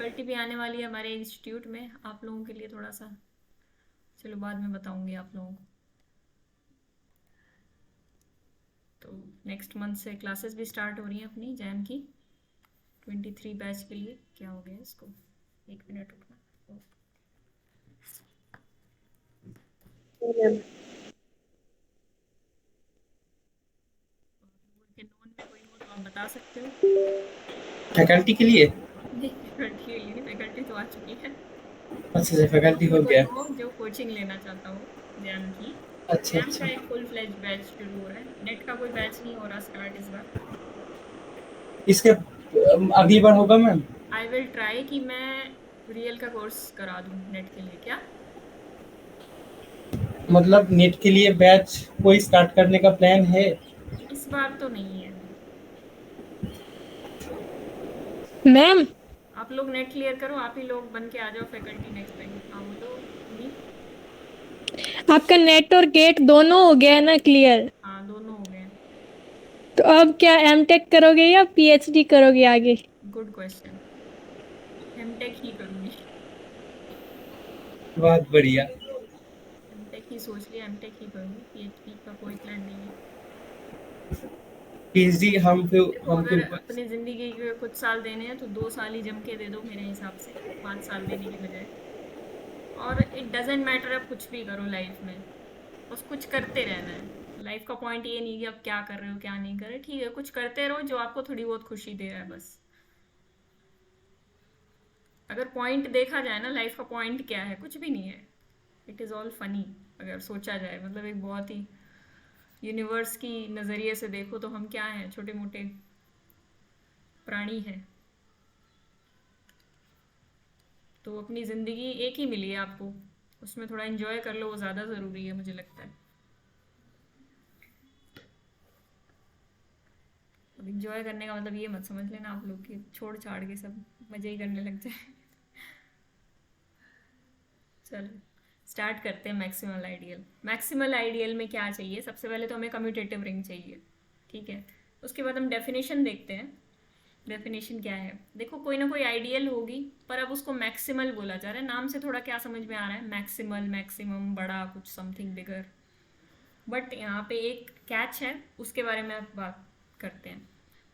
Faculty भी आने वाली है हमारे इंस्टीट्यूट में आप लोगों के लिए थोड़ा सा, चलो बाद में बताऊंगी आप लोगों को। तो नेक्स्ट मंथ से क्लासेस भी स्टार्ट हो रही हैं अपनी जैम की 23 बैच के लिए। क्या हो गया इसको, एक मिनट रुकना। के नोन में कोई हो तो आप बता सकते हो। फैकल्टी के लिए। नहीं फैकल्टी के लिए, फैकल्टी तो आ चुकी है। अच्छा अच्छा, फैकल्टी नोन में हो कोई गया। हो जो कोचिंग लेना चाहता हो जैम की। अच्छा जैम अच्छा। का एक फुल फ्लेज बैच शुरू हो रहा है, नेट का कोई बैच नहीं हो रहा स्टार्ट इस बार। इसके अगली बार होगा मैम? आई विल ट्राई कि मैं रियल का कोर्स करा दूं नेट के लिए। क्या? मतलब नेट के लिए बैच कोई स्टार्ट करने का प्लान है? इस बार तो नहीं है अभी। मैम, आप लोग नेट क्लियर करो, आप ही लोग बन के आ जाओ फैकल्टी नेक्स्ट टाइम। हाँ बोलो उन्हीं। आपका नेट और गेट दोनों हो गया है ना क्लियर? हाँ दोनों हो गए। तो अब क्या एमटेक करोगे या पीएचडी करोगे आगे? Good question. एमटेक ही करूंगी। बहुत बढ़िया। एमटेक ही सोच लिया, एमटेक ही करूंगी, पीएचडी का कोई प्लान नहीं है। पीएचडी देखो हम अगर फिर अपनी जिंदगी के कुछ साल देने हैं तो 2 साल ही जम के दे दो मेरे हिसाब से, 5 साल देने की बजाय। और इट डजेंट मैटर आप कुछ भी करो लाइफ में, बस कुछ करते रहना है। लाइफ का पॉइंट ये नहीं कि आप क्या कर रहे हो क्या नहीं कर रहे, ठीक है कुछ करते रहो जो आपको थोड़ी बहुत खुशी दे रहा है बस। अगर पॉइंट देखा जाए ना, लाइफ का पॉइंट क्या है, कुछ भी नहीं है। It is all funny. अगर सोचा जाए मतलब एक बहुत ही यूनिवर्स की नज़रिए से देखो तो हम क्या हैं, छोटे मोटे प्राणी हैं। तो अपनी ज़िंदगी एक ही मिली है आपको, उसमें थोड़ा एंजॉय कर लो, वो ज़्यादा ज़रूरी है मुझे लगता है। अब इंजॉय करने का मतलब ये मत समझ लेना आप लोग कि छोड़ छाड़ के सब मज़े ही करने लग जाए। चलो स्टार्ट करते हैं। मैक्सिमल आइडियल, मैक्सिमल आइडियल में क्या चाहिए? सबसे पहले तो हमें कम्यूटेटिव रिंग चाहिए, ठीक है। उसके बाद हम डेफिनेशन देखते हैं। डेफिनेशन क्या है? देखो कोई ना कोई आइडियल होगी, पर अब उसको मैक्सिमल बोला जा रहा है। नाम से थोड़ा क्या समझ में आ रहा है, मैक्सिमल, मैक्सिमम, बड़ा कुछ, समथिंग बिगर। बट यहाँ पे एक कैच है, उसके बारे में आप बात करते हैं।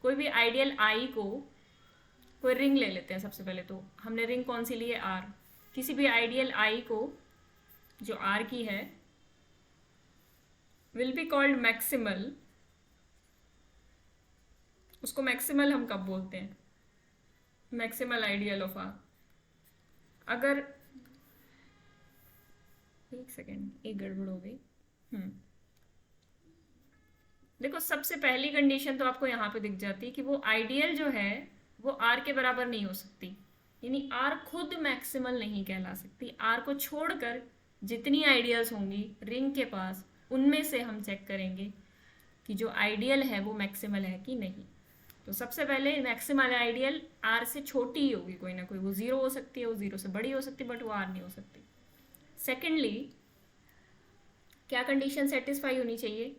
कोई भी आइडियल आई को, कोई रिंग ले लेते हैं सबसे पहले। तो हमने रिंग कौन सी ली है? आर। किसी भी आइडियल आई को जो आर की है विल बी कॉल्ड मैक्सिमल। उसको मैक्सिमल हम कब बोलते हैं? Maximal ideal of R. अगर, एक सेकेंड, एक गड़बड़ हो गई। देखो सबसे पहली कंडीशन तो आपको यहाँ पे दिख जाती है कि वो आइडियल जो है वो आर के बराबर नहीं हो सकती। यानी आर खुद मैक्सिमल नहीं कहला सकती। आर को छोड़कर जितनी आइडियल्स होंगी रिंग के पास, उनमें से हम चेक करेंगे कि जो आइडियल है वो मैक्सिमल है कि नहीं। तो सबसे पहले मैक्सिमल आइडियल आर से छोटी ही होगी कोई ना कोई। वो जीरो हो सकती है, वो जीरो से बड़ी हो सकती है, बट वो आर नहीं हो सकती। सेकेंडली क्या कंडीशन सेटिस्फाई होनी चाहिए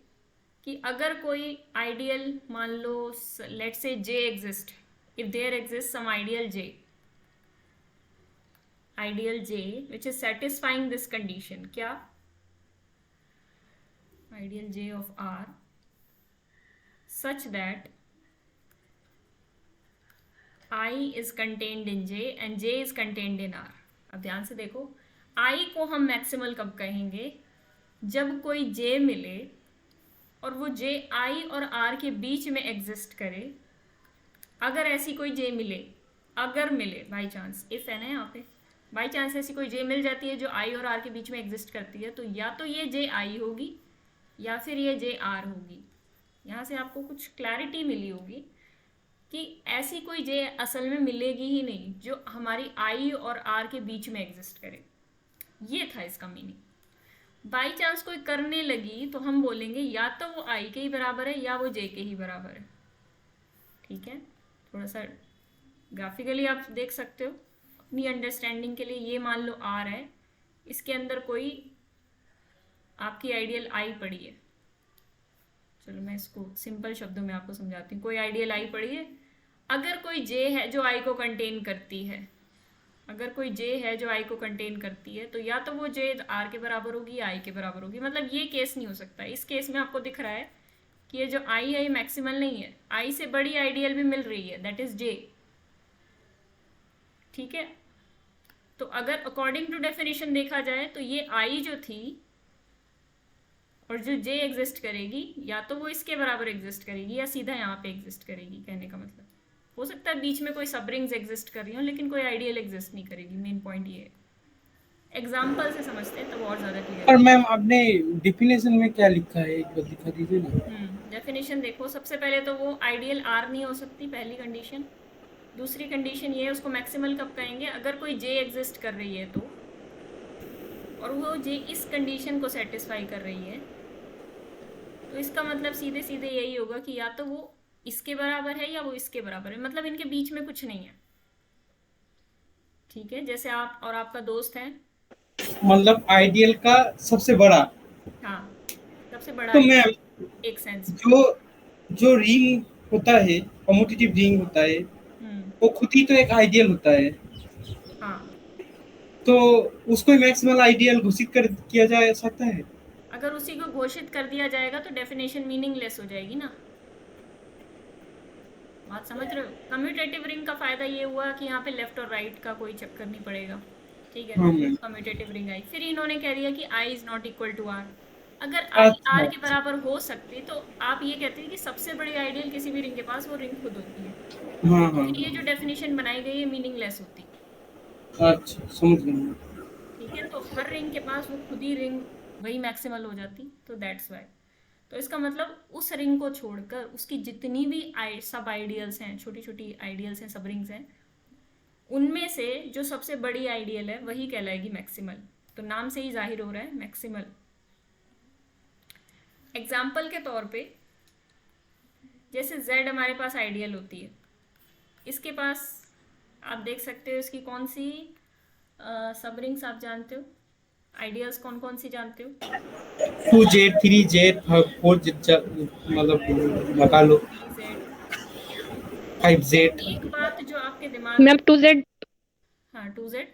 कि अगर कोई आइडियल, मान लो let say J exist, if there exist some ideal J which is satisfying this condition. क्या? Ideal J of R such that I is contained in J and J is contained in R. अब ध्यान से देखो, आई को हम maximal कब कहेंगे? जब कोई जे मिले और वो जे आई और आर के बीच में एग्जिस्ट करे। अगर ऐसी कोई जे मिले, अगर मिले बाई चांस, इफ है ना यहाँ पे, बाई चांस ऐसी कोई जे मिल जाती है जो आई और आर के बीच में एग्जिस्ट करती है, तो या तो ये जे आई होगी या फिर ये जे आर होगी। यहाँ से आपको कुछ क्लैरिटी मिली होगी कि ऐसी कोई जे असल में मिलेगी ही नहीं जो हमारी आई और आर के बीच में एग्जिस्ट करे। ये था इसका मीनिंग। बाई चांस कोई करने लगी तो हम बोलेंगे या तो वो आई के ही बराबर है या वो जे के ही बराबर है, ठीक है। थोड़ा सा ग्राफिकली आप देख सकते हो अपनी अंडरस्टैंडिंग के लिए। ये मान लो आर है, इसके अंदर कोई आपकी आइडियल आई पड़ी है। चलो मैं इसको सिंपल शब्दों में आपको समझाती हूँ। कोई आइडियल आई पड़ी है, अगर कोई जे है जो आई को कंटेन करती है, अगर कोई जे है जो आई को कंटेन करती है तो या तो वो जे आर के बराबर होगी या आई के बराबर होगी। मतलब ये केस नहीं हो सकता। इस केस में आपको दिख रहा है कि ये जो आई है ये मैक्सिमल नहीं है, आई से बड़ी आइडियल भी मिल रही है, दैट इज जे। ठीक है, तो अगर अकॉर्डिंग टू डेफिनेशन देखा जाए तो ये आई जो थी और जो जे एग्जिस्ट करेगी या तो वो इसके बराबर एग्जिस्ट करेगी या सीधा यहाँ पे एग्जिस्ट करेगी। कहने का मतलब हो सकता है बीच में कोई सब रिंग्स एग्जिस्ट कर रही हो लेकिन कोई आइडियल एग्जिस्ट नहीं करेगी। मेन पॉइंट ये है। एग्जाम्पल से समझते हैं तब और ज़्यादा क्लियर। और मैम आपने डिफिनेशन में क्या लिखा है, एक बार दिखा दीजिए ना। डेफिनेशन देखो, सबसे पहले तो वो आइडियल आर नहीं हो सकती, पहली कंडीशन। दूसरी कंडीशन ये है उसको मैक्सिमल कब कहेंगे, अगर कोई जे एग्जिस्ट कर रही है तो, और वो जे इस कंडीशन को सेटिस्फाई कर रही है, तो इसका मतलब सीधे सीधे यही होगा कि या तो वो इसके बराबर है या वो इसके बराबर है। मतलब इनके बीच में कुछ नहीं है। ठीक है, जैसे आप और आपका दोस्त है। मतलब आइडियल का सबसे बड़ा। हाँ, सबसे बड़ा तो ideal, मैम एक सेंस में। जो जो रिंग होता है, कम्यूटेटिव रिंग होता है, वो खुद ही तो एक आइडियल होता है। हाँ, तो उसको मैक्सिमल आइडियल घोषित कर किया जा सकता है। अगर उसी को घोषित कर दिया जाएगा तो डेफिनेशन मीनिंगलेस हो जाएगी ना। बात समझ रहे हो? कम्यूटेटिव रिंग का फायदा ये हुआ कि यहाँ पे लेफ्ट और राइट का कोई चक्कर नहीं पड़ेगा। ठीक है, हाँ मैम। कम्यूटेटिव रिंग आई, फिर इन्होंने कह दिया कि I is not equal to R. अगर आई अच्छा आर के बराबर हो सकती तो आप ये कहते हैं कि सबसे बड़ी आइडियल किसी भी रिंग के पास वो रिंग खुद होती है। हाँ हाँ। फिर ये जो डेफिनेशन बनाई गई है मीनिंगलेस होती। अच्छा समझ गया। ठीक है, तो हर रिंग के पास वो खुद ही रिंग वही मैक्सिमल हो जाती, तो दैट्स वाई। तो इसका मतलब उस रिंग को छोड़कर उसकी जितनी भी सब आइडियल्स हैं, छोटी छोटी आइडियल्स हैं, सब रिंग्स हैं, उनमें से जो सबसे बड़ी आइडियल है वही कहलाएगी मैक्सिमल। तो नाम से ही जाहिर हो रहा है मैक्सिमल। एग्जाम्पल के तौर पे जैसे z हमारे पास आइडियल होती है, इसके पास आप देख सकते हो इसकी कौन सी सब रिंग्स आप जानते हो, आइडियल्स कौन कौन सी जानते हो? 2z 3z 4z, मतलब लगा लो 3z। 5z। एक बात जो आपके दिमाग मैम 2Z। हाँ 2z।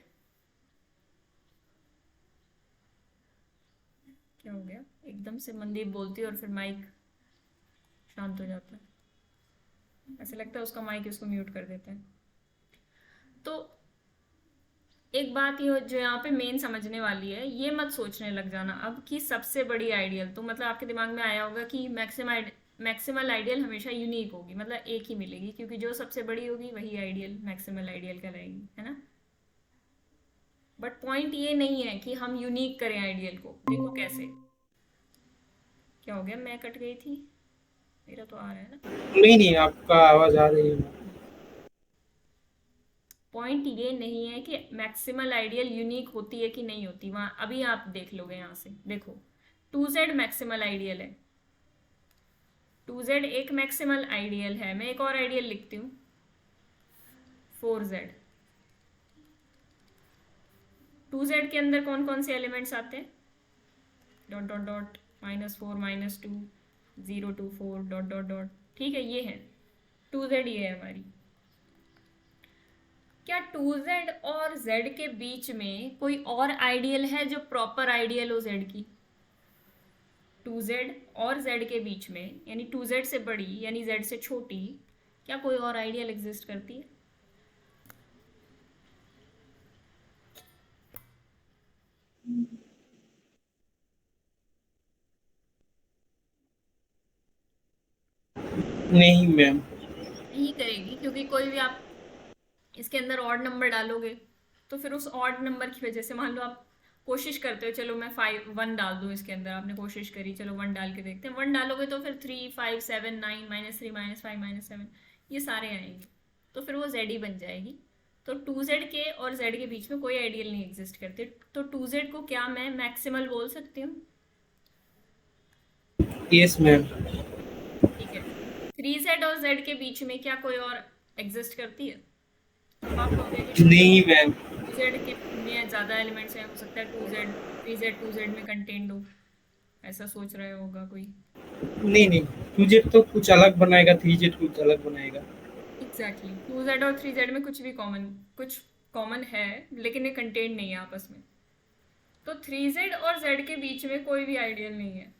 क्या हो गया, एकदम से मनदीप बोलती है और फिर माइक शांत हो जाता है। ऐसा लगता है उसका माइक उसको म्यूट कर देता है। तो एक बात ये जो यहाँ पे मेन समझने वाली है, ये मत सोचने लग जाना अब कि सबसे बड़ी आइडियल, तो मतलब आपके दिमाग में आया होगा कि मैक्सिमल आइडियल हमेशा यूनिक होगी, मतलब एक ही मिलेगी, क्योंकि जो सबसे बड़ी होगी वही आइडियल मैक्सिमल आइडियल कहलाएगी, है ना। बट पॉइंट ये नहीं है कि हम यूनिक करें आइडियल को। देखो कैसे, क्या हो गया, मैं कट गई थी, मेरा तो आ रहा है ना। नहीं नहीं, आपका आवाज आ रही है। पॉइंट ये नहीं है कि मैक्सिमल आइडियल यूनिक होती है कि नहीं होती, वहां अभी आप देख लोगे। यहाँ से देखो 2z मैक्सिमल आइडियल है, 2z एक मैक्सिमल आइडियल है। मैं एक और आइडियल लिखती हूँ 4z। 2z के अंदर कौन कौन से एलिमेंट्स आते हैं, dot dot dot -4 -2 0 2 4 dot dot dot. ठीक है, ये है 2z, ये है हमारी। क्या 2z और z के बीच में कोई और आइडियल है जो प्रॉपर आइडियल हो z की? 2z और z के बीच में, यानी 2z से बड़ी यानी z से छोटी, क्या कोई और आइडियल एग्जिस्ट करती है? नहीं मैम। नहीं करेगी, क्योंकि कोई भी आप इसके अंदर ऑड नंबर डालोगे तो फिर उस ऑड नंबर की वजह से, मान लो आप कोशिश करते हो चलो मैं 1 डाल दूँ इसके अंदर, आपने कोशिश करी चलो 1 डाल के देखते हैं, 1 डालोगे तो फिर 3 5 7 9 -3 -5 -7 ये सारे आएंगे, तो फिर वो z ही बन जाएगी। तो 2z के और z के बीच में कोई आइडियल नहीं एग्जिस्ट करते, तो 2z को क्या मैं मैक्सिमल बोल सकती हूँ? Yes ma'am. ठीक है, 3z और z के बीच में क्या कोई और एग्जिस्ट करती है? अब आप कहोगे कि नहीं मैम। 2z के में ज़्यादा एलिमेंट्स हैं, हो सकता है 2z में कंटेंट हो, ऐसा सोच रहे होगा कोई। नहीं नहीं, 2z तो कुछ अलग बनाएगा, 3z कुछ अलग बनाएगा। एग्जैक्टली 2z और 3z में कुछ भी कॉमन, कुछ कॉमन है लेकिन ये कंटेंट नहीं है आपस में। तो 3z और z के बीच में कोई भी आइडियल नहीं है।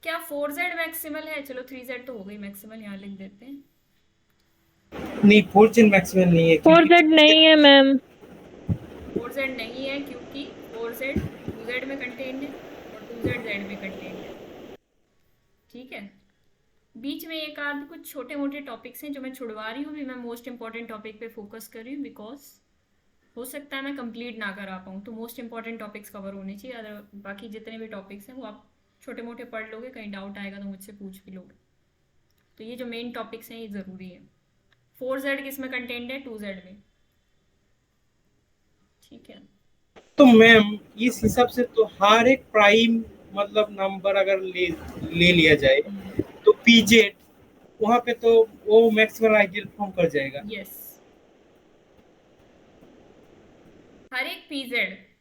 क्या 4z मैक्सिमल है? चलो 3z तो हो गई मैक्सिमल, यहाँ लिख देते हैं। नहीं, 4z मैक्सिमल नहीं है 4z नहीं है मैम। 4z नहीं है क्योंकि 4z 2z में कंटेंट है और 2z z में कंटेंट है। ठीक है, बीच में एक आध कुछ छोटे मोटे टॉपिक्स हैं जो मैं छुड़वा रही हूँ, भी मैं मोस्ट इंपॉर्टेंट टॉपिक पे फोकस कर रही हूँ, बिकॉज हो सकता है मैं कंप्लीट ना करा पाऊँ, तो मोस्ट इंपॉर्टेंट टॉपिक्स कवर होने चाहिए। अदर बाकी जितने भी टॉपिक्स हैं वो आप छोटे मोटे पढ़ लोगे, कहीं डाउट आएगा तो मुझसे पूछ भी लोगे। तो ये जो मेन टॉपिक्स हैं ये ज़रूरी है। 4z किस में कंटेंट है? 2z में। ठीक है, तो मैम इस हिसाब से तो हर एक प्राइम मतलब नंबर अगर ले लिया जाए तो पीजेड वहां पे तो वो मैक्सिमल आइडियल फॉर्म कर जाएगा। यस, हर एक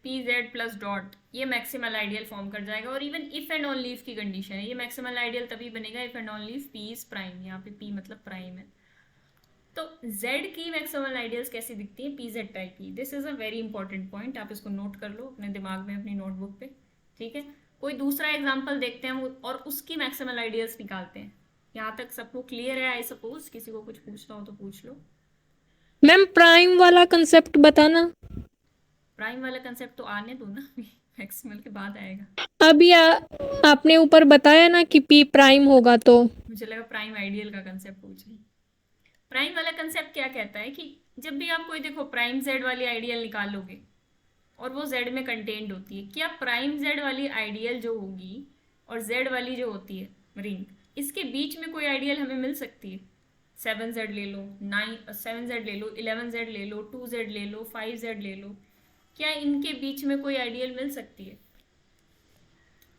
pz प्लस डॉट ये मैक्सिमल आइडियल फॉर्म कर जाएगा। और even if and only if की कंडीशन है, ये मैक्सिमल आइडियल तभी बनेगा if and only if p is prime. यहाँ पे p मतलब प्राइम है। तो z की मैक्सिमल आइडियल्स कैसी दिखती है? pz टाइप की। This is a very important point, आप इसको नोट कर लो अपने दिमाग में, अपनी नोटबुक पे। ठीक है, कोई दूसरा एग्जाम्पल देखते हैं और उसकी मैक्सिमल आइडियल्स निकालते हैं। यहाँ तक सबको क्लियर है? आई सपोज किसी को कुछ पूछना हो तो पूछ लो। मैम प्राइम वाला कंसेप्ट बताना। प्राइम वाला कंसेप्ट तो आने दो ना, मैक्सिमल के बाद आएगा। अभी आपने ऊपर बताया ना कि p प्राइम होगा, तो मुझे लगा प्राइम आइडियल का कंसेप्ट पूछ रही। प्राइम वाला कंसेप्ट क्या कहता है कि जब भी आप कोई देखो प्राइम z वाली आइडियल निकालोगे और वो z में कंटेंट होती है, क्या प्राइम z वाली आइडियल जो होगी और z वाली जो होती है रिंग, इसके बीच में कोई आइडियल हमें मिल सकती है? 7z ले लो, 7z ले लो, 11z ले लो, 2z ले लो, 5z ले लो, क्या इनके बीच में कोई आइडियल मिल सकती है?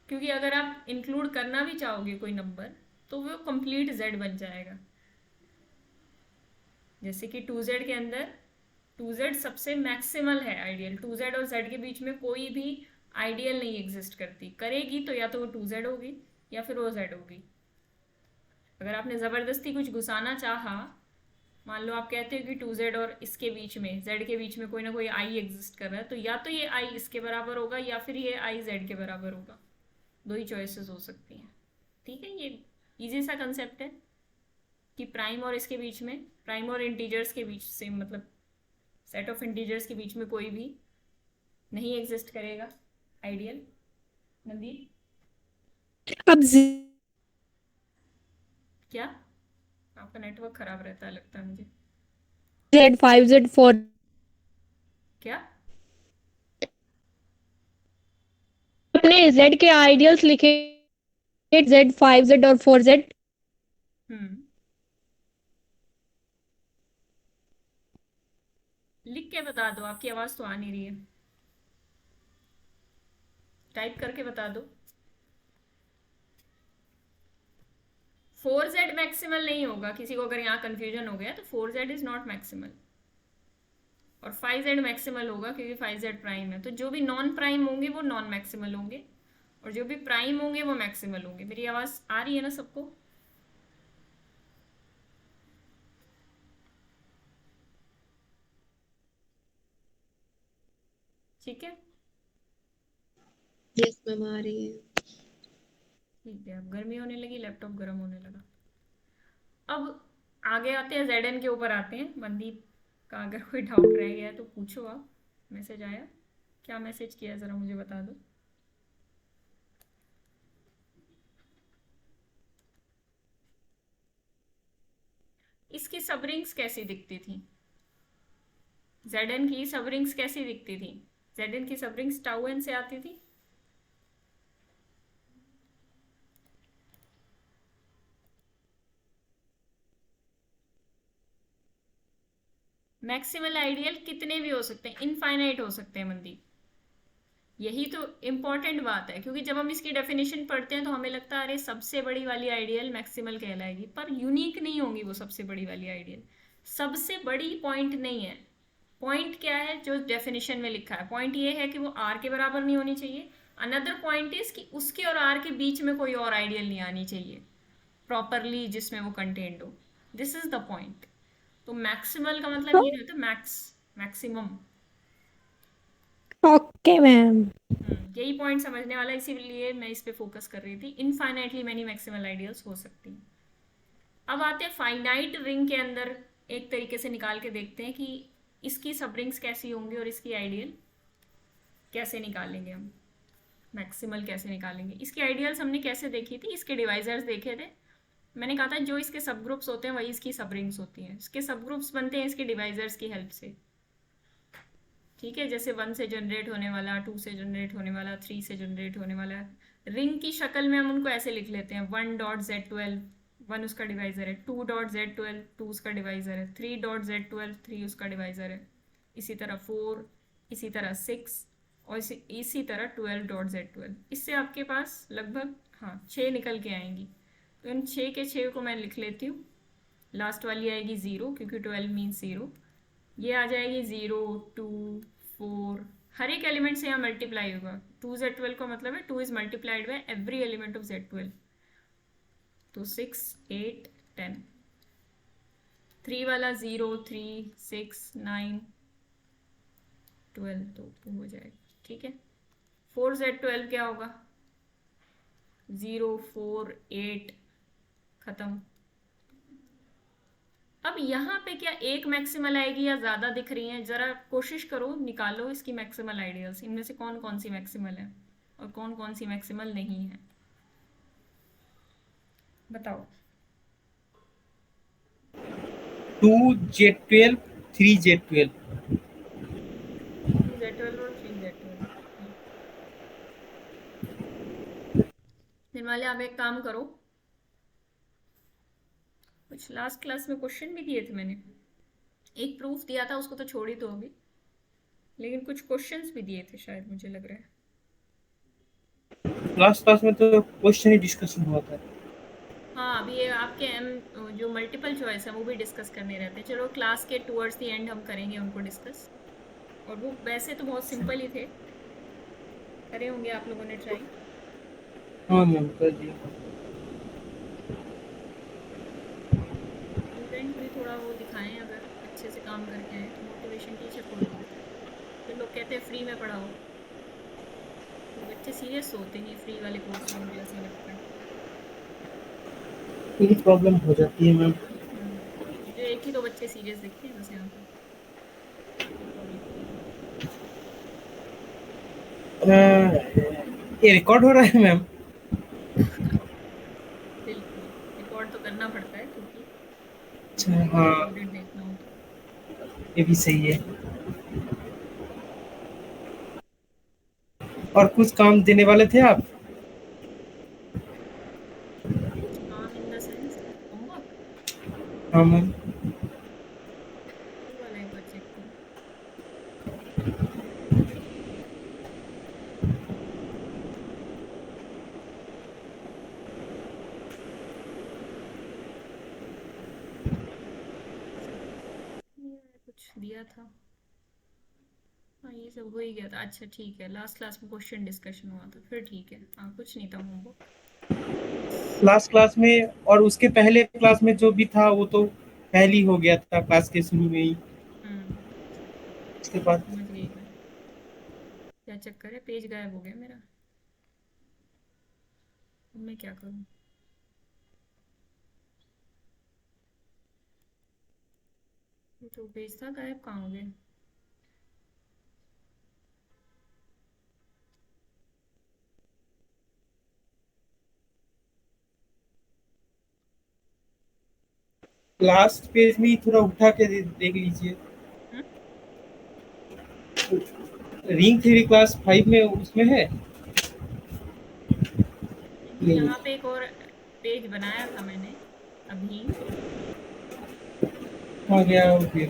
क्योंकि अगर आप इंक्लूड करना भी चाहोगे कोई नंबर तो वो कंप्लीट z बन जाएगा। जैसे कि 2z के अंदर 2z सबसे मैक्सिमल है आइडियल, 2z और z के बीच में कोई भी आइडियल नहीं एग्जिस्ट करती, करेगी तो या तो वो 2z होगी या फिर वो z होगी। अगर आपने ज़बरदस्ती कुछ घुसाना चाहा, मान लो आप कहते हो कि 2z और इसके बीच में z के बीच में कोई ना कोई i एग्जिस्ट कर रहा है, तो या तो ये i इसके बराबर होगा या फिर ये i z के बराबर होगा। दो ही चॉइसेस हो सकती हैं। ठीक है, ये इजी सा कंसेप्ट है कि प्राइम और इसके बीच में, प्राइम और इंटीजर्स के बीच से, मतलब सेट ऑफ इंटीजर्स के बीच में कोई भी नहीं एग्जिस्ट करेगा आइडियल। नंदीप अब क्या आपका नेटवर्क खराब रहता है लगता है मुझे। z 5z 4 क्या अपने z के आइडियल्स लिखे, z 5z और 4z। लिख के बता दो, आपकी आवाज तो आ नहीं रही है, टाइप करके बता दो। 4z मैक्सिमल नहीं होगा, किसी को अगर यहाँ कंफ्यूजन हो गया तो 4z इज नॉट मैक्सिमल, और 5z मैक्सिमल होगा क्योंकि 5z प्राइम है। तो जो भी नॉन प्राइम होंगे वो नॉन मैक्सिमल होंगे और जो भी प्राइम होंगे वो मैक्सिमल होंगे। मेरी आवाज आ रही है ना सबको? ठीक है, यस मैम आ रही है। ठीक है, अब गर्मी होने लगी, लैपटॉप गर्म होने लगा। अब आगे आते हैं, ZN के ऊपर आते हैं। मनदीप का अगर कोई डाउट रह गया है तो पूछो आप। मैसेज आया, क्या मैसेज किया ज़रा मुझे बता दो। इसकी सबरिंग्स कैसी दिखती थी? ZN की सबरिंग्स कैसी दिखती थी? ZN की सबरिंग्स टाउ n से आती थी। मैक्सिमल आइडियल कितने भी हो सकते हैं, इनफाइनाइट हो सकते हैं मनदीप। यही तो इम्पॉर्टेंट बात है, क्योंकि जब हम इसकी डेफिनेशन पढ़ते हैं तो हमें लगता है अरे सबसे बड़ी वाली आइडियल मैक्सिमल कहलाएगी, पर यूनिक नहीं होंगी वो सबसे बड़ी वाली आइडियल। सबसे बड़ी पॉइंट नहीं है। पॉइंट क्या है जो डेफिनेशन में लिखा है? पॉइंट ये है कि वो आर के बराबर नहीं होनी चाहिए। अनदर पॉइंट इज कि उसके और आर के बीच में कोई और आइडियल नहीं आनी चाहिए प्रॉपरली जिसमें वो कंटेंट हो। This is the point. तो मैक्सिमल का मतलब ये नहीं होता मैक्सिमम। Okay ma'am. यही पॉइंट समझने वाला है, इसीलिए मैं इस पे फोकस कर रही थी। इनफाइनाइटली मैनी मैक्सिमल आइडियल्स हो सकती हैं। अब आते हैं फाइनाइट रिंग के अंदर, एक तरीके से निकाल के देखते हैं कि इसकी सब रिंग्स कैसी होंगी और इसकी आइडियल कैसे निकालेंगे हम, मैक्सिमल कैसे निकालेंगे। इसकी आइडियल्स हमने कैसे देखी थी, इसके डिवाइजर्स देखे थे। मैंने कहा था जो इसके सब ग्रुप्स होते हैं वही इसकी सब रिंग्स होती हैं। इसके सब ग्रुप्स बनते हैं इसके डिवाइजर्स की हेल्प से। ठीक है, जैसे 1 से जनरेट होने वाला, 2 से जनरेट होने वाला, 3 से जनरेट होने वाला। रिंग की शक्ल में हम उनको ऐसे लिख लेते हैं, 1.z12 1 उसका डिवाइजर है, 2.z12 2 उसका डिवाइजर है, 3.z12 3 उसका डिवाइजर है, इसी तरह 4, इसी तरह 6 और इसी तरह 12.z12। इससे आपके पास लगभग 6 निकल के आएंगी। तो इन 6 के 6 को मैं लिख लेती हूँ। लास्ट वाली आएगी 0 क्योंकि 12 मीन्स 0। ये आ जाएगी 0 2 4, हर एक एलिमेंट से यहाँ मल्टीप्लाई होगा। 2z12 का मतलब है 2 is multiplied by every element of z12। तो 6 8 10। 3 वाला 0 3 6 9 12, तो 2 हो जाएगा। ठीक है, 4z12 क्या होगा, 0 4 8, खत्म। अब यहाँ पे क्या एक मैक्सिमल आएगी या ज़्यादा दिख रही हैं, ज़रा कोशिश करो निकालो इसकी मैक्सिमल आइडियल्स। इनमें से कौन कौन सी मैक्सिमल है और कौन कौन सी मैक्सिमल नहीं है, बताओ। 2z12 3z12। 2z12 और 3z12। दिन वाले आप एक काम करो, कुछ लास्ट क्लास में क्वेश्चन भी दिए थे मैंने, एक प्रूफ दिया था उसको तो छोड़ ही दो अभी, लेकिन कुछ क्वेश्चंस भी दिए थे शायद, मुझे लग रहा है। लास्ट क्लास में तो क्वेश्चन ही डिस्कशन हुआ था। हाँ, अभी ये आपके जो मल्टीपल चॉइस है वो भी डिस्कस करने रहते हैं। चलो क्लास के टूवर्ड्स द एंड हम करेंगे उनको डिस्कस। और वो वैसे तो बहुत सिंपल ही थे, करे होंगे आप लोगों ने ट्राई। हाँ मैम कर दिया। स्टूडेंट भी थोड़ा वो दिखाएं, अगर अच्छे से काम करके आए तो मोटिवेशन टीचर को भी मिलता है। फिर लोग कहते हैं फ्री में पढ़ाओ, तो बच्चे सीरियस होते हैं फ्री वाले कोर्स में, मुझे ऐसा लगता है। ये प्रॉब्लम हो जाती है मैम। मुझे एक ही दो बच्चे सीरियस दिखते हैं बस यहाँ पे। ये रिकॉर्ड हो रहा है मैम? बिल्कुल, रिकॉर्ड तो करना पड़ता है क्योंकि अच्छा हाँ, रिकॉर्डेड देखना हो तो। ये भी सही है। और कुछ काम देने वाले थे आप? कुछ काम इन द सेंस होमवर्क हाँ मैम। वाला एक बार चेक करो। कुछ दिया था, हाँ ये सब हो ही गया था। अच्छा ठीक है, लास्ट क्लास में क्वेश्चन डिस्कशन हुआ था, फिर ठीक है। हाँ कुछ नहीं था होमवर्क। लास्ट क्लास में और उसके पहले क्लास में जो भी था वो तो पहले ही हो गया था क्लास के शुरू में ही। उसके बाद समझ गई मैं, क्या चक्कर है, पेज गायब हो गया मेरा, अब मैं क्या करूँ। ये तो पेज था गायब, कहाँ हो गया। लास्ट पेज में ही थोड़ा उठा के देख लीजिए। रिंग थ्योरी क्लास 5 में उसमें है। यहाँ पे एक और पेज बनाया था मैंने अभी। आ गया फिर।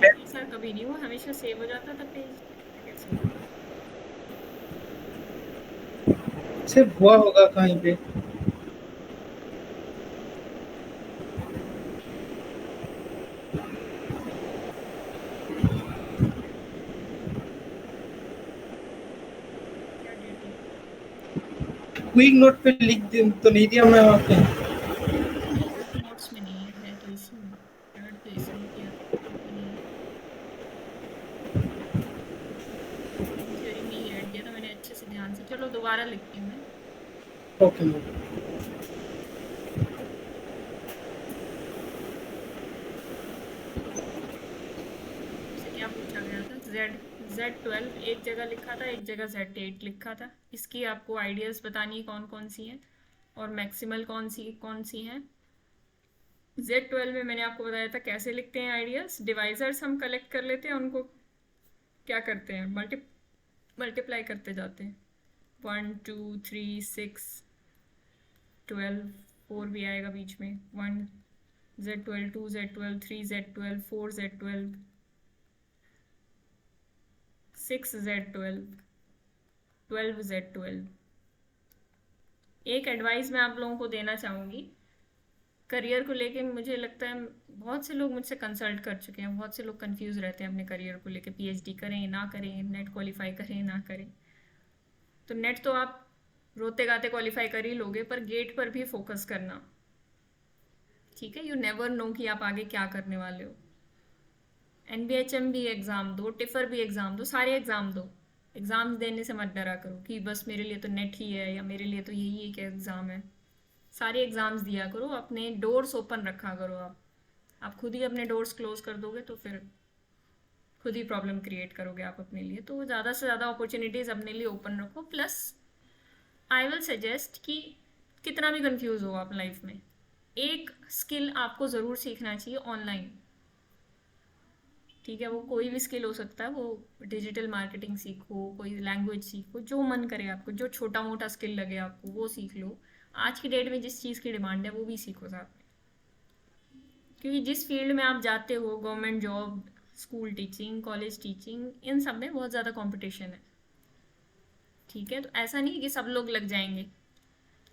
ऐसा कभी नहीं हुआ, हमेशा सेव हो जाता था पेज, कैसे हुआ? सिर्फ हुआ होगा कहीं पे। क्या डेट है? क्विक नोट पे लिख तो नहीं दिया मैं वहाँ पे। क्विक नोट्स में नहीं है तो इसी में ऐड तो इसलिए किया था, यहाँ पे नहीं है। गेम थ्योरी में ही ऐड किया था मैंने अच्छे से ध्यान से। चलो दोबारा लिखती हूँ मैं। Okay ma'am. से क्या पूछा गया था? Z12 एक जगह लिखा था, एक जगह Z8 लिखा था। इसकी आपको आइडियाज बतानी है कौन कौन सी हैं और मैक्सिमल कौन सी हैं। Z12 में मैंने आपको बताया था कैसे लिखते हैं आइडियाज। डिवाइजर्स हम कलेक्ट कर लेते हैं, उनको क्या करते हैं, मल्टीप्लाई करते जाते हैं। 1 2 3 6 12 4 भी आएगा बीच में। 1 Z12 2 Z12 3 Z12 4 Z12 6 Z12 12 Z12। एक एडवाइस मैं आप लोगों को देना चाहूँगी करियर को लेके। मुझे लगता है बहुत से लोग मुझसे कंसल्ट कर चुके हैं, बहुत से लोग कंफ्यूज रहते हैं अपने करियर को लेके, पीएचडी करें ना करें, नेट क्वालिफाई करें ना करें। तो नेट तो आप रोते गाते क्वालिफाई कर ही लोगे, पर गेट पर भी फोकस करना, ठीक है। यू नेवर नो कि आप आगे क्या करने वाले हो। एनबीएचएम भी एग्ज़ाम दो, टिफर भी एग्ज़ाम दो, सारे एग्ज़ाम दो। एग्ज़ाम्स देने से मत डरा करो कि बस मेरे लिए तो नेट ही है या मेरे लिए तो यही एक एग्ज़ाम है। सारे एग्ज़ाम्स दिया करो, अपने डोर्स ओपन रखा करो। आप खुद ही अपने डोर्स क्लोज कर दोगे तो फिर खुद ही प्रॉब्लम क्रिएट करोगे आप अपने लिए। तो ज़्यादा से ज़्यादा अपॉर्चुनिटीज़ अपने लिए ओपन रखो। प्लस आई विल सजेस्ट कि कितना भी कंफ्यूज हो आप लाइफ में, एक स्किल आपको ज़रूर सीखना चाहिए ऑनलाइन, ठीक है। वो कोई भी स्किल हो सकता है, वो डिजिटल मार्केटिंग सीखो, कोई लैंग्वेज सीखो, जो मन करे आपको, जो छोटा मोटा स्किल लगे आपको वो सीख लो। आज की डेट में जिस चीज़ की डिमांड है वो भी सीखो साथ में, क्योंकि जिस फील्ड में आप जाते हो, government job, school teaching, college teaching, इन सब में बहुत ज़्यादा कंपटीशन है, ठीक है। तो ऐसा नहीं कि सब लोग लग जाएंगे,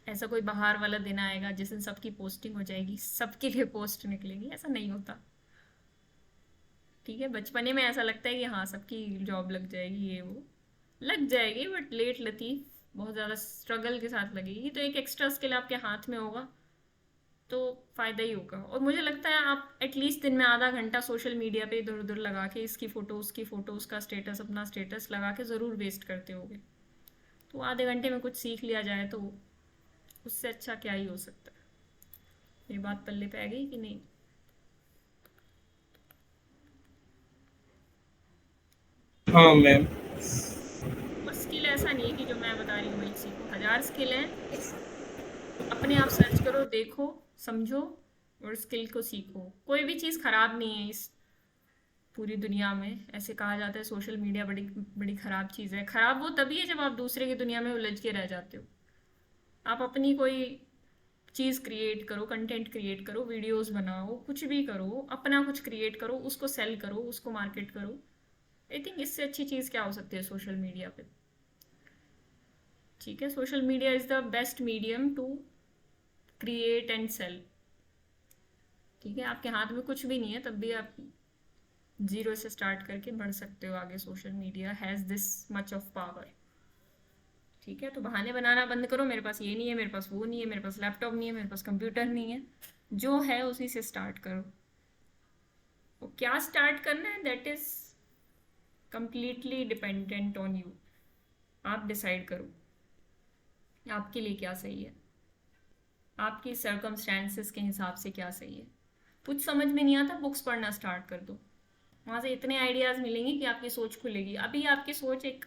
ऐसा कोई बाहर वाला दिन आएगा जिस दिन सबकी पोस्टिंग हो जाएगी, सबके लिए पोस्ट निकलेगी, ऐसा नहीं होता, ठीक है। बचपने में ऐसा लगता है कि हाँ सबकी जॉब लग जाएगी, ये वो लग जाएगी, बट लेट लतीफ़, बहुत ज़्यादा स्ट्रगल के साथ लगेगी। तो एक एक्स्ट्रा स्किल आपके हाथ में होगा तो फ़ायदा ही होगा। और मुझे लगता है आप एटलीस्ट दिन में आधा घंटा सोशल मीडिया पे इधर उधर लगा के इसकी फ़ोटो उसकी फ़ोटो, उसका स्टेटस अपना स्टेटस लगा के ज़रूर वेस्ट करते होगे। तो आधे घंटे में कुछ सीख लिया जाए तो उससे अच्छा क्या ही हो सकता है। ये बात पल्ले पे आ गई कि नहीं? हाँ मैम। और स्किल ऐसा नहीं है कि जो मैं बता रही हूँ वही सीखो, 1000 स्किल हैं। अपने आप सर्च करो, देखो, समझो और स्किल को सीखो। कोई भी चीज़ ख़राब नहीं है इस पूरी दुनिया में। ऐसे कहा जाता है सोशल मीडिया बड़ी बड़ी ख़राब चीज़ है। ख़राब वो तभी है जब आप दूसरे की दुनिया में उलझ के रह जाते हो। आप अपनी कोई चीज़ क्रिएट करो, कंटेंट क्रिएट करो, वीडियोस बनाओ, कुछ भी करो, अपना कुछ क्रिएट करो, उसको सेल करो, उसको मार्केट करो। आई थिंक इससे अच्छी चीज़ क्या हो सकती है सोशल मीडिया पे, ठीक है। Social media is the best medium to create and sell, ठीक है। आपके हाथ में कुछ भी नहीं है तब भी आप जीरो से स्टार्ट करके बढ़ सकते हो आगे। Social media has this much of power, ठीक है। तो बहाने बनाना बंद करो, मेरे पास ये नहीं है, मेरे पास वो नहीं है, मेरे पास लैपटॉप नहीं है, मेरे पास कंप्यूटर नहीं है। जो है उसी से स्टार्ट करो। वो क्या स्टार्ट करना है that is completely dependent on you. आप डिसाइड करो आपके लिए क्या सही है, आपकी सर्कमस्टेंसेस के हिसाब से क्या सही है। कुछ समझ में नहीं आता, बुक्स पढ़ना स्टार्ट कर दो, वहाँ से इतने आइडियाज़ मिलेंगे कि आपकी सोच खुलेगी। अभी आपकी सोच एक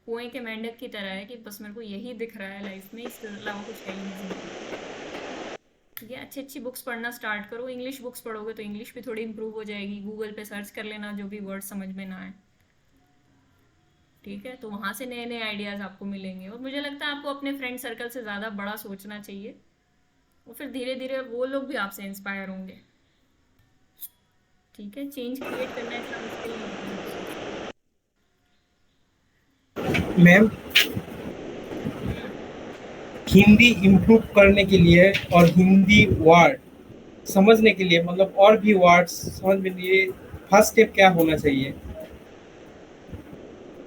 कुएं के मेंढक की तरह है कि बस मेरे को यही दिख रहा है लाइफ में, इसके अलावा कुछ है ही नहीं जिंदगी, ठीक है। अच्छी अच्छी बुक्स पढ़ना स्टार्ट करो। इंग्लिश बुक्स पढ़ोगे तो इंग्लिश भी थोड़ी इंप्रूव हो जाएगी। गूगल पे सर्च कर लेना जो भी वर्ड समझ में ना आए, ठीक है। तो वहाँ से नए नए आइडियाज़ आपको मिलेंगे। और मुझे लगता है आपको अपने फ्रेंड सर्कल से ज़्यादा बड़ा सोचना चाहिए, और फिर धीरे धीरे वो लोग भी आपसे इंस्पायर होंगे, ठीक है। चेंज क्रिएट करना इतना मुश्किल नहीं है। मैम हम्म, हिंदी इम्प्रूव करने के लिए और हिंदी वर्ड समझने के लिए, मतलब और भी वर्ड्स समझ में लिए फर्स्ट स्टेप क्या होना चाहिए?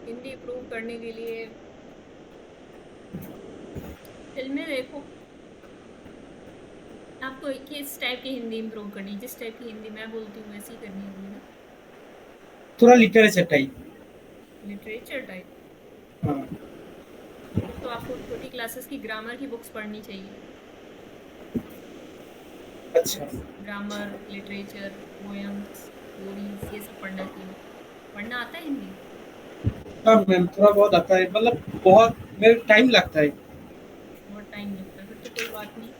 हिंदी इम्प्रूव करने के लिए फिल्में देखो। आपको किस टाइप की हिंदी इम्प्रूव करनी है? जिस टाइप की हिंदी मैं बोलती हूँ वैसी करनी होगी ना। थोड़ा लिटरेचर टाइप। Literature type. हाँ। फिर तो आपको छोटी क्लासेस की ग्रामर की बुक्स पढ़नी चाहिए। अच्छा। ग्रामर, लिटरेचर, पोएम्स, स्टोरीज, ये सब पढ़ना चाहिए। पढ़ना आता है हिंदी? हाँ मैम, थोड़ा बहुत आता है, मतलब बहुत मेरे टाइम लगता है। बहुत टाइम लगता है, फिर तो कोई बात नहीं।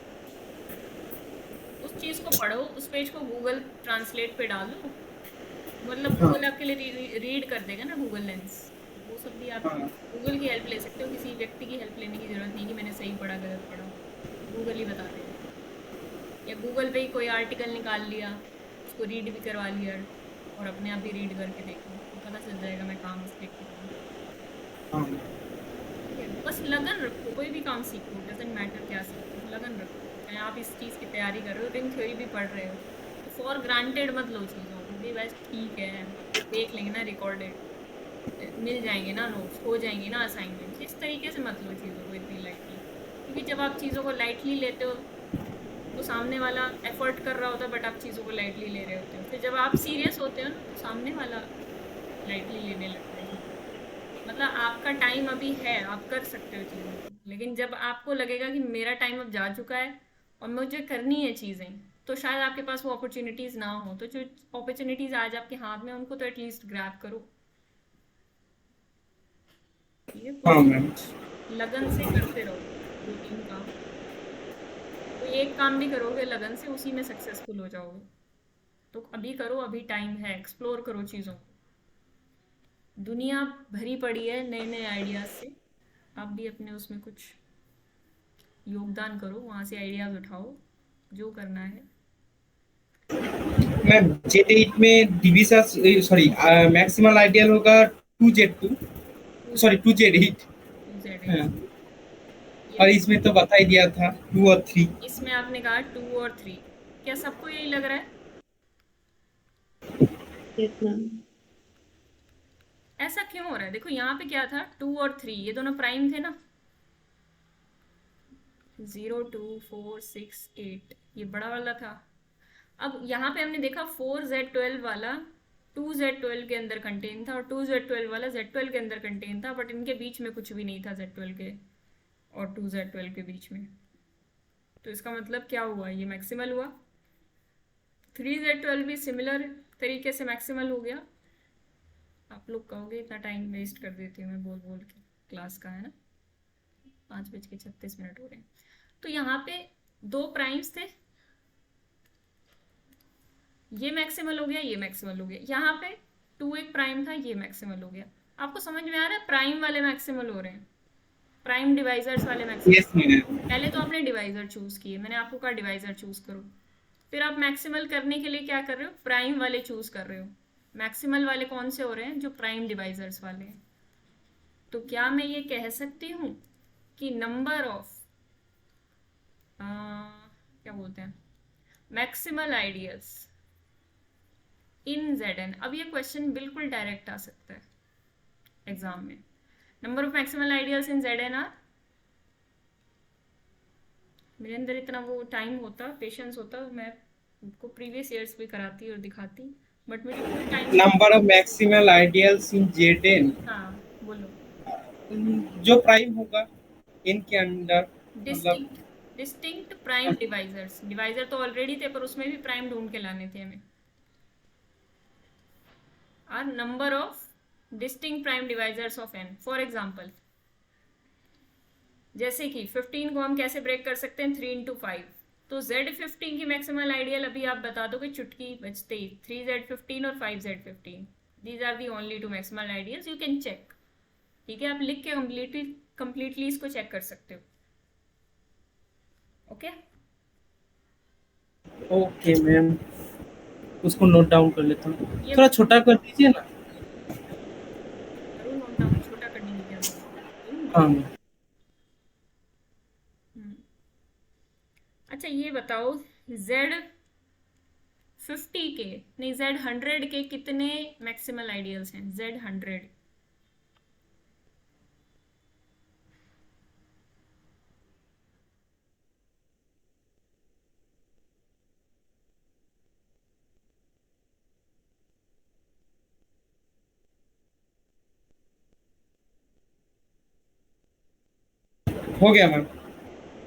उस चीज़ को पढ़ो, उस पेज को गूगल ट्रांसलेट पे डालो, मतलब हाँ गूगल आपके लिए रीड कर देगा ना, गूगल लेंस। वो सब भी आप हाँ गूगल की हेल्प ले सकते हो, किसी व्यक्ति की हेल्प लेने की ज़रूरत नहीं कि मैंने सही पढ़ा गलत पढ़ा, गूगल ही बता देगा। या गूगल पे ही कोई आर्टिकल निकाल लिया, उसको रीड भी करवा लिया और अपने आप भी रीड करके देखो, तो पता चल जाएगा मैं कहाँ मिस्टेक कर रहा हूँ। हाँ। ठीक है, बस लगन रखो, कोई भी काम सीखो, डजेंट मैटर क्या सीखो, लगन रखो। चाहे आप इस चीज़ की तैयारी कर रहे हो, रिंग थ्योरी भी पढ़ रहे हो, तो फॉर ग्रांटेड मत लो चीज़ों को भी, बस ठीक है देख लेंगे ना, रिकॉर्डेड मिल जाएंगे ना, नोट्स हो जाएंगी ना, असाइनमेंट, इस तरीके से मत लो चीज़ों को इतनी लाइटली। क्योंकि जब आप चीज़ों को लाइटली लेते हो तो सामने वाला एफर्ट कर रहा होता है, बट आप चीज़ों को लाइटली ले रहे होते हो। फिर जब आप सीरियस होते हो ना, तो सामने वाला लाइटली लेने लगता है चीज़ों को। मतलब आपका टाइम अभी है, आप कर सकते हो चीज़ों को, लेकिन जब आपको लगेगा कि मेरा टाइम अब जा चुका है और मुझे करनी है चीज़ें, तो शायद आपके पास वो अपॉर्चुनिटीज़ ना हो। तो जो अपॉर्चुनिटीज़ आज आपके हाथ में, उनको तो एटलीस्ट ग्रैब करो। ये हाँ कुछ मैम। लगन से करते रहो, 2-3 काम। कोई एक काम भी करोगे लगन से, उसी में सक्सेसफुल हो जाओगे। तो अभी करो, अभी टाइम है, एक्सप्लोर करो चीज़ों को। दुनिया भरी पड़ी है नए नए आइडियाज़ से, आप भी अपने उसमें कुछ योगदान करो, वहाँ से आइडियाज़ उठाओ, जो करना है। मैम Z8 में डिविजन, सॉरी, मैक्सिमल आइडियल होगा 2Z2, सॉरी 2Z8। 2Z8। हाँ। और इसमें तो बता ही दिया था 2 और 3। इसमें आपने कहा 2 और 3, क्या सबको यही लग रहा है? Yes, ma'am. ऐसा क्यों हो रहा है? देखो यहाँ पे क्या था, 2 और 3 ये दोनों प्राइम थे ना, 0 2 4 6 8, ये बड़ा वाला था। अब यहाँ पे हमने देखा 4Z12 वाला 2Z12 के अंदर कंटेन था, और 2Z12 वाला Z12 के अंदर कंटेन था, बट इनके बीच में कुछ भी नहीं था Z12 के और 2Z12 के बीच में। तो इसका मतलब क्या हुआ? ये मैक्सिमल हुआ। 3Z12 भी सिमिलर तरीके से मैक्सिमल हो गया। आप लोग कहोगे इतना टाइम वेस्ट कर देती हूँ मैं बोल बोल के, क्लास का है ना, 5:36 हो रहे हैं। तो यहाँ पे 2 प्राइम्स थे, ये मैक्सिमल हो गया, ये मैक्सिमल हो गया। यहाँ पे 2 एक प्राइम था, ये मैक्सिमल हो गया। आपको समझ में आ रहा है? प्राइम वाले मैक्सिमल हो रहे हैं, प्राइम डिवाइजर्स वाले मैक्सिमल। Yes ma'am. पहले तो आपने डिवाइजर चूज किए, मैंने आपको कहा डिवाइजर चूज करो, फिर आप मैक्सिमल करने के लिए क्या कर रहे हो? प्राइम वाले चूज कर रहे हो। मैक्सिमल वाले कौन से हो रहे हैं? जो प्राइम डिवाइजर्स वाले हैं। तो क्या मैं ये कह सकती हूँ कि नंबर ऑफ क्या बोलते हैं, मैक्सिमल आइडियल्स इन Zn। अब ये क्वेश्चन बिल्कुल डायरेक्ट आ सकता है एग्जाम में। Number of maximal ideals in Zn are, मेरे अंदर इतना वो टाइम होता, पेशेंस होता, मैं आपको प्रीवियस ईयर्स भी कराती और दिखाती, बट मुझे कोई time. Number of maximal ideals in Zn, हाँ बोलो। जो प्राइम होगा इनके अंदर, मतलब distinct, distinct prime divisors. Divisor तो ऑलरेडी थे, पर उसमें भी प्राइम ढूंढ के लाने थे हमें। Are number of distinct prime divisors of n। For example, जैसे कि 15 को हम कैसे ब्रेक कर सकते हैं? 3 into 5। तो Z15 की मैक्सिमल आइडियल अभी आप बता दोगे चुटकी बजते ही, 3Z15 और 5Z15। These are the only 2 maximal ideals, you can check. ठीक है, आप लिख के कंप्लीटली इसको चेक कर सकते हो। ओके ओके मैम, उसको नोट डाउन कर लेता हूँ, थोड़ा छोटा कर दीजिए ना। जरूर नोट डाउन, छोटा करने की क्या जरूरत है? हाँ मैम। अच्छा ये बताओ, जेड 50 के नहीं जेड 100 के कितने मैक्सिमल आइडियल्स हैं? जेड 100। हो गया मैम।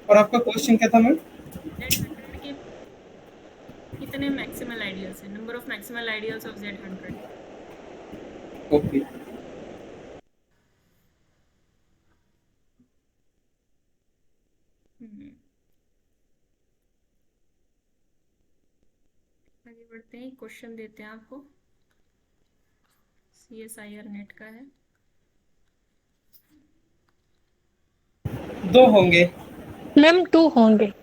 और आपका क्वेश्चन क्या था मैम? जेड 100 के कितने मैक्सिमल आइडियल्स हैं? Number of maximal ideals of Z 100। Okay. आगे बढ़ते हैं, क्वेश्चन देते हैं आपको, CSIR नेट का है। 2 होंगे। मैम 2 होंगे। ठीक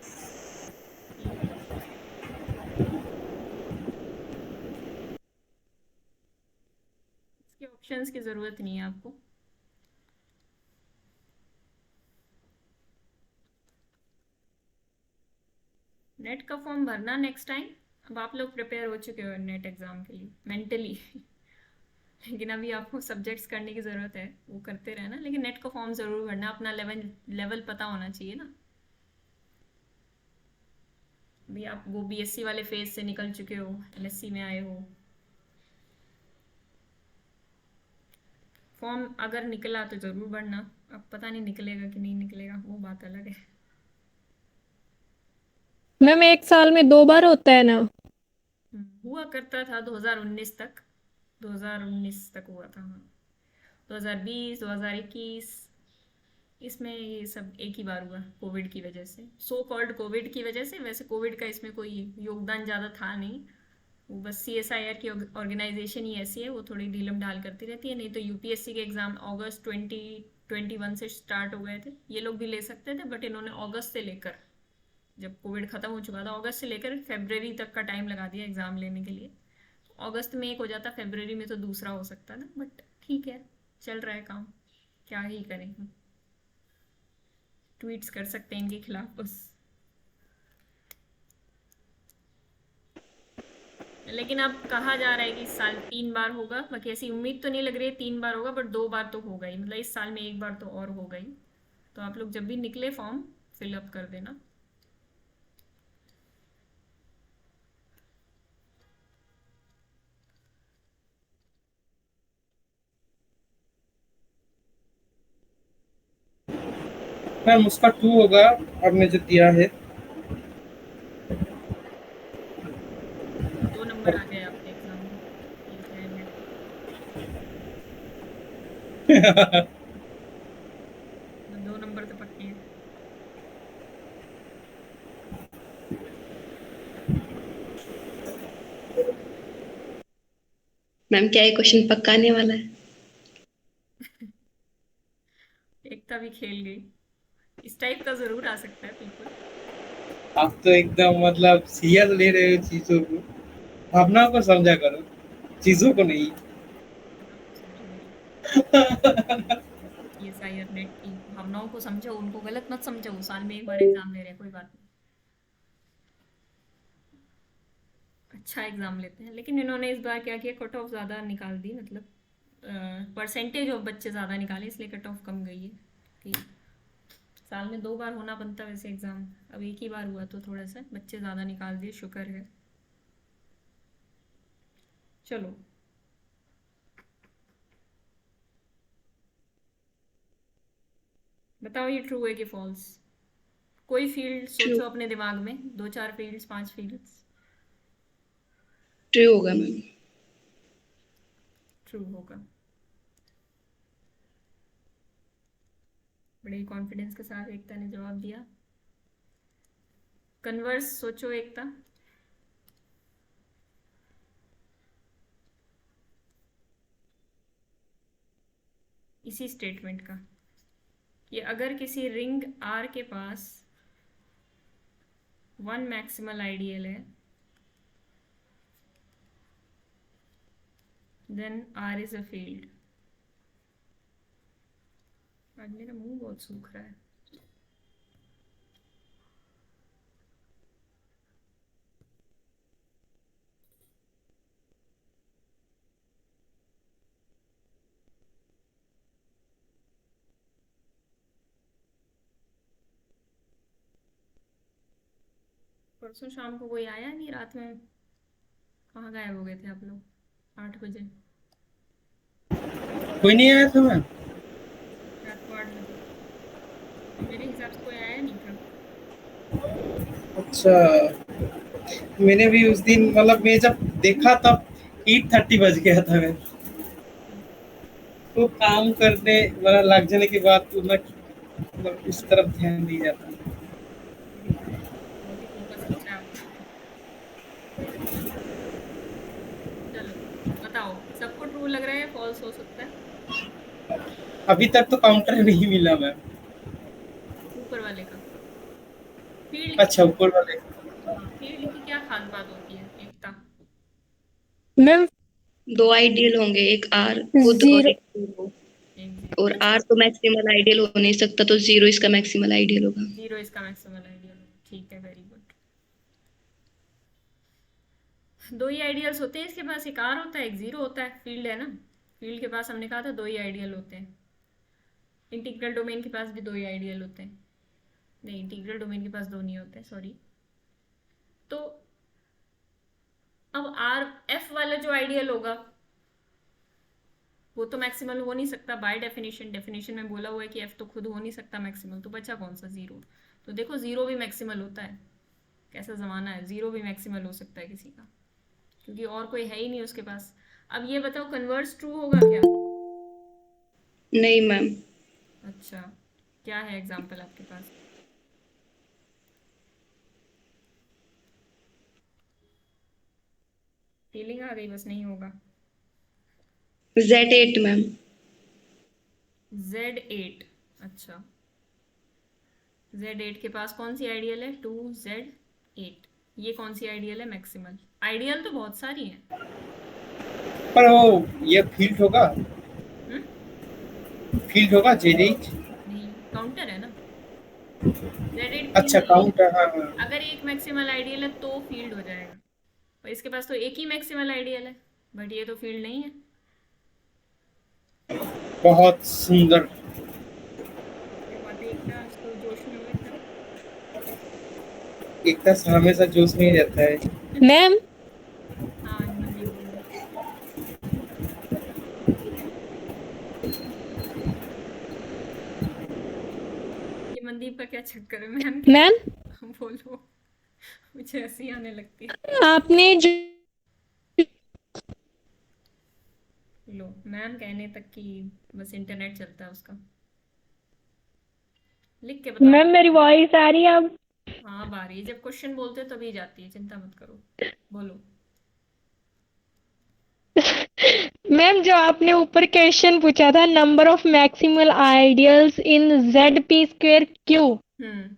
है। इसके ऑप्शंस की जरूरत नहीं है आपको। नेट का फॉर्म भरना नेक्स्ट टाइम। अब आप लोग प्रिपेयर हो चुके हो नेट एग्जाम के लिए मेंटली लेकिन अभी आपको सब्जेक्ट्स करने की ज़रूरत है, वो करते रहना, लेकिन नेट का फॉर्म ज़रूर भरना, अपना लेवल लेवल पता होना चाहिए ना। अभी आप वो BSc वाले फेज से निकल चुके हो, MSc में आए हो। फॉर्म अगर निकला तो ज़रूर भरना, अब पता नहीं निकलेगा कि नहीं निकलेगा, वो बात अलग है। मैम 1 साल में 2 बार होता है ना? हुआ करता था 2019 तक, 2019 तक हुआ था हाँ। 2020 2021 इसमें ये सब एक ही बार हुआ, कोविड की वजह से, सो कॉल्ड कोविड की वजह से। वैसे कोविड का इसमें कोई योगदान ज़्यादा था नहीं, वो बस CSIR की ऑर्गेनाइजेशन ही ऐसी है, वो थोड़ी ढीलम ढाल करती रहती है। नहीं तो UPSC के एग्ज़ाम अगस्त 2021 से स्टार्ट हो गए थे, ये लोग भी ले सकते थे, बट इन्होंने अगस्त से लेकर, जब कोविड ख़त्म हो चुका था, अगस्त से लेकर फरवरी तक का टाइम लगा दिया एग्ज़ाम लेने के लिए। अगस्त में एक हो जाता, फरवरी में तो दूसरा हो सकता ना, बट ठीक है, चल रहा है काम, क्या ही करें। ट्वीट्स कर सकते हैं इनके खिलाफ बस। लेकिन अब कहा जा रहा है कि इस साल 3 बार होगा, बाकी ऐसी उम्मीद तो नहीं लग रही है 3 बार होगा, बट 2 बार तो होगा ही, मतलब इस साल में 1 बार तो और होगा ही। तो आप लोग जब भी निकले फॉर्म फिलअप कर देना। मैम उसका 2 होगा, आपने जो दिया है। 2 नंबर आ गए आपके एग्जाम में, CSIR नेट के। 2 नंबर तो पक्के हैं। मैम क्या ये क्वेश्चन पक्का आने वाला है? एकता भी खेल गई, इस टाइप का जरूर आ सकता है बिल्कुल। आप तो एकदम मतलब सीरियस ले रहे हो चीजों को, भावनाओं को समझा करो, चीजों को नहीं। भावनाओं को समझो मेरी, CSIR नेट की भावनाओं को समझो, उनको गलत मत समझो, साल में 1 बार एग्जाम ले रहे हैं, कोई बात नहीं, अच्छा एग्जाम लेते हैं। लेकिन इन्होंने इस बार क्या किया, कट ऑफ ज़्यादा निकाल दी, मतलब परसेंटेज ऑफ बच्चे ज़्यादा निकाले, इसलिए कट ऑफ कम गई है। कि साल में 2 बार होना बनता वैसे एग्ज़ाम, अब एक ही बार हुआ तो थोड़ा सा बच्चे ज़्यादा निकाल दिए, शुक्र है। चलो बताओ ये ट्रू है कि फॉल्स। कोई फील्ड ट्रू। सोचो अपने दिमाग में, 2 4 फील्ड्स 5 फील्ड्स। ट्रू होगा मैम। ट्रू होगा, बड़े कॉन्फिडेंस के साथ एकता ने जवाब दिया। कन्वर्स सोचो एकता। इसी स्टेटमेंट का, कि अगर किसी रिंग R के पास 1 मैक्सिमल आइडियल है, then R is a field. आज मेरा मुंह बहुत सूख रहा है। परसों शाम को कोई आया नहीं, रात में कहाँ गायब हो गए थे आप लोग? 8 बजे, कोई नहीं आया था मैम? रात को 8 बजे मेरे हिसाब से कोई आया नहीं था। अच्छा, मैंने भी उस दिन मतलब मैं जब देखा तब 8:30 बज गया था मैं। तो काम करने मतलब लग जाने के बाद तो मैं मतलब इस तरफ ध्यान नहीं जाता। बहुत ही फोकस अच्छा है आपका। चलो बताओ, सबको ट्रू लग रहा है, फॉल्स हो सकता है? अभी तक तो काउंटर नहीं मिला मैम। ऊपर वाले का फील्ड अच्छा, ऊपर वाले। हाँ, फील्ड की क्या खास बात होती है एकता? मैम 2 आइडियल होंगे, एक आर खुद और 0 एक जीरो। एक जीरो, और अच्छा। आर तो मैक्सिमल आइडियल हो नहीं सकता, तो जीरो इसका मैक्सिमल आइडियल होगा। 0 इसका मैक्सिमल आइडियल, ठीक है, वेरी गुड। 2 ही आइडियल्स होते हैं इसके पास, एक आर होता है एक जीरो होता है, फील्ड है ना। फील्ड के पास हमने कहा था 2 ही आइडियल होते हैं। इंटीग्रल डोमेन के पास भी 2 ही आइडियल होते हैं। नहीं, इंटीग्रल डोमेन के पास 2 नहीं होते, सॉरी। तो अब आर एफ वाला जो आइडियल होगा वो तो मैक्सिमल हो नहीं सकता बाय डेफिनेशन। डेफिनेशन में बोला हुआ है कि एफ तो खुद हो नहीं सकता मैक्सिमल, तो बचा कौन सा? जीरो। तो देखो जीरो भी मैक्सिमल होता है। कैसा ज़माना है, जीरो भी मैक्सिमल हो सकता है किसी का, क्योंकि और कोई है ही नहीं उसके पास। अब ये बताओ, कन्वर्स ट्रू होगा क्या? नहीं मैम। अच्छा, क्या है एग्जाम्पल आपके पास? फीलिंग आ गई, बस नहीं होगा। Z8 ma'am. Z8, अच्छा। Z8 के पास कौन सी आइडियल है? 2Z8। ये कौन सी आइडियल है? मैक्सिमल। आइडियल तो बहुत सारी हैं। पर वो ये फील्ड होगा, हम्म? फील्ड होगा Z8? नहीं, काउंटर है ना। Z8 अच्छा, फील्ड। काउंटर, हाँ हाँ। अगर एक मैक्सिमल आइडियल है तो फील्ड हो जाएगा, और इसके पास तो एक ही मैक्सिमल आइडियल है, बट ये तो फील्ड नहीं है। बहुत सुंदर। क्या बात है एकता, आज तो जोश में हो एकदम। एकता हमेशा जोश में ही रहता है। मैम हाँ मनदीप बोलो। ये मनदीप का क्या चक्कर है मैम? मैम बोलो, मुझे हंसी आने लगती है। आपने जो लो, मैम कहने तक कि बस इंटरनेट चलता है उसका। लिख के बताओ। मैम मेरी वॉइस आ रही है अब? हाँ, अब आ रही है, जब क्वेश्चन बोलते हो तभी जाती है, चिंता मत करो। बोलो। मैम जो आपने ऊपर क्वेश्चन पूछा था, number of maximal ideals in ZP² Q, हम्म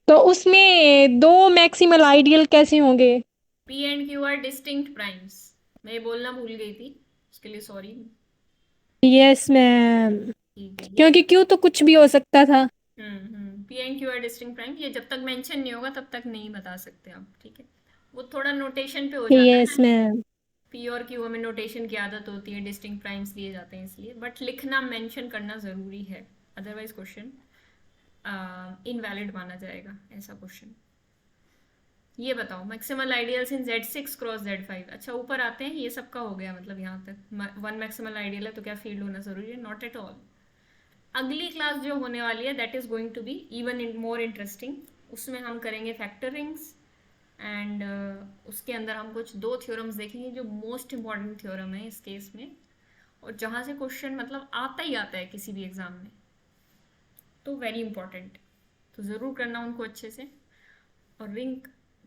तो उसमें 2 मैक्सिमल आइडियल कैसे होंगे? P and Q are distinct primes. मैं ये बोलना भूल गई थी, उसके लिए सॉरी। यस मैम, ठीक है, ये क्योंकि क्यू तो कुछ भी हो सकता था। P and Q are distinct prime, ये जब तक मेंशन नहीं होगा तब तक नहीं बता सकते आप, ठीक है। वो थोड़ा नोटेशन पे हो जाता है यस ना। मैम। P और Q में नोटेशन की आदत होती है, डिस्टिंक्ट प्राइम्स दिए जाते हैं इसलिए, बट लिखना मेंशन करना ज़रूरी है, अदरवाइज क्वेश्चन इनवैलिड माना जाएगा, ऐसा क्वेश्चन। ये बताओ, मैक्सिमल आइडियल्स इन Z6 क्रॉस Z5। अच्छा, ऊपर आते हैं, ये सबका हो गया मतलब यहाँ तक। 1 मैक्सिमल आइडियल है तो क्या फील्ड होना ज़रूरी है? Not at all. अगली क्लास जो होने वाली है that is going to be even more interesting. उसमें हम करेंगे फैक्टर रिंग्स, एंड उसके अंदर हम कुछ 2 थ्योरम्स देखेंगे जो मोस्ट इंपॉर्टेंट थ्योरम है इस केस में, और जहाँ से क्वेश्चन मतलब आता ही आता है किसी भी एग्ज़ाम में, तो वेरी इंपॉर्टेंट। तो ज़रूर करना उनको अच्छे से, और रिंग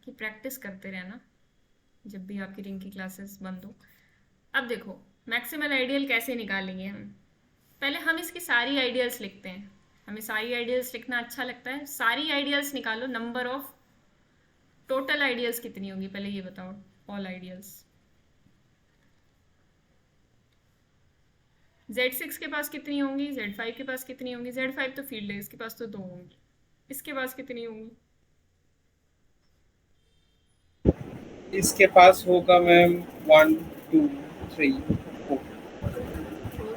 की प्रैक्टिस करते रहना जब भी आपकी रिंग की क्लासेस बंद हो। अब देखो, मैक्सिमल आइडियल कैसे निकालेंगे हम? पहले हम इसकी सारी आइडियल्स लिखते हैं, हमें सारी आइडियल्स लिखना अच्छा लगता है। सारी आइडियल्स निकालो, नंबर ऑफ टोटल आइडियल्स कितनी होंगी पहले ये बताओ, ऑल आइडियल्स। Z6 के पास कितनी होंगी, Z5 के पास कितनी होंगी? Z5 तो फील्ड है, इसके पास तो 2 होंगी। इसके पास कितनी होंगी? इसके पास होगा मैम 1 2 3 4। 4।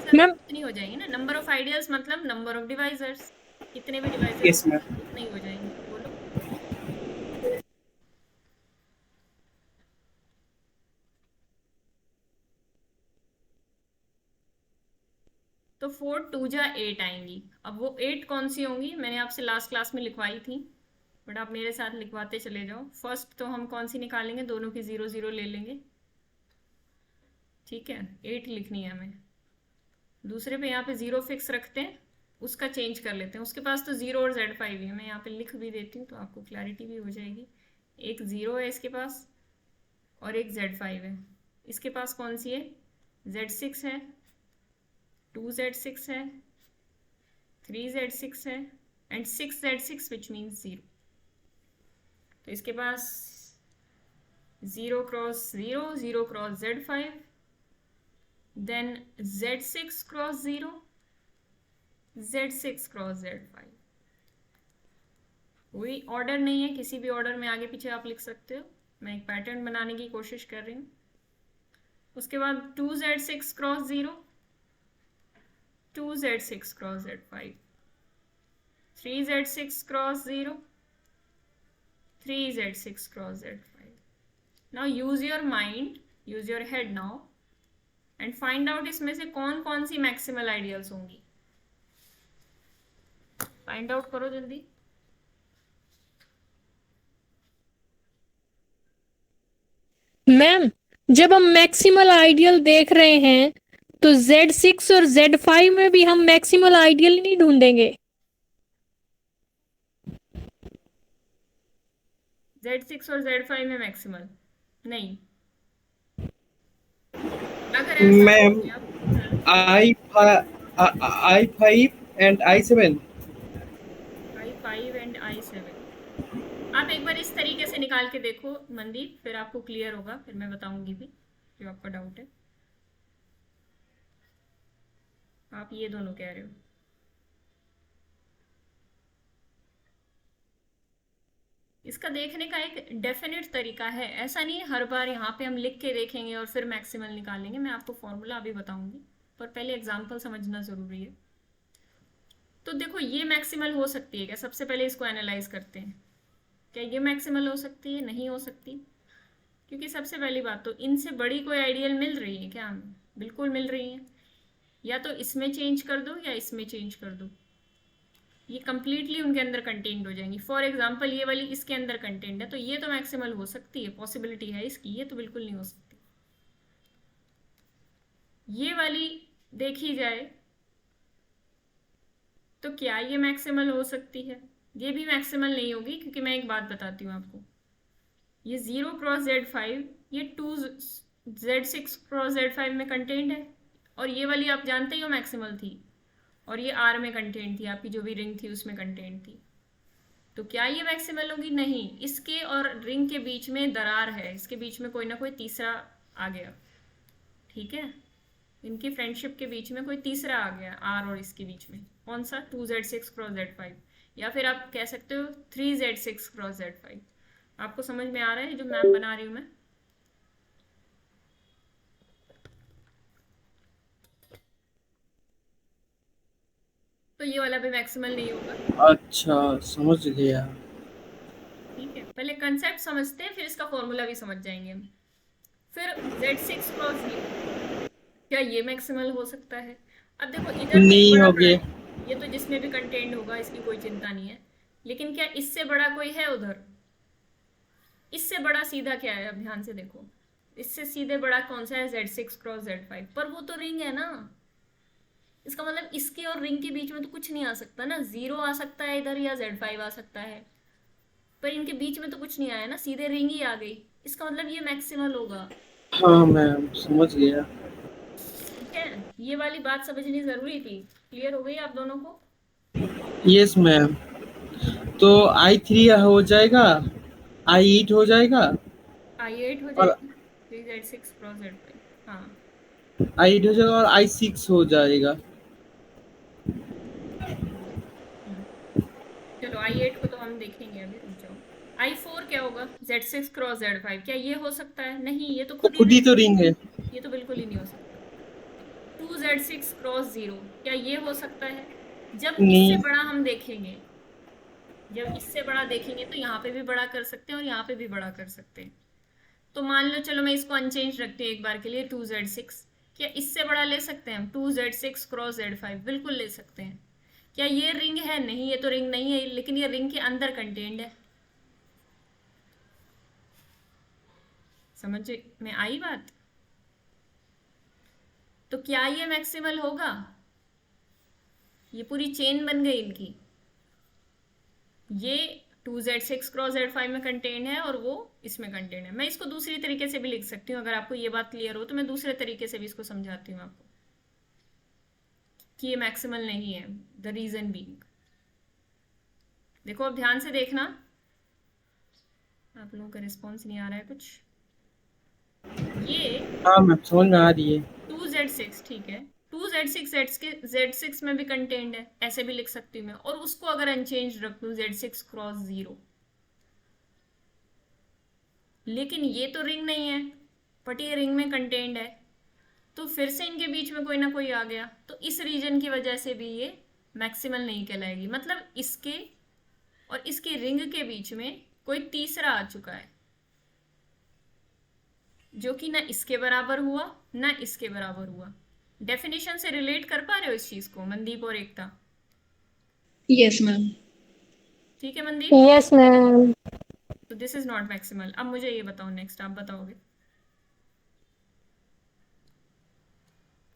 आंसर मैम उतनी हो जाएंगी ना। नंबर ऑफ आइडियल्स मतलब नंबर ऑफ डिवाइजर्स, कितने भी डिवाइजर्स यस मैम। उतने ही हो जाएंगे। बोलो। तो 4 2 जा 8 आएंगी। अब वो 8 कौन सी होंगी, मैंने आपसे लास्ट क्लास में लिखवाई थी, बट आप मेरे साथ लिखवाते चले जाओ। फर्स्ट तो हम कौन सी निकालेंगे, दोनों की 0 0 ले लेंगे, ठीक है, 8 लिखनी है हमें। दूसरे पे यहाँ पे 0 फिक्स रखते हैं, उसका चेंज कर लेते हैं। उसके पास तो 0 और Z5 ही है, मैं यहाँ पे लिख भी देती हूँ तो आपको क्लैरिटी भी हो जाएगी। एक 0 है इसके पास और एक Z5 है। इसके पास कौन सी है, Z6 है, 2Z6 है, 3Z6 है एंड 6Z6 विच मीन्स 0। तो इसके पास 0 cross 0, 0 cross Z5, then Z6 cross 0, Z6 cross Z5। कोई ऑर्डर नहीं है, किसी भी ऑर्डर में आगे पीछे आप लिख सकते हो, मैं एक पैटर्न बनाने की कोशिश कर रही हूँ। उसके बाद 2Z6 cross 0, 2Z6 cross Z5, 3Z6 cross 0, 3Z6 cross Z5। Now use your mind, use your head now and find out इसमें से कौन कौन सी मैक्सिमल आइडियल्स होंगी। फाइंड आउट करो जल्दी। मैम जब हम मैक्सिमल आइडियल देख रहे हैं तो Z6 और Z5 में भी हम मैक्सिमल आइडियल नहीं ढूंढेंगे। Z6 और Z5 में मैक्सिमल नहीं। अगर ऐसा मैम हो गया, I5 and I7। I5 and I7, आप एक बार इस तरीके से निकाल के देखो मनदीप, फिर आपको क्लियर होगा, फिर मैं बताऊंगी भी जो आपका डाउट है। आप ये दोनों कह रहे हो, इसका देखने का एक डेफिनेट तरीका है, ऐसा नहीं है हर बार यहाँ पे हम लिख के देखेंगे और फिर मैक्सिमल निकालेंगे। मैं आपको फॉर्मूला अभी बताऊंगी, पर पहले एग्जाम्पल समझना जरूरी है। तो देखो ये मैक्सिमल हो सकती है क्या, सबसे पहले इसको एनालाइज करते हैं। क्या ये मैक्सिमल हो सकती है, नहीं हो सकती, क्योंकि सबसे पहली बात तो इनसे बड़ी कोई आइडियल मिल रही है क्या हमें, बिल्कुल मिल रही है। या तो इसमें चेंज कर दो या इसमें चेंज कर दो, ये कंप्लीटली उनके अंदर कंटेन्ड हो जाएंगी। फॉर एग्जाम्पल ये वाली इसके अंदर कंटेन्ड है, तो ये तो मैक्सिमल हो सकती है, पॉसिबिलिटी है इसकी, ये तो बिल्कुल नहीं हो सकती। ये वाली देखी जाए तो क्या ये मैक्सिमल हो सकती है, ये भी मैक्सिमल नहीं होगी, क्योंकि मैं एक बात बताती हूँ आपको, ये 0 क्रॉस Z5 ये 2Z6 क्रॉस Z5 में कंटेन्ड है, और ये वाली आप जानते ही हो मैक्सिमल थी, और ये R में कंटेंट थी, आपकी जो भी रिंग थी उसमें कंटेंट थी। तो क्या ये मैक्सिमल होगी, नहीं। इसके और रिंग के बीच में दरार है, इसके बीच में कोई ना कोई तीसरा आ गया, ठीक है, इनकी फ्रेंडशिप के बीच में कोई तीसरा आ गया R और इसके बीच में। कौन सा, 2Z6 क्रॉस Z5, या फिर आप कह सकते हो 3Z6 क्रॉस Z5। आपको समझ में आ रहा है जो मैप बना रही हूँ मैं। तो ये वाला भी मैक्सिमल नहीं होगा। अच्छा समझ गया। ठीक है, पहले कंसेप्ट समझते हैं, फिर इसका फॉर्मूला भी समझ जाएंगे हम। फिर Z6 क्रॉस 0, क्या ये मैक्सिमल हो सकता है। अब देखो इधर तो नहीं बड़ा हो बड़ा गया। है, ये तो जिसमें भी कंटेंट होगा इसकी कोई चिंता नहीं है, लेकिन क्या इससे बड़ा कोई है उधर, इससे बड़ा सीधा क्या है, अब ध्यान से देखो, इससे सीधे बड़ा कौन सा है, Z6 क्रॉस Z5, पर वो तो रिंग है ना, इसका मतलब इसके और रिंग के बीच में तो कुछ नहीं आ सकता ना, 0 आ सकता है इधर या Z5 आ सकता है, पर इनके बीच में तो कुछ नहीं आया ना, सीधे रिंग ही आ गई, इसका मतलब ये मैक्सिमल होगा। हाँ मैम समझ गया। ठीक है, ये वाली बात समझनी जरूरी थी। क्लियर हो गई आप दोनों को। Yes ma'am. तो I3 हो जाएगा, I8 हो जाएगा, I8 हो और जाएगा, 3Z6 क्रॉस Z5, हाँ I8 हो जाएगा और I6 हो जाएगा। चलो I8 को तो हम देखेंगे अभी, रुक जाओ। I4 क्या होगा, Z6 क्रॉस Z5, क्या ये हो सकता है, नहीं, ये तो वो खुद ही तो रिंग है। ये तो बिल्कुल ही नहीं हो सकता। 2z6 क्रॉस 0, क्या ये हो सकता है? जब नहीं। इससे बड़ा हम देखेंगे, जब इससे बड़ा देखेंगे तो यहाँ पे भी बड़ा कर सकते हैं और यहाँ पे भी बड़ा कर सकते हैं। तो मान लो, चलो मैं इसको अनचेंज रखती हूँ एक बार के लिए, 2z6। क्या इससे बड़ा ले सकते हैं हम? 2z6 क्रॉस z5, बिल्कुल ले सकते हैं। क्या ये रिंग है? नहीं, ये तो रिंग नहीं है, लेकिन ये रिंग के अंदर कंटेन्ड है। समझ में आई बात? तो क्या ये मैक्सिमल होगा? ये पूरी चेन बन गई इनकी। ये 2z6 क्रॉस z5 में कंटेन है और वो इसमें कंटेन है। मैं इसको दूसरी तरीके से भी लिख सकती हूँ, अगर आपको ये बात क्लियर हो तो मैं दूसरे तरीके से भी इसको समझाती हूँ आपको कि ये मैक्सिमल नहीं है। द रीजन बीइंग, देखो अब ध्यान से देखना, आप लोगों का रिस्पॉन्स नहीं आ रहा है कुछ। ये हाँ मैम, समझ में आ रही है। 2z6, ठीक है, 2z6 z6 में भी कंटेन्ड है, ऐसे भी लिख सकती हूँ मैं। और उसको अगर अनचेंज रख दूँ z6 क्रॉस 0, लेकिन ये तो रिंग नहीं है, बट ये रिंग में कंटेन्ड है, तो फिर से इनके बीच में कोई ना कोई आ गया, तो इस रीजन की वजह से भी ये मैक्सिमल नहीं कहलाएगी। मतलब इसके और इसके रिंग के बीच में कोई तीसरा आ चुका है, जो कि ना इसके बराबर हुआ ना इसके बराबर हुआ। डेफिनेशन से रिलेट कर पा रहे हो इस चीज को मनदीप और एकता? Yes ma'am. ठीक है मनदीप, यस मैम। तो दिस इज नॉट मैक्सिमल। अब मुझे ये बताओ, नेक्स्ट आप बताओगे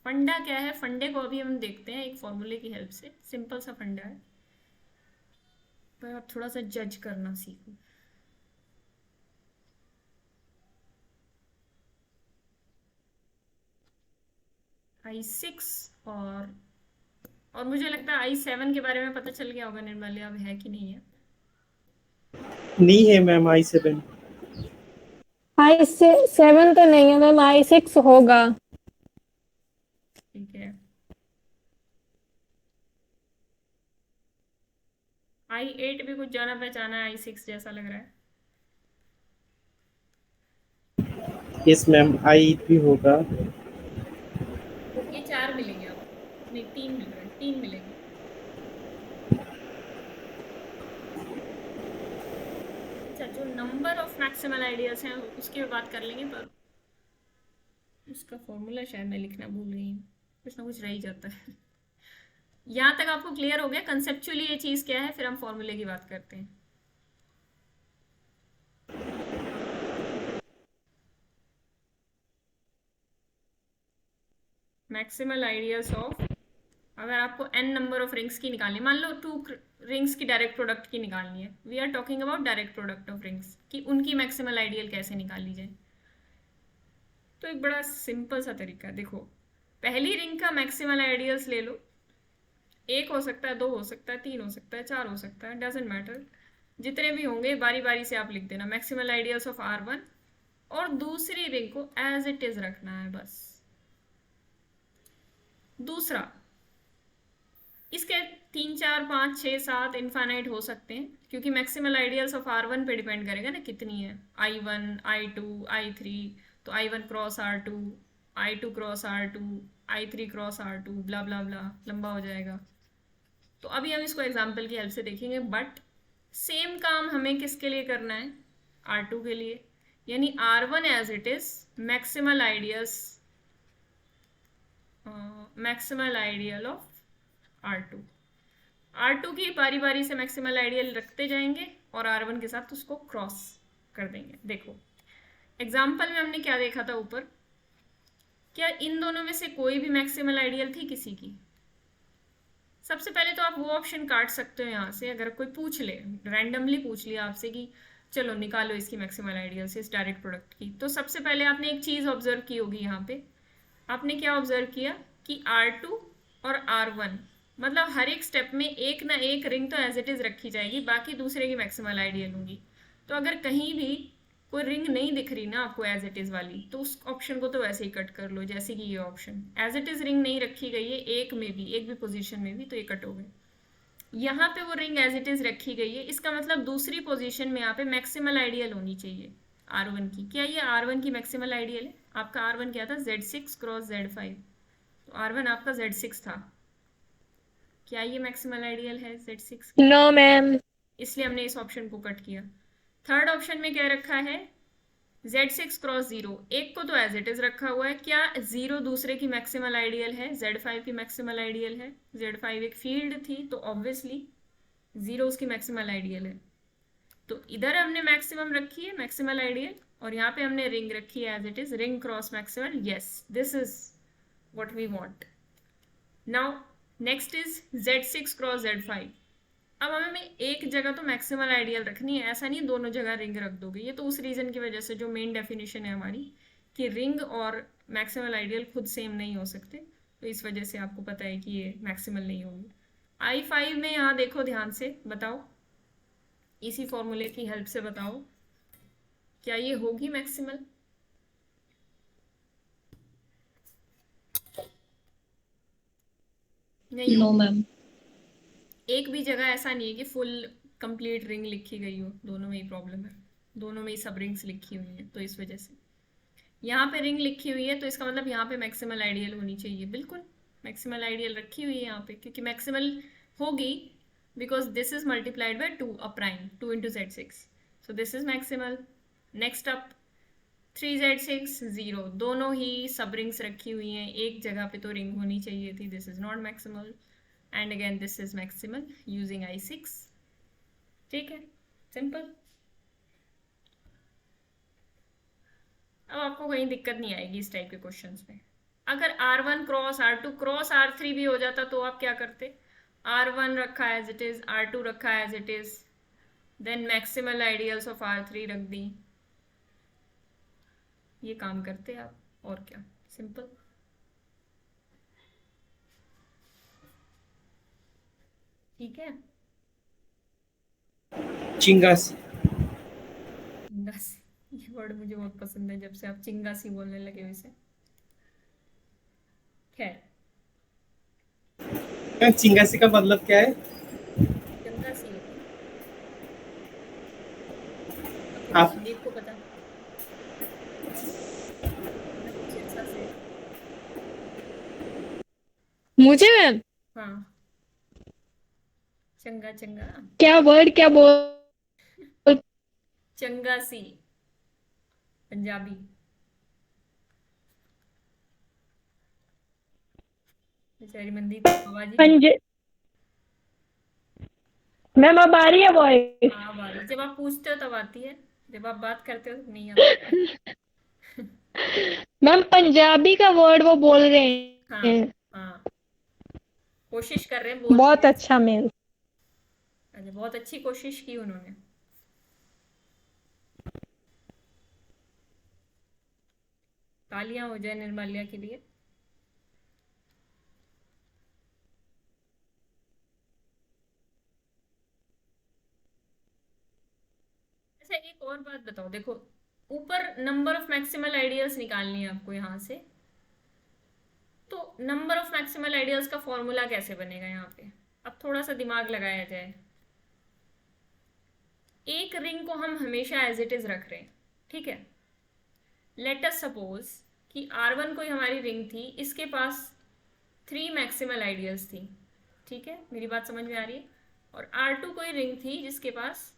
फंडा क्या है। फंडे को अभी हम देखते हैं एक फॉर्मूले की हेल्प से, सिंपल सा फंडा है, पर आप थोड़ा सा जज करना सीखो। I6 और मुझे लगता है I7 के बारे में पता चल गया होगा निर्मल्य, अब है कि नहीं है? नहीं है मैम I7। I7 तो नहीं है मैम, I6 होगा। ठीक है, I8 भी कुछ जाना पहचाना है, I6 जैसा लग रहा है। यस मैम, I भी होगा। ये 4 मिलेंगे अब, नहीं 3 मिल रहे हैं, 3 मिलेंगे। अच्छा, जो नंबर ऑफ मैक्सिमल आइडियाज हैं उसकी बात कर लेंगे, पर उसका फॉर्मूला शायद मैं लिखना भूल गई हूँ, कुछ ना कुछ रह ही जाता है। यहाँ तक आपको क्लियर हो गया कंसेप्चुअली ये चीज़ क्या है? फिर हम फॉर्मूले की बात करते हैं। मैक्सिमल आइडियाज ऑफ, अगर आपको n नंबर ऑफ रिंग्स की निकालनी, मान लो 2 रिंग्स की डायरेक्ट प्रोडक्ट की निकालनी है, we are talking about direct product of rings, कि उनकी मैक्सिमल आइडियल कैसे निकाली जाए। तो एक बड़ा सिंपल सा तरीका है, देखो पहली रिंग का मैक्सिमल आइडियल्स ले लो, 1 हो सकता है, 2 हो सकता है, 3 हो सकता है, 4 हो सकता है, डजेंट मैटर, जितने भी होंगे बारी बारी से आप लिख देना मैक्सिमल आइडियल्स ऑफ R1, और दूसरी रिंग को एज इट इज रखना है बस। दूसरा, इसके 3, 4, 5, 6, 7 इनफाइनाइट हो सकते हैं, क्योंकि मैक्सिमल आइडियल्स ऑफ R1 पे डिपेंड करेगा ना कितनी है, I1, I2, I3, तो I1 cross R2, I2 cross R2, I3 cross R2, ब्ला ब्ला ब्ला, लंबा हो जाएगा। तो अभी हम इसको एग्जाम्पल की हेल्प से देखेंगे, बट सेम काम हमें किसके लिए करना है? R2 के लिए, यानी R1 as it is maximal ideal of R2 की बारी बारी से मैक्सिमल आइडियल रखते जाएंगे और R1 के साथ उसको क्रॉस कर देंगे। देखो एग्जाम्पल में हमने क्या देखा था ऊपर, क्या इन दोनों में से कोई भी मैक्सिमल आइडियल थी किसी की? सबसे पहले तो आप वो ऑप्शन काट सकते हो यहाँ से, अगर कोई पूछ ले, रैंडमली पूछ लिया आपसे कि चलो निकालो इसकी मैक्सिमल आइडियल से इस डायरेक्ट प्रोडक्ट की, तो सबसे पहले आपने एक चीज़ ऑब्जर्व की होगी, यहाँ पे आपने क्या ऑब्जर्व किया कि R2 और R1 मतलब हर एक स्टेप में एक ना एक रिंग तो एज इट इज रखी जाएगी, बाकी दूसरे की मैक्सिमल आइडियल होंगी। तो अगर कहीं भी कोई रिंग नहीं दिख रही ना आपको एज इट इज वाली, तो उस ऑप्शन को तो वैसे ही कट कर लो, जैसे कि ये option as it is ring नहीं रखी गई है एक में भी, एक भी पोजीशन में भी, तो ये कट हो गए। यहाँ पे वो रिंग एज इट इज रखी गई है, इसका मतलब दूसरी पोजीशन में यहाँ पे मैक्सिमल आइडियल होनी चाहिए R1 की। क्या ये R1 की मैक्सिमल आइडियल है? आपका R1 क्या था? Z6 क्रॉस Z5, तो R1 आपका Z6 था। क्या ये मैक्सिमल आइडियल है Z6? No ma'am. इसलिए हमने इस ऑप्शन को कट किया। थर्ड ऑप्शन में क्या रखा है? Z6 क्रॉस 0, एक को तो एज इट इज रखा हुआ है। क्या 0 दूसरे की मैक्सिमल आइडियल है? Z5 की मैक्सिमल आइडियल है। Z5 एक फील्ड थी तो ऑब्वियसली 0 उसकी मैक्सिमल आइडियल है। तो इधर हमने मैक्सिमम रखी है, मैक्सिमल आइडियल, और यहाँ पे हमने रिंग रखी है as it is, ring cross maximal. Yes, this is what we want. Now next is Z6 cross Z5। अब हमें एक जगह तो मैक्सिमल आइडियल रखनी है, ऐसा नहीं दोनों जगह रिंग रख दोगे। ये तो उस रीजन की वजह से, जो मेन डेफिनेशन है हमारी, कि रिंग और मैक्सिमल आइडियल खुद सेम नहीं हो सकते, तो इस वजह से आपको पता है कि ये मैक्सिमल नहीं होंगे। I5 में यहाँ देखो ध्यान से, बताओ इसी फॉर्मूले की हेल्प से बताओ, क्या ये होगी मैक्सिमल? नहीं नो होगी। मैम। एक भी जगह ऐसा नहीं है कि फुल कंप्लीट रिंग लिखी गई हो, दोनों में ही प्रॉब्लम है, दोनों में ही सब रिंग्स लिखी हुई हैं, तो इस वजह से यहाँ पे रिंग लिखी हुई है, तो इसका मतलब यहाँ पे मैक्सिमल आइडियल होनी चाहिए। बिल्कुल मैक्सिमल आइडियल रखी हुई है यहाँ पे, क्योंकि मैक्सिमल होगी because this is multiplied by 2, a prime 2 into Z6, so this is maximal. Next up 3Z6 0, दोनों ही सब रिंग्स रखी हुई हैं, एक जगह पे तो रिंग होनी चाहिए थी, this is not maximal, and again this is maximal using I6। ठीक है, सिंपल। अब आपको कहीं दिक्कत नहीं आएगी इस टाइप के क्वेश्चंस में। अगर R1 cross R2 cross R3 भी हो जाता तो आप क्या करते? R1 रखा एज इट इज, R2 रखा as it is, then maximal ideals of R3 रख दी, ये काम करते आप, और क्या, सिंपल। ठीक है। चिंगासी। चिंगासी, ये वर्ड मुझे बहुत पसंद है जब से आप चिंगासी बोलने लगे वैसे। खैर, चिंगासी का मतलब क्या है? चिंगासी होती है, आप संदीप को पता, कुछ अच्छा से। मुझे मैम हाँ, चंगा चंगा, क्या वर्ड क्या बोल। चंगासी, पंजाबी। बेचारी मनदीप की आवाज ही पंज मैम अब आ रही है वॉइस? हाँ वाली, जब आप पूछते हो तब आती है, जब आप बात करते हो तब नहीं आती। मैम पंजाबी का वर्ड वो बोल रहे हाँ हैं। हाँ, कोशिश कर रहे हैं बोल बहुत के। अच्छा मैम। अच्छा, बहुत अच्छी कोशिश की उन्होंने। तालियां हो जाए निर्मल्या के लिए। अच्छा, एक और बात बताओ, देखो ऊपर नंबर ऑफ मैक्सिमल आइडियल्स निकालनी है आपको यहाँ से, तो नंबर ऑफ मैक्सिमल आइडियल्स का फॉर्मूला कैसे बनेगा यहाँ पे? अब थोड़ा सा दिमाग लगाया जाए। एक रिंग को हम हमेशा एज इट इज रख रहे हैं, ठीक है। लेट अस सपोज कि R1 कोई हमारी रिंग थी, इसके पास 3 मैक्सिमल आइडियल्स थी, ठीक है, मेरी बात समझ में आ रही है। और R2 कोई रिंग थी जिसके पास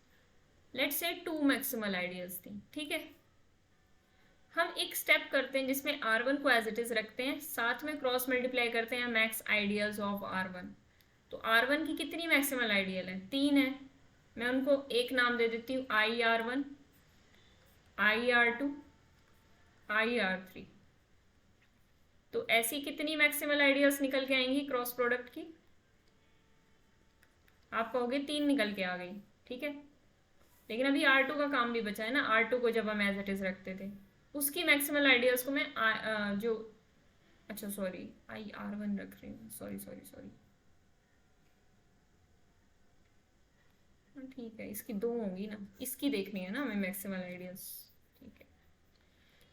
लेट्स से 2 मैक्सिमल आइडियल्स थी, ठीक है। हम एक स्टेप करते हैं जिसमें R1 को एज इट इज रखते हैं, साथ में क्रॉस मल्टीप्लाई करते हैं मैक्स आइडियल्स ऑफ R1। तो R1 की कितनी मैक्सिमल आइडियल है? 3 है। मैं उनको एक नाम दे देती हूँ, IR1, IR2, IR3। तो ऐसी कितनी मैक्सिमल आइडियल्स निकल के आएंगी क्रॉस प्रोडक्ट की? आप कहोगे 3 निकल के आ गई, ठीक है। लेकिन अभी R2 का काम भी बचा है ना, R2 को जब हम एज इट इज रखते थे, उसकी मैक्सिमल आइडियल्स को मैं जो, अच्छा सॉरी, IR1 रख रही हूँ, सॉरी सॉरी सॉरी, ठीक है, इसकी 2 होंगी ना, इसकी देखनी है ना हमें मैक्सिमल आइडियल्स, ठीक है।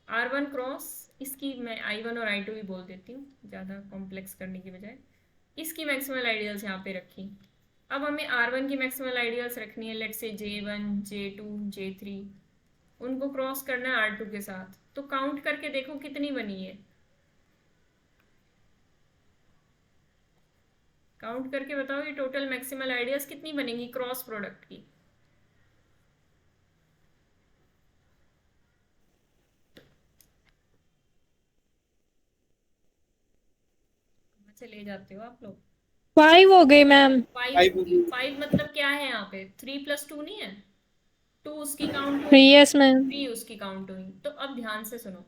R1 क्रॉस, इसकी मैं I1 और I2 भी बोल देती हूँ ज़्यादा कॉम्प्लेक्स करने की बजाय। इसकी मैक्सिमल आइडियल्स यहाँ पे रखी। अब हमें R1 की मैक्सिमल आइडियल्स रखनी है, let's say J1, J2, J3, उनको क्रॉस करना है R2 के साथ। तो काउंट करके देखो कितनी बनी है। काउंट करके बताओ ये टोटल मैक्सिमल आइडियाज कितनी बनेंगी क्रॉस प्रोडक्ट की। चले जाते हो आप लोग। 5 हो गई मैम। 5 मतलब क्या है यहाँ पे 3 + 2 नहीं है, 2 उसकी काउंट हुई, यस मैम। 3 उसकी काउंट हुई। तो अब ध्यान से सुनो,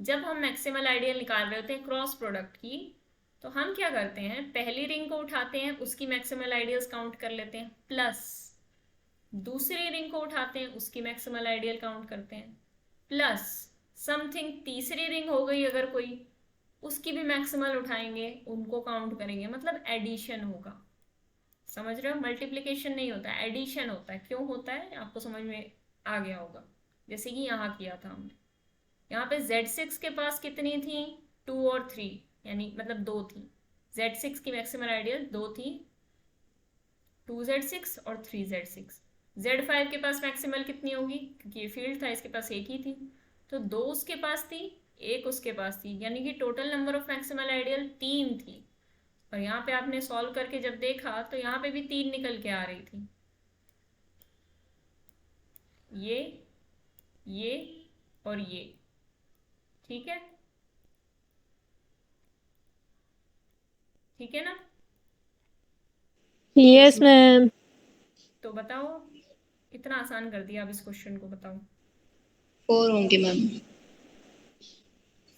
जब हम मैक्सिमल आइडियल निकाल रहे होते हैं क्रॉस प्रोडक्ट की, तो हम क्या करते हैं, पहली रिंग को उठाते हैं, उसकी मैक्सिमल आइडियल्स काउंट कर लेते हैं, प्लस दूसरी रिंग को उठाते हैं, उसकी मैक्सिमल आइडियल काउंट करते हैं, प्लस समथिंग तीसरी रिंग हो गई अगर कोई, उसकी भी मैक्सिमल उठाएंगे, उनको काउंट करेंगे, मतलब एडिशन होगा। समझ रहे हो, मल्टीप्लिकेशन नहीं होता है, एडिशन होता है। क्यों होता है आपको समझ में आ गया होगा, जैसे कि यहाँ किया था हमने। यहाँ पे Z6 के पास कितनी थी, 2 और 3, यानी मतलब 2 थी। Z6 की मैक्सिमल आइडियल 2 थी, 2Z6 और 3Z6। Z5 के पास मैक्सिमल कितनी होगी, क्योंकि ये फील्ड था, इसके पास एक ही थी, तो 2 उसके पास थी, एक उसके पास थी, यानी कि total number of maximal ideal 3 थी। और यहाँ पे आपने सॉल्व करके जब देखा तो यहाँ पे भी 3 निकल के आ रही थी, ये और ये। ठीक है, ठीक है ना। Yes ma'am. तो बताओ, इतना आसान कर दिया, अब इस क्वेश्चन को बताओ। 4 होंगे मैम।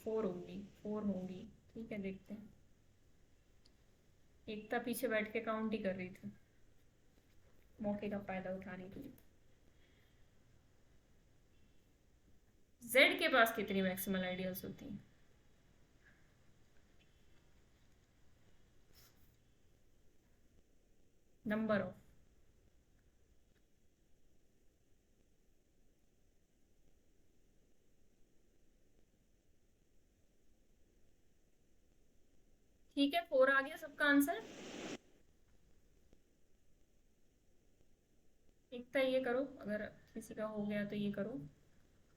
4 होंगी, 4 होंगी, ठीक है, देखते हैं। एकता पीछे बैठ के काउंट ही कर रही थी, मौके का फायदा उठाने के लिए। Z के पास कितनी मैक्सिमल आइडियल्स होती हैं, नंबर ऑफ, ठीक है, 4 आ गया सबका आंसर। एकता ये करो, अगर किसी का हो गया तो ये करो।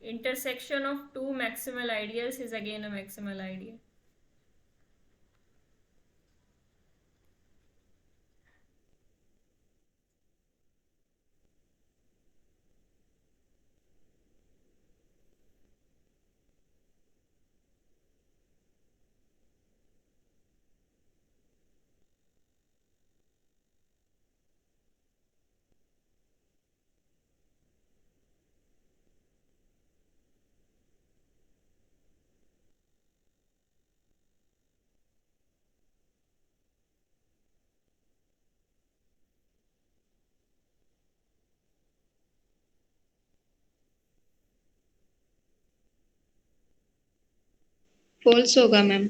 Intersection of 2 maximal ideals is again a maximal ideal. False होगा मैम।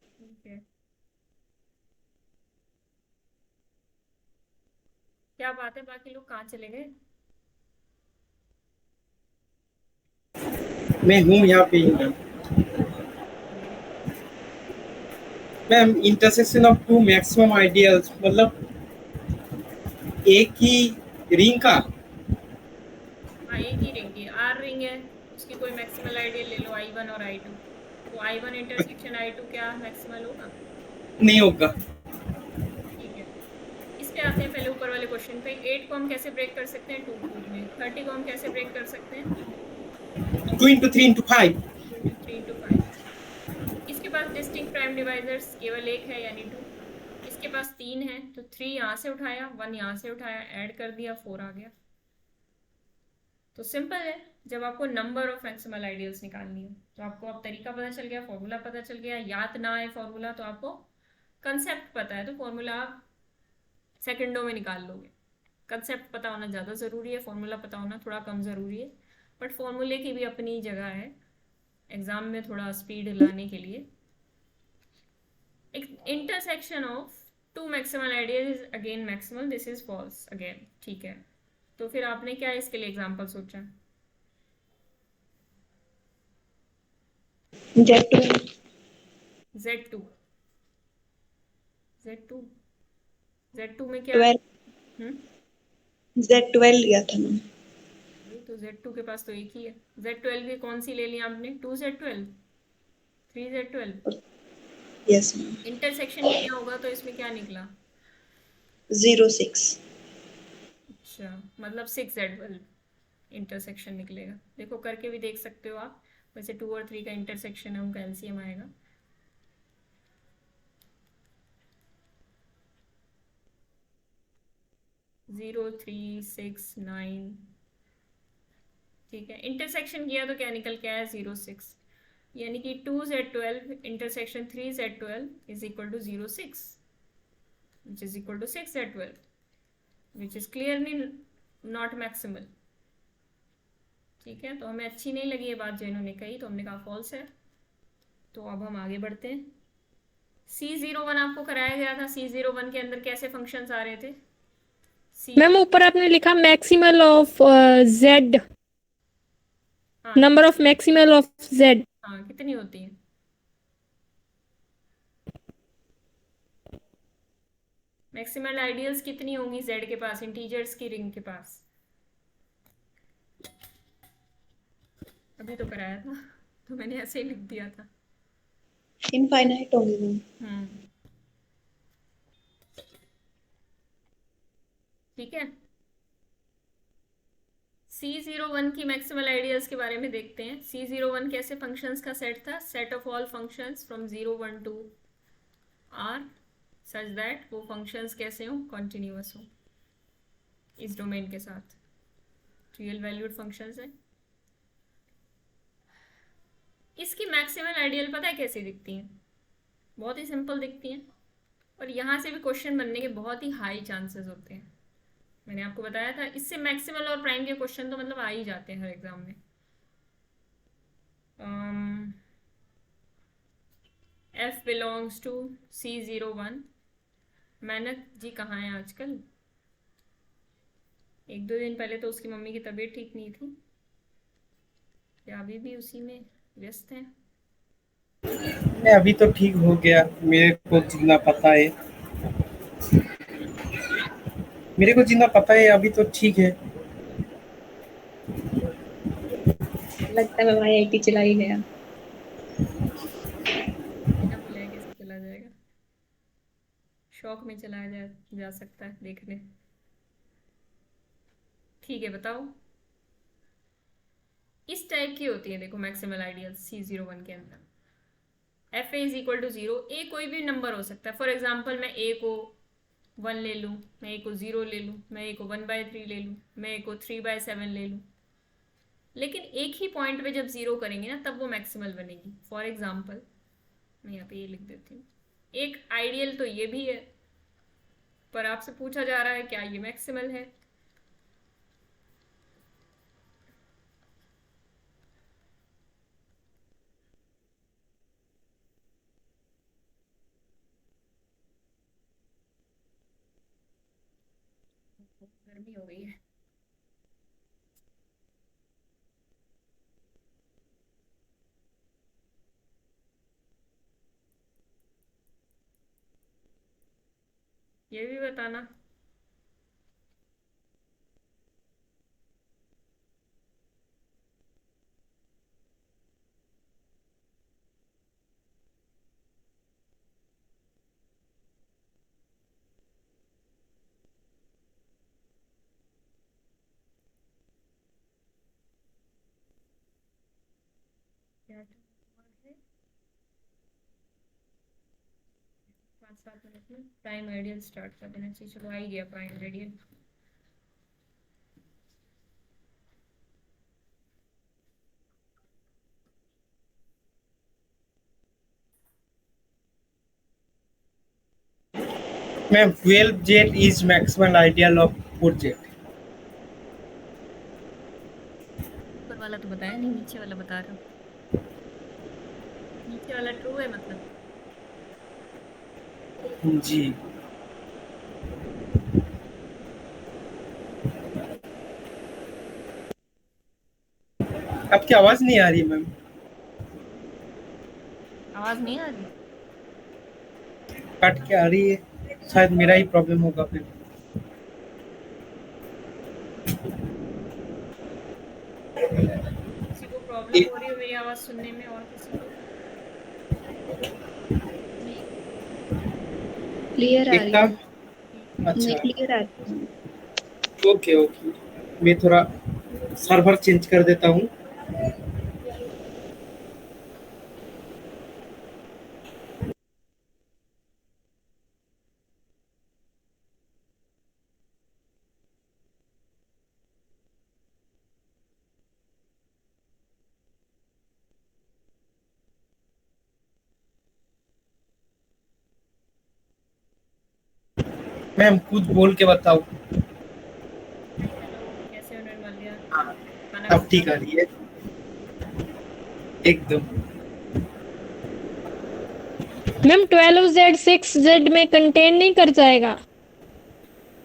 ठीक है, क्या बात है, बाकी लोग कहाँ चले गए। मैं हूँ यहाँ पे ही ma'am. Ma'am intersection of two maximum ideals मतलब एक ही रिंग का। हाँ, एक ही रिंग की, R रिंग है, उसकी कोई मैक्सिमल आइडियल ले लो, I1 और I2, तो I1 इंटरसेक्शन I2 क्या मैक्सिमल होगा। नहीं होगा। ठीक है, इस पे आते हैं पहले ऊपर वाले क्वेश्चन पे। 8 को हम कैसे ब्रेक कर सकते हैं 2 2 में, 30 को हम कैसे ब्रेक कर सकते हैं 2 into 3 into 5। 2 into 3 into 5। इसके पास डिस्टिंक्ट प्राइम डिवाइजर्स केवल एक है, यानी 2। इसके पास 3 है, तो 3 यहाँ से उठाया, 1 यहाँ से उठाया, ऐड कर दिया, 4 आ गया। तो सिंपल है, जब आपको नंबर ऑफ मैक्सिमल आइडियल्स निकालनी हो तो आपको अब तरीका पता चल गया, फॉर्मूला पता चल गया। याद ना आए फॉर्मूला तो आपको कंसेप्ट पता है, तो फॉर्मूला आप सेकंडों में निकाल लोगे। कंसेप्ट पता होना ज़्यादा ज़रूरी है, फॉर्मूला पता होना थोड़ा कम ज़रूरी है, बट फॉर्मूले की भी अपनी जगह है एग्जाम में थोड़ा स्पीड लाने के लिए। Intersection of 2 maximal ideal is again maximal, this is false again. ठीक है, तो फिर आपने क्या इसके लिए एग्जाम्पल सोचा। Z2 Z2, Z2, Z2 में क्या। 12 Z12 लिया था मैम। तो Z2 के पास तो एक ही है। Z12 की कौन सी ले ली आपने, 2Z12, 3Z12। Yes ma'am. Intersection किया होगा तो इसमें क्या निकला? 06। अच्छा, मतलब 6Z12 इंटरसेक्शन निकलेगा। देखो करके भी देख सकते हो आप। वैसे 2 और 3 का इंटरसेक्शन है, उनका एलसीएम आएगा। जीरो 3 6 9। ठीक है, इंटरसेक्शन किया तो क्या निकल के आया? 06। यानी कि 2Z12 intersection 3Z12 is equal to 06, which is equal to 6Z12, which is clearly not maximal. ठीक है, तो हमें अच्छी नहीं लगी ये बात जो इन्होंने कही, तो हमने कहा फॉल्स है। तो अब हम आगे बढ़ते हैं। C01 आपको कराया गया था। C01 के अंदर कैसे फंक्शंस आ रहे थे? मैम ऊपर आपने लिखा मैक्सिमल ऑफ जेड, हाँ number of maximal of Z. हाँ, कितनी होती है? मैक्सिमल आइडियल्स कितनी होंगी जेड के पास, इंटीजर्स की रिंग के पास? अभी तो कराया था, तो मैंने ऐसे ही लिख दिया था। इनफाइनाइट होंगी मैम। ठीक है, C01 की मैक्सिमल आइडियल्स के बारे में देखते हैं। C01 कैसे फंक्शंस का सेट था? Set of all functions from 0 1 to R such that वो फंक्शंस कैसे हों? कॉन्टिन्यूअस हों इस डोमेन के साथ। रियल वैल्यूड फंक्शंस है। इसकी मैक्सिमल आइडियल पता है कैसी दिखती हैं? बहुत ही सिंपल दिखती हैं, और यहाँ से भी क्वेश्चन बनने के बहुत ही हाई चांसेस होते हैं। मैंने आपको बताया था, इससे मैक्सिमल और प्राइम के क्वेश्चन तो मतलब आ ही जाते हैं हर एग्जाम में। F belongs to C01। मेहनत जी कहाँ है आजकल? 1-2 दिन पहले तो उसकी मम्मी की तबीयत ठीक नहीं थी, या अभी भी उसी में व्यस्त हैं? मैं अभी तो ठीक हो गया, मेरे को जितना पता है, अभी तो ठीक है। लगता है मैं IIT चला ही गया। बिना बुलाए कैसे चला जाएगा? शौक में चला जा सकता है देखने। ठीक है, बताओ। इस टाइप की होती है देखो मैक्सिमल आइडियल C01 के अंदर। F a is equal to 0। A कोई भी नंबर हो सकता है। फॉर एग्जाम्पल मैं ए को 1 ले लूँ, मैं ए को 0 ले लूँ, मैं ए को 1/3 ले लूँ, मैं ए को 3/7 ले लूँ, लेकिन एक ही पॉइंट पे जब 0 करेंगे ना तब वो मैक्सिमल बनेगी। फॉर एग्जाम्पल मैं यहाँ पे ये लिख देती हूँ। एक आइडियल तो ये भी है, पर आपसे पूछा जा रहा है क्या ये मैक्सिमल है? गर्मी हो गई है। ये भी बताना। क्या है? 5-7 मिनट में प्राइम आइडियल स्टार्ट कर देना चाहिए। चलो आ ही गया prime ideal. Ma'am 12Z is maximal ideal of 4Z। ऊपर वाला तो बताया नहीं, नीचे वाला बता रहा हूँ। नीचे वाला ट्रू है मतलब? जी, आपकी आवाज नहीं आ रही मैम। आवाज नहीं आ रही? कट के आ रही है, शायद मेरा ही प्रॉब्लम होगा फिर। किसी को प्रॉब्लम हो रही हो मेरी आवाज सुनने में? और किसी को? क्लियर आ एक रही का है। नहीं, अच्छा क्लियर आ रही है। ओके ओके मैं थोड़ा सर्वर चेंज कर देता हूँ। मैम कुछ बोल के बताओ। हाय हेलो, कैसे हो निर्मल्या? हाँ खाना अब खाया? ठीक आ रही है एकदम। मैम 12Z 6Z में कंटेन नहीं कर जाएगा?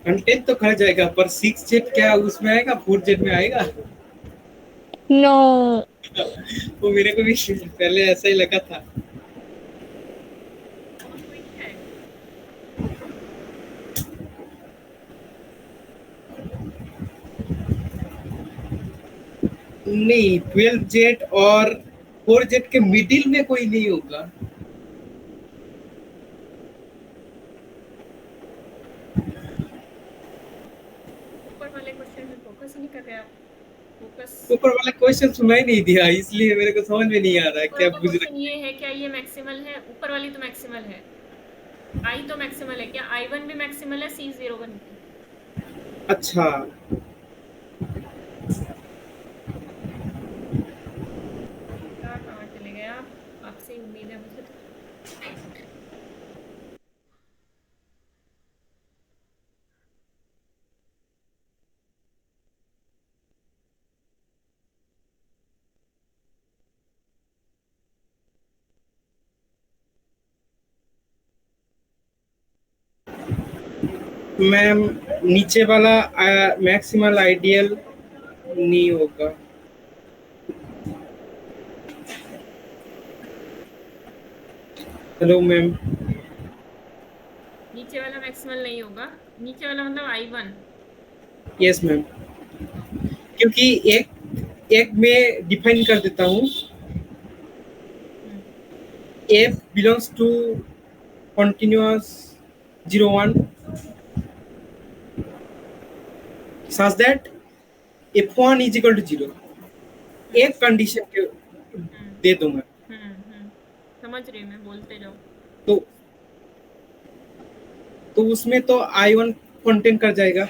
कंटेंट तो खा जाएगा पर 6 जेट क्या उसमें आएगा, 4 जेट में आएगा? नो। वो मेरे को भी पहले ऐसा ही लगा था। और कोई नहीं आएगा? नहीं 12 जेट और 4 जेट के मिडिल में कोई नहीं होगा। ऊपर वाले क्वेश्चन में फोकस ही नहीं कर रहे आप। फोकस। ऊपर वाला क्वेश्चन सुना ही नहीं दिया इसलिए मेरे को समझ में नहीं आ रहा है ऊपर क्या का पूछ क्वेश्चन रहे ये है, क्या ये मैक्सिमल है? ऊपर वाली तो मैक्सिमल है। आई तो मैक्सिमल है, क्या I1 भी मैक्सिमल है C01 भी? हैं। अच्छा क्या कहाँ चले गए आप? आपसे ही उम्मीद है मुझे तो। मैम नीचे वाला मैक्सिमल आइडियल नहीं होगा। Hello ma'am. नीचे वाला मैक्सिमल नहीं होगा। नीचे वाला मतलब I1। यस मैम क्योंकि एक एक में डिफाइन कर देता हूँ। हम्म। F belongs to continuous 01 such that F1 is equal to 0। हम्म। एक कंडीशन के हम्म। दे दूंगा समझ रही हूँ मैं, बोलते जाओ। तो उसमें तो I1 कंटेन कर जाएगा।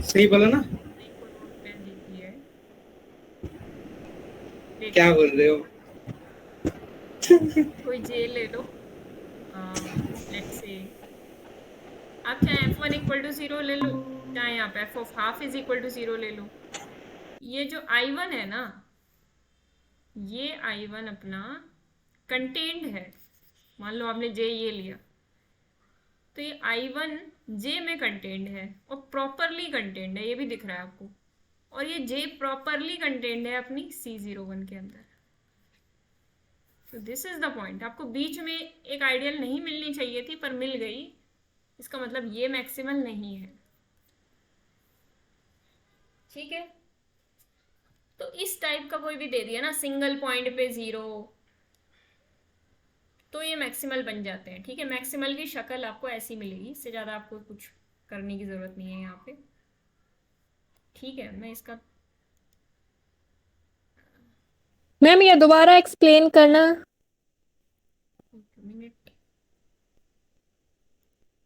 सही बोला ना? नहीं, को नोट पेन लीजिए है। देखो, क्या बोल रहे हो? कोई जे ले लो। लेट्स से आप चाहे F1 इक्वल टू 0 ले लो, चाहे आप F of half is equal to 0 ले लो। ये जो I1 है ना, ये I1 अपना कंटेन्ड है। मान लो आपने जे ये लिया, तो ये I1 जे में कंटेन्ड है और प्रॉपरली कंटेन्ड है, ये भी दिख रहा है आपको। और ये जे प्रॉपरली कंटेन्ड है अपनी C01 के अंदर। तो दिस इज द पॉइंट। आपको बीच में एक आइडियल नहीं मिलनी चाहिए थी पर मिल गई, इसका मतलब ये मैक्सिमल नहीं है। ठीक है, तो इस टाइप का कोई भी दे दिया ना सिंगल पॉइंट पे 0, तो ये मैक्सिमल बन जाते हैं। ठीक है, मैक्सिमल की शक्ल आपको ऐसी मिलेगी, इससे ज़्यादा आपको कुछ करने की ज़रूरत नहीं है यहाँ पे। ठीक है, मैं इसका मैम ये दोबारा एक्सप्लेन करना। मिनट।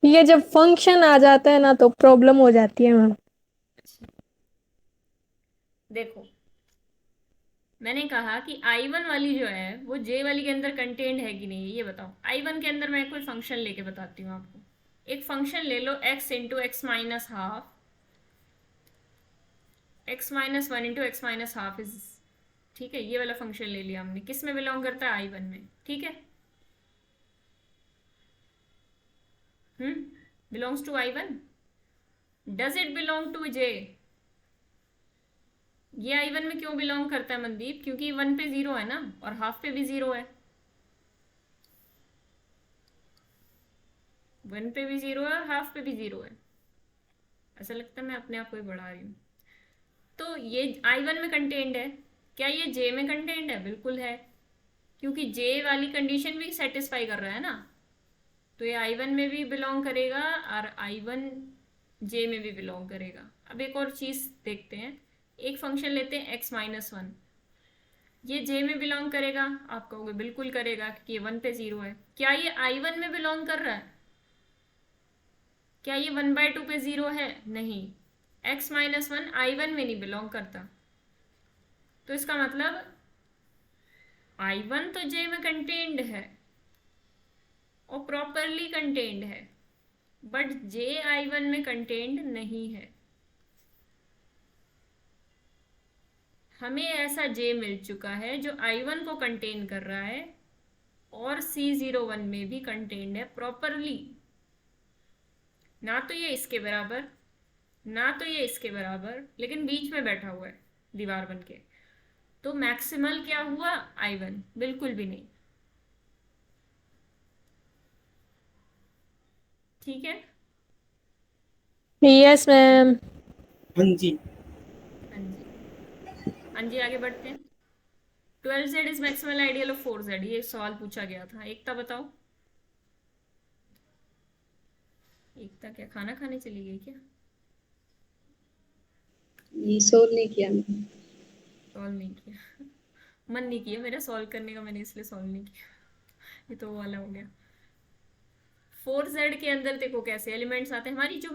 ये जब फंक्शन आ जाता है ना तो प्रॉब्लम हो जाती है मैम। देखो, मैंने कहा कि I1 वाली जो है वो J वाली के अंदर कंटेंट है कि नहीं, ये बताओ। I1 के अंदर मैं कोई फंक्शन लेके बताती हूँ आपको। एक फंक्शन ले लो x into x minus half, x minus 1 into x minus half is, ठीक है, ये वाला फंक्शन ले लिया हमने। किस में बिलोंग करता है? I1 में। ठीक है, belongs to I1। Does it belong to J? ये I1 में क्यों बिलोंग करता है मनदीप? क्योंकि 1 पे 0 है ना और हाफ पे भी 0 है। 1 पे भी 0 है और हाफ पे भी 0 है। ऐसा लगता है मैं अपने आप को ही बढ़ा रही हूँ। तो ये I1 में कंटेंट है। क्या ये J में कंटेंट है? बिल्कुल है। क्योंकि जे वाली कंडीशन भी सेटिस्फाई कर रहा है ना, तो ये I1 में भी बिलोंग करेगा और I1 जे में भी बिलोंग करेगा। अब एक और चीज़ देखते हैं, एक फंक्शन लेते हैं x-1, ये जे में बिलोंग करेगा, आप कहोगे बिल्कुल करेगा क्योंकि ये 1 पे 0 है। क्या ये I1 में बिलोंग कर रहा है? क्या ये 1/2 पे 0 है? नहीं, x-1 I1 में नहीं बिलोंग करता, तो इसका मतलब I1 तो जे में कंटेन्ड है और प्रॉपरली कंटेन्ड है, बट जे I1 में कंटेन्ड नहीं है। हमें ऐसा जे मिल चुका है जो I1 को कंटेन कर रहा है और C01 में भी कंटेन्ड है प्रॉपरली। ना तो ये इसके बराबर, ना तो ये इसके बराबर, लेकिन बीच में बैठा हुआ है दीवार बन के। तो मैक्सिमल क्या हुआ? I1 बिल्कुल भी नहीं। ठीक है, यस मैम। हाँ जी। हाँ जी, हाँ जी, आगे बढ़ते हैं। 12z is maximal ideal of 4z, ये सवाल पूछा गया था। एकता बताओ। एकता क्या खाना खाने चली गई क्या? ये सोल्व नहीं किया मैंने। सॉल्व नहीं किया? मन नहीं किया मेरा सॉल्व करने का, मैंने इसलिए सॉल्व नहीं किया। ये तो वो वाला हो गया। 4z के अंदर देखो कैसे एलिमेंट्स आते हैं। हमारी जो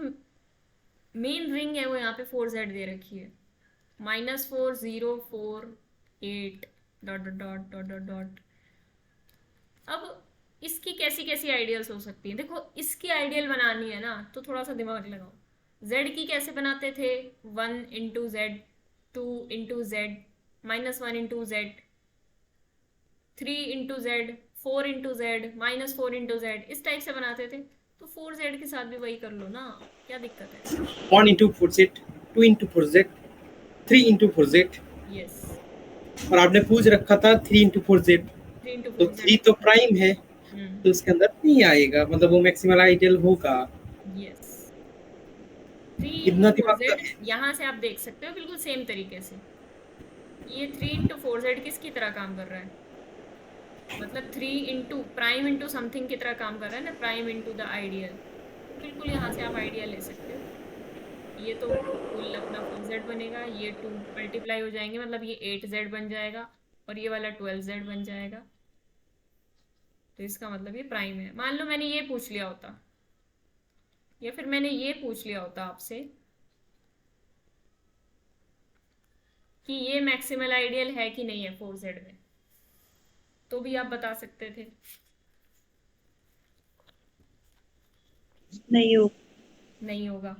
मेन रिंग है वो यहाँ पे 4z दे रखी है, -4 0 4 8 dot dot dot dot dot dot. अब इसकी कैसी कैसी आइडियल्स हो सकती हैं? देखो, इसकी आइडियल बनानी है ना तो थोड़ा सा दिमाग लगाओ। z की कैसे बनाते थे? 1 into Z, 2 into Z, -1 into Z, 3 into Z, 4 into Z, -4 into Z, इस टाइप से बनाते थे। तो 4z के साथ भी वही कर लो ना, क्या दिक्कत है? 1 into 4z, 2 into 4z, 3 into 4z, yes, और आपने पूछ रखा था 3 into 4z, 3 इंटू तो 3 तो प्राइम है, तो उसके अंदर नहीं आएगा, मतलब वो मैक्सिमल आइडियल होगा। यस, 3 कितना इंटू दिमाग 4z, यहाँ से आप देख सकते हो बिल्कुल सेम तरीके से। ये 3 इंटू 4z किसकी तरह काम कर रहा है? मतलब 3 इंटू प्राइम इंटू समथिंग की तरह काम कर रहा है ना, प्राइम इंटू द आइडियल। तो बिल्कुल यहाँ से आप आइडियल ले सकते हो। ये तो फुल अपना 4z बनेगा, ये 2 मल्टीप्लाई हो जाएंगे, मतलब ये 8z बन जाएगा और ये वाला 12z बन जाएगा। तो इसका मतलब ये प्राइम है। मान लो मैंने ये पूछ लिया होता, या फिर मैंने ये पूछ लिया होता आपसे कि ये मैक्सिमल आइडियल है कि नहीं है 4z में, तो भी आप बता सकते थे। नहीं हो। नहीं होगा।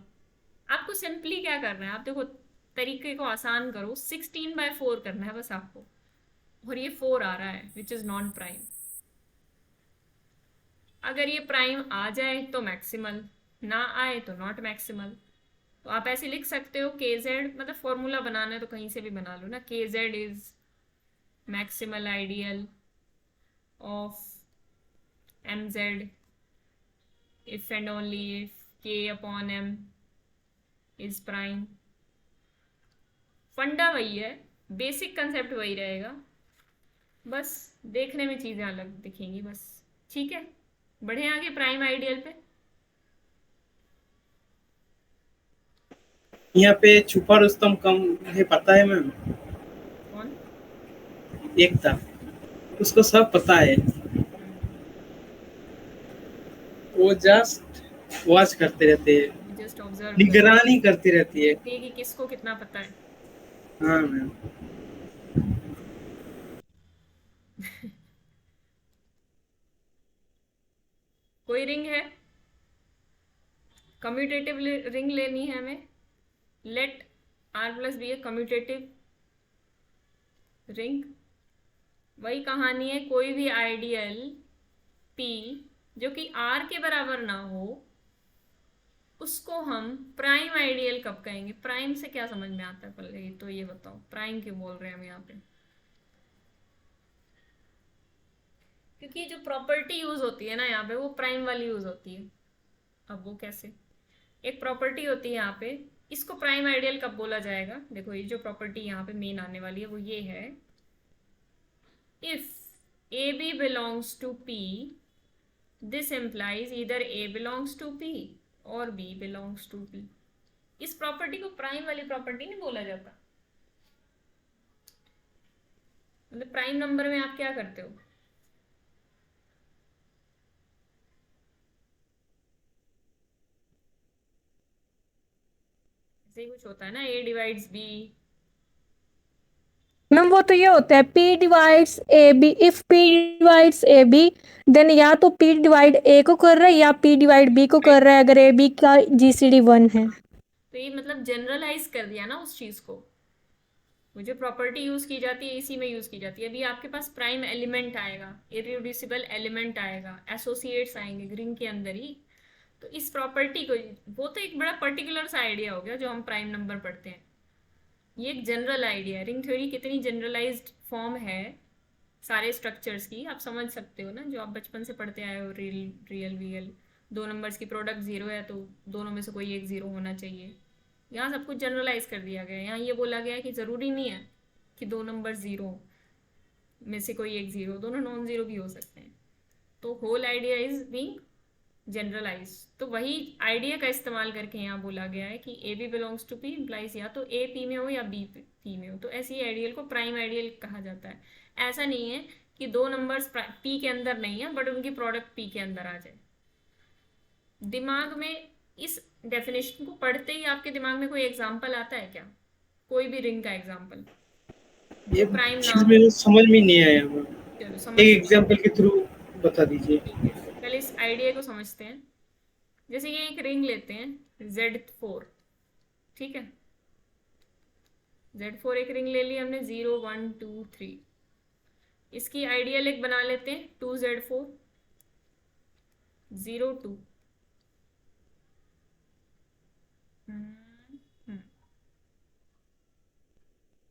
आपको सिंपली क्या करना है, आप देखो तरीके को आसान करो, 16/4 करना है बस आपको, और ये 4 आ रहा है विच इज नॉन प्राइम। अगर ये प्राइम आ जाए तो मैक्सिमल, ना आए तो नॉट मैक्सिमल। तो आप ऐसे लिख सकते हो kz, मतलब फॉर्मूला बनाना है तो कहीं से भी बना लो ना, kz is maximal ideal of mz if and only if k/m is prime। फंडा वही है, बेसिक कंसेप्ट वही रहेगा, बस देखने में चीजें अलग दिखेंगी बस। ठीक है, बढ़े आगे प्राइम आइडियल पे। यहाँ पे छुपा रुस्तम कम है, पता है मैम? कौन? एकता, उसको सब पता है, वो जस्ट वॉच करते रहते हैं, जस्ट ऑब्जर्व निगरानी करती रहती है। देखती है कि किसको कितना पता है। हाँ मैम। कोई रिंग है, कम्यूटेटिव रिंग लेनी है हमें। Let R+ be a commutative ring. वही कहानी है, कोई भी आइडियल P जो कि R के बराबर ना हो उसको हम प्राइम आइडियल कब कहेंगे? प्राइम से क्या समझ में आता है पहले तो ये बताओ, प्राइम क्यों बोल रहे हैं हम यहाँ पे? क्योंकि जो प्रॉपर्टी यूज होती है ना यहाँ पे वो प्राइम वाली यूज होती है। अब वो कैसे? एक प्रॉपर्टी होती है यहाँ पे, इसको प्राइम आइडियल कब बोला जाएगा? देखो ये जो प्रॉपर्टी यहाँ पे मेन आने वाली है वो ये है, if AB belongs to P, this implies either A belongs to P or B belongs to P. इस प्रॉपर्टी को प्राइम वाली प्रॉपर्टी नहीं बोला जाता। मतलब प्राइम नंबर में आप क्या करते हो? ऐसे ही कुछ होता है ना, A डिवाइड्स B। मैम वो तो ये होता है P divides a b, if P divides a b then या तो P डिवाइड A को कर रहा है या P डिवाइड B को कर रहा है, अगर A B का GCD 1 है। तो ये मतलब जनरलाइज कर दिया ना उस चीज को। वो जो प्रॉपर्टी यूज की जाती है इसी में यूज की जाती है। अभी आपके पास प्राइम एलिमेंट आएगा, इररिड्यूसिबल एलिमेंट आएगा, एसोसिएट्स आएंगे रिंग के अंदर ही। तो इस प्रॉपर्टी को, वो तो एक बड़ा पर्टिकुलर सा आइडिया हो गया जो हम प्राइम नंबर पढ़ते हैं। ये एक जनरल आइडिया है। रिंग थ्योरी कितनी जनरलाइज्ड फॉर्म है सारे स्ट्रक्चर्स की, आप समझ सकते हो ना, जो आप बचपन से पढ़ते आए हो। रियल रियल दो नंबर्स की प्रोडक्ट जीरो है तो दोनों में से कोई एक जीरो होना चाहिए। यहाँ सब कुछ जनरलाइज कर दिया गया है। यहाँ ये बोला गया है कि ज़रूरी नहीं है कि दो नंबर जीरो में से कोई एक जीरो, दोनों नॉन जीरो भी हो सकते हैं। तो whole idea is being generalise. तो वही आइडिया का इस्तेमाल करके यहाँ बोला गया है कि a b belongs to P implies या तो ए पी में हो या बी पी में हो। तो ऐसी आइडियल को प्राइम आइडियल कहा जाता है। ऐसा नहीं है कि दो नंबर्स पी के अंदर नहीं है बट उनकी प्रोडक्ट पी के अंदर आ जाए। दिमाग में इस डेफिनेशन को पढ़ते ही आपके दिमाग में कोई एग्जाम्पल आता है क्या? कोई भी रिंग का एग्जाम्पल ये प्राइम चीज नाम। मेरे समझ में नहीं आया। चलो समझ, एक एग्जांपल के थ्रू बता दीजिए। ठीक है, पहले इस आइडिया को समझते हैं। जैसे ये एक रिंग लेते हैं Z4, ठीक है। Z4 एक रिंग ले ली हमने, 0 1 2 3। इसकी आइडियल एक बना लेते हैं 2Z4 0 2।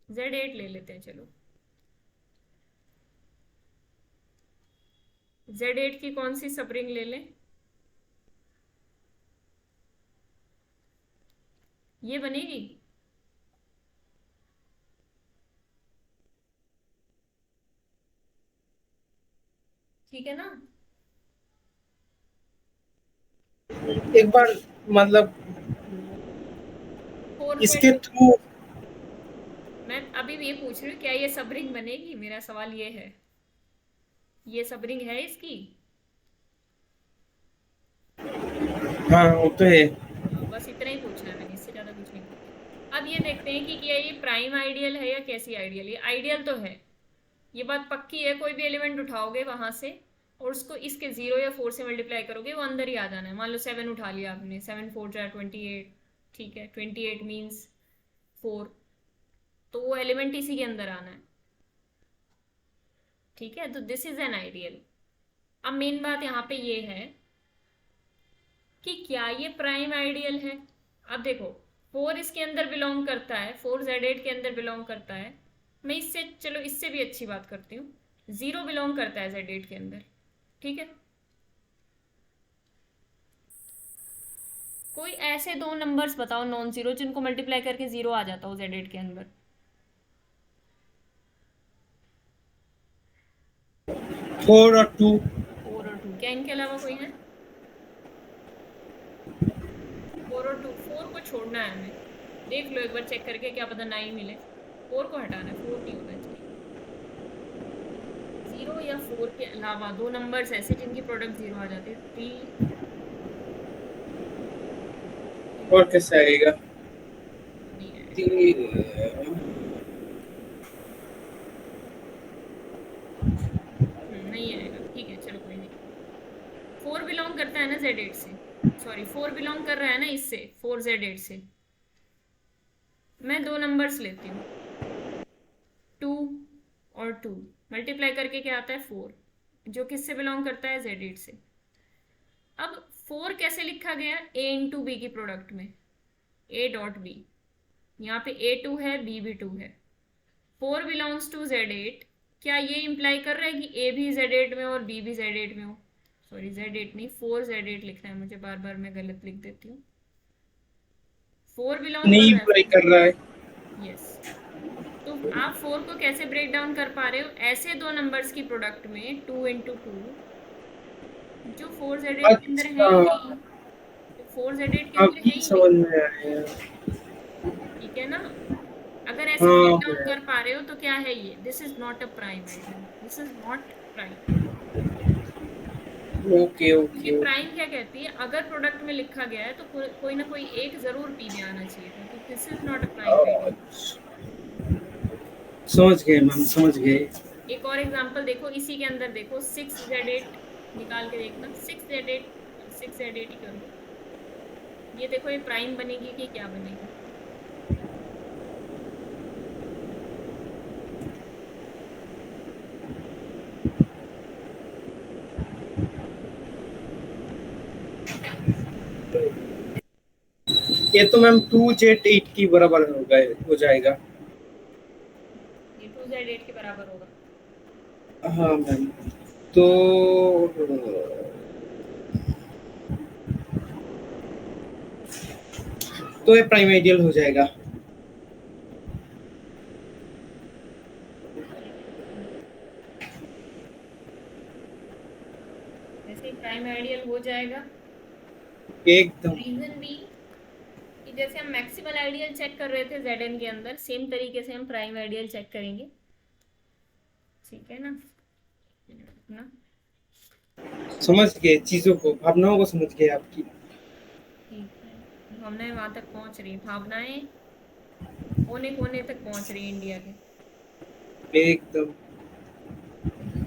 Z8 ले लेते हैं। चलो Z8 की कौन सी सब रिंग ले लें? ये बनेगी। ठीक है ना? एक बार मतलब 4 इसके पे थ्रू मैं अभी भी ये पूछ रही हूँ, क्या ये सब रिंग बनेगी? मेरा सवाल ये है, ये सब रिंग है इसकी? हाँ वो तो है। बस इतना ही पूछना है मैंने, इससे ज़्यादा कुछ नहीं पूछा। अब ये देखते हैं कि क्या ये प्राइम आइडियल है या कैसी आइडियल। ये आइडियल तो है, ये बात पक्की है। कोई भी एलिमेंट उठाओगे वहाँ से और उसको इसके 0 या 4 से मल्टीप्लाई करोगे, वो अंदर ही आ जाना है। मान लो 7 उठा लिया आपने, 7 4 जा 28, ठीक है। 28 मीन्स 4, तो वो एलिमेंट इसी के अंदर आना है, ठीक है। तो दिस इज एन आइडियल। अब मेन बात यहाँ पे ये है कि क्या ये प्राइम आइडियल है। अब देखो 4 इसके अंदर बिलोंग करता है, 4 Z8 के अंदर बिलोंग करता है। मैं इससे, चलो इससे भी अच्छी बात करती हूँ, 0 बिलोंग करता है Z8 के अंदर, ठीक है। कोई ऐसे दो नंबर्स बताओ नॉन जीरो जिनको मल्टीप्लाई करके 0 आ जाता हो Z8 के अंदर। 4 और 2। 4 और 2, क्या इनके अलावा कोई है? 4 और 2, 4 को छोड़ना है हमें। देख लो एक बार चेक करके, क्या पता ना ही मिले। 4 को हटाना है, 4 नहीं होना चाहिए। 0 या 4 के अलावा दो नंबर्स ऐसे जिनकी प्रोडक्ट 0 आ जाती है। 3 और कैसे आएगा? नहीं है। नहीं आएगा, ठीक है चलो कोई नहीं। 4 बिलोंग करता है ना Z8 से, सॉरी 4 बिलोंग कर रहा है ना इससे, 4 Z8 से। मैं दो नंबर्स लेती हूँ 2 और 2, मल्टीप्लाई करके क्या आता है 4, जो किससे बिलोंग करता है Z8 से। अब 4 कैसे लिखा गया? A इंटू बी की प्रोडक्ट में, A डॉट बी। यहाँ पे A2 है, B भी 2 है। 4 बिलोंग्स टू Z8, क्या ये इम्प्लाई कर रहा है कि A भी Z8 में और B भी Z8 में हो? सॉरी Z8 नहीं, 4 Z8 लिखना है मुझे, बार बार मैं गलत लिख देती हूँ। 4 बिलोंग नहीं कर अप्लाई कर रहा है। यस। तो आप 4 को कैसे ब्रेक डाउन कर पा रहे हो? ऐसे दो नंबर्स की प्रोडक्ट में 2 इंटू 2 जो 4z8 के अंदर है ही अच्छा, नहीं, जो 4z8 के अंदर है अभी ही समझ नहीं, में आया। ठीक है ना? अगर ऐसे ब्रेक हाँ डाउन कर पा रहे हो तो क्या है ये? This is not a prime ideal, this is not prime. Okay क्योंकि ओके प्राइम क्या कहती है, अगर प्रोडक्ट में लिखा गया है तो कोई ना कोई एक जरूर पी में आना चाहिए था, तो this is not a prime okay, ideal. समझ गए मैम, समझ गए। एक और एग्जांपल देखो, इसी के अंदर देखो, 6z8 निकाल के देखना, 6z8, 6z8 ही कर लो। ये देखो, ये प्राइम बनेगी कि क्या बनेगी? ये तो मैम 2z8 की बराबर हो जाएगा। ये 2z8 के बराबर होगा। हाँ मैम, तो ये प्राइम आइडियल हो जाएगा। वैसे ही प्राइम आइडियल हो जाएगा। एकदम। रीजन भी कि जैसे हम मैक्सिमल आइडियल चेक कर रहे थे Zn के अंदर, सेम तरीके से हम प्राइम आइडियल चेक करेंगे, ठीक है ना? ना समझ गए चीजों को, भावनाओं को समझ गए आपकी। ठीक है, भावनाएं वहां तक पहुंच रही, भावनाएं कोने कोने तक पहुंच रही इंडिया के। एकदम।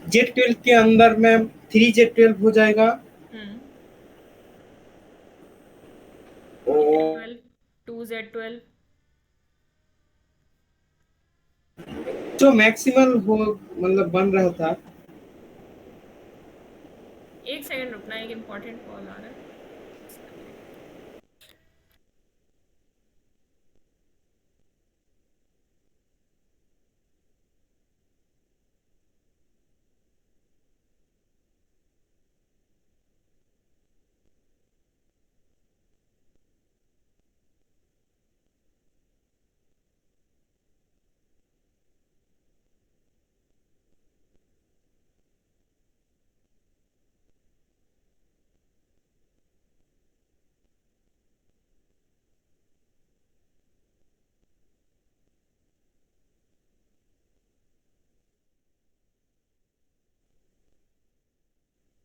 Z12 के अंदर मैम 3z12 हो जाएगा। हम्म, और 3z12, 2z12। जो मैक्सिमल हो मतलब बन रहा था। एक सेकंड रुकना, एक इम्पोर्टेंट कॉल आ रहा है।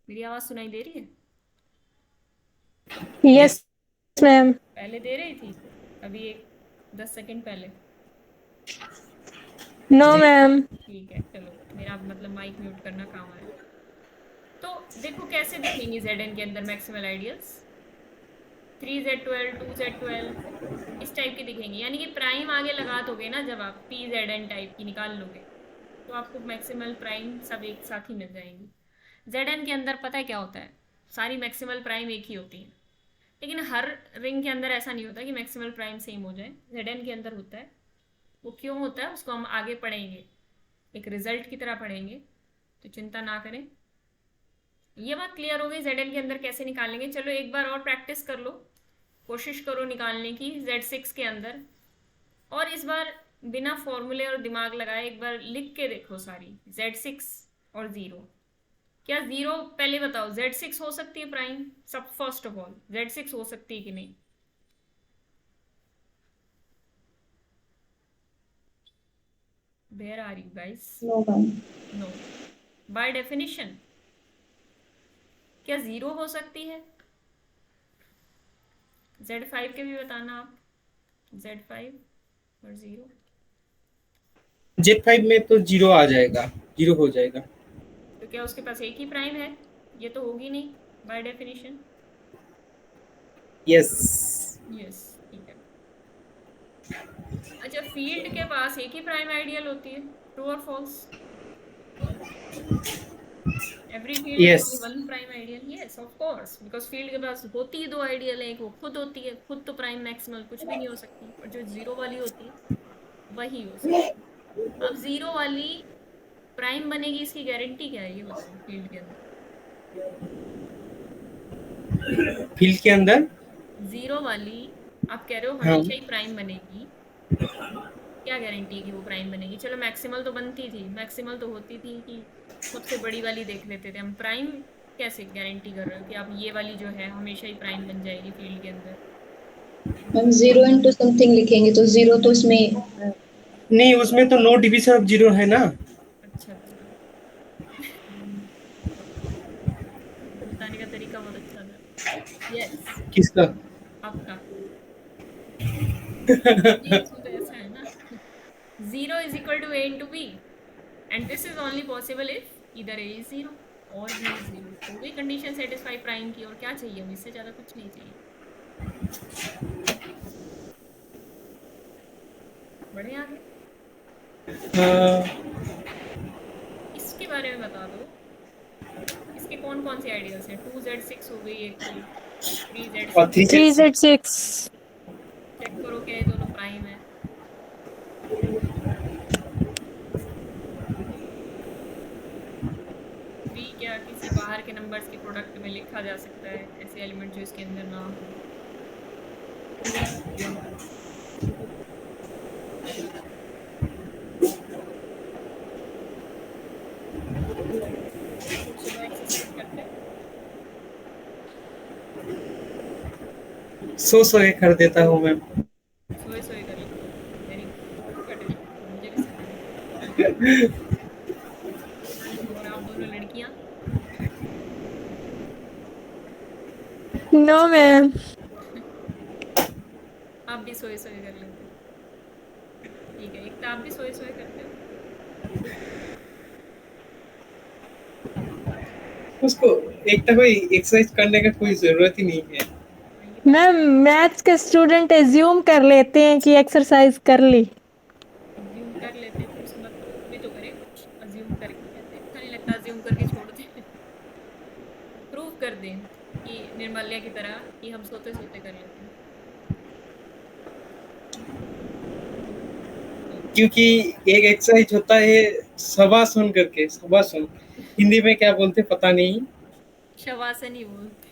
मेरी आवाज सुनाई दे रही है? Yes ma'am. पहले दे रही थी, अभी एक 10 सेकंड पहले। No ma'am. ठीक है, चलो, मेरा मतलब माइक म्यूट करना काम आया। तो देखो कैसे दिखेंगे Zn के अंदर मैक्सिमल आइडियल्स, 3z12, 2z12 इस टाइप की दिखेंगी, यानी कि प्राइम आगे लगा दोगे ना, जब आप PZn टाइप की निकाल लोगे तो आपको मैक्सिमल प्राइम सब एक साथ ही मिल जाएंगी। Zn के अंदर पता है क्या होता है, सारी मैक्सिमल प्राइम एक ही होती है, लेकिन हर रिंग के अंदर ऐसा नहीं होता कि मैक्सिमल प्राइम सेम हो जाए। Zn के अंदर होता है। वो क्यों होता है उसको हम आगे पढ़ेंगे, एक रिजल्ट की तरह पढ़ेंगे, तो चिंता ना करें। ये बात क्लियर हो गई Zn के अंदर कैसे निकालेंगे। चलो एक बार और प्रैक्टिस कर लो, कोशिश करो निकालने की Z6 के अंदर, और इस बार बिना फॉर्मूले और दिमाग लगाए एक बार लिख के देखो सारी Z6 और 0। क्या 0, पहले बताओ, Z6 हो सकती है प्राइम? सब फर्स्ट ऑफ ऑल Z6 हो सकती है कि नहीं? Where are you guys? No ma'am. No. By definition क्या 0 हो सकती है? Z5 के भी बताना आप, Z5 और 0। Z5 में तो 0 आ जाएगा, 0 हो जाएगा। तो क्या उसके पास एक ही प्राइम है? ये तो होगी नहीं बाय डेफिनेशन। यस। यस, ठीक है। अच्छा, फील्ड के पास एक ही प्राइम आइडियल होती है, ट्रू और false? Every field has yes. Only one prime ideal. Yes of course, because field के पास होती ही दो आइडियल है, एक वो खुद होती है, खुद तो प्राइम मैक्सिमल कुछ भी नहीं हो सकती, और जो 0 वाली होती है वही हो सकती है। अब 0 वाली प्राइम बनेगी, इसकी गारंटी क्या है ये बताओ? फील्ड के अंदर फील्ड के अंदर 0 वाली आप कह रहे हो हाँ हमेशा ही प्राइम बनेगी, क्या गारंटी है कि वो प्राइम बनेगी? चलो मैक्सिमल तो बनती थी, मैक्सिमल तो होती थी कि सबसे बड़ी वाली देख लेते थे हम। प्राइम कैसे गारंटी कर रहे हो कि आप ये वाली जो है हमेशा ही प्राइम बन जाएगी फील्ड के अंदर? हम 0 into समथिंग लिखेंगे तो 0 तो उसमें नहीं, उसमें तो नो डिविजन ऑफ जीरो है ना। अच्छा अच्छा, बताने का तरीका बहुत अच्छा था। यस, किसका? आपका। ये इसमें तो ऐसा है ना, 0 is equal to a into b and this is only possible if either a is 0 or b is 0। हो गई कंडीशन सेटिस्फाई प्राइम की, और क्या चाहिए हमें? इससे ज़्यादा कुछ नहीं चाहिए। बढ़े आगे। हाँ, इसके बारे में बता दो, इसके कौन कौन से आइडियल्स हैं? 2z6 हो गई एक तो, और 3z6। 3z6 चेक करो क्या ये दोनों प्राइम है? थ्री क्या किसी बाहर के नंबर्स के प्रोडक्ट में लिखा जा सकता है, ऐसे एलिमेंट जो इसके अंदर ना हो? चलो एक्सरसाइज करते हैं। सो के कर देता हूँ मैं। सोए सोए कर लेते हो, वेरी गुड, मुझे भी सिखाने की। और आप दोनों लड़कियां? No ma'am. आप भी सोए सोए कर लेते हो? ठीक है, एक तो आप भी सोए सोए करते हो। उसको एक तो कोई एक्सरसाइज करने का कोई जरूरत ही नहीं है। हाँ, ये तो मैम मैथ्स के स्टूडेंट एज्यूम कर लेते हैं कि एक्सरसाइज कर ली। अज्यूम कर लेते हैं, तो उसका मतलब प्रूफ भी तो करें कुछ। अज्यूम करके कहते हैं, अच्छा नहीं लगता अज्यूम करके छोड़ दें। प्रूफ कर दें कि निर्मल्या की तरह कि हम सोते सोते कर लेते हैं। क्योंकि एक एक्सरसाइज होता है शवासन करके, शवासन हिंदी में क्या बोलते पता नहीं। शवासन ही बोलते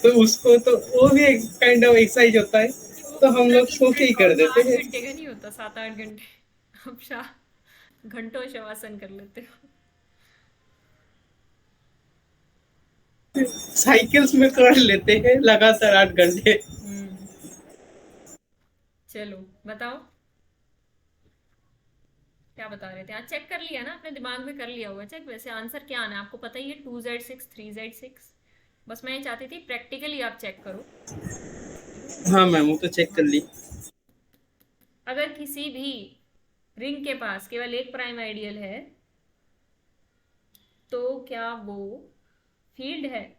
तो उसको तो वो भी एक काइंड ऑफ एक्सरसाइज होता है, हैं। वो तो हम पूरा लोग तीन सो के ही घंटा कर होता, देते 8 हैं। घंटे का नहीं होता, 7-8 घंटे। अब घंटों शवासन कर लेते हो। साइकिल्स में कर लेते हैं लगातार 8 घंटे। हम्म, चलो बताओ क्या बता रहे थे? आज चेक कर लिया ना, अपने दिमाग में कर लिया होगा चेक। वैसे आंसर क्या आना है आपको पता ही है, 2z6 3z6। बस मैं ये चाहती थी प्रैक्टिकली आप चेक करो। हाँ मैम, वो तो चेक कर ली। अगर किसी भी रिंग के पास केवल एक प्राइम आइडियल है तो क्या वो फील्ड है?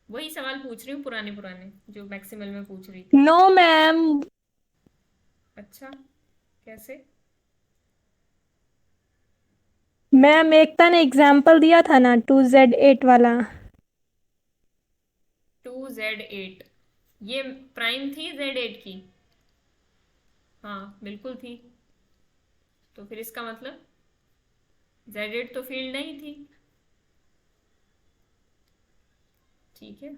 वही सवाल पूछ रही हूँ, पुराने पुराने जो मैक्सिमल में पूछ रही थी। No ma'am. अच्छा, कैसे? मैम एकता ने एग्जाम्पल दिया था ना 2z8 वाला। 2z8 ये प्राइम थी z8 की? हाँ बिल्कुल थी। तो फिर इसका मतलब z8 तो फील्ड नहीं थी। ठीक है,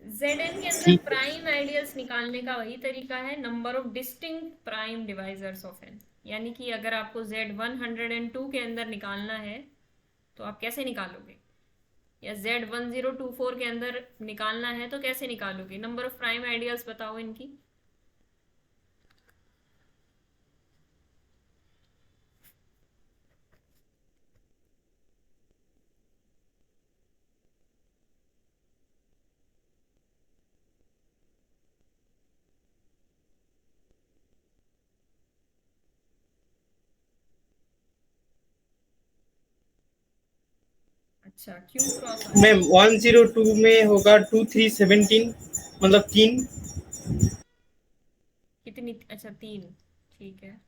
Zn के अंदर ठीक। प्राइम आइडियल्स निकालने का वही तरीका है, number of distinct prime divisors of n। यानी कि अगर आपको Z102 के अंदर निकालना है तो आप कैसे निकालोगे, या Z1024 के अंदर निकालना है तो कैसे निकालोगे? नंबर ऑफ प्राइम आइडियल्स बताओ इनकी। अच्छा, क्यू क्रॉस आर। मैम 102 में होगा 2317, मतलब 3। कितनी? अच्छा 3, ठीक है।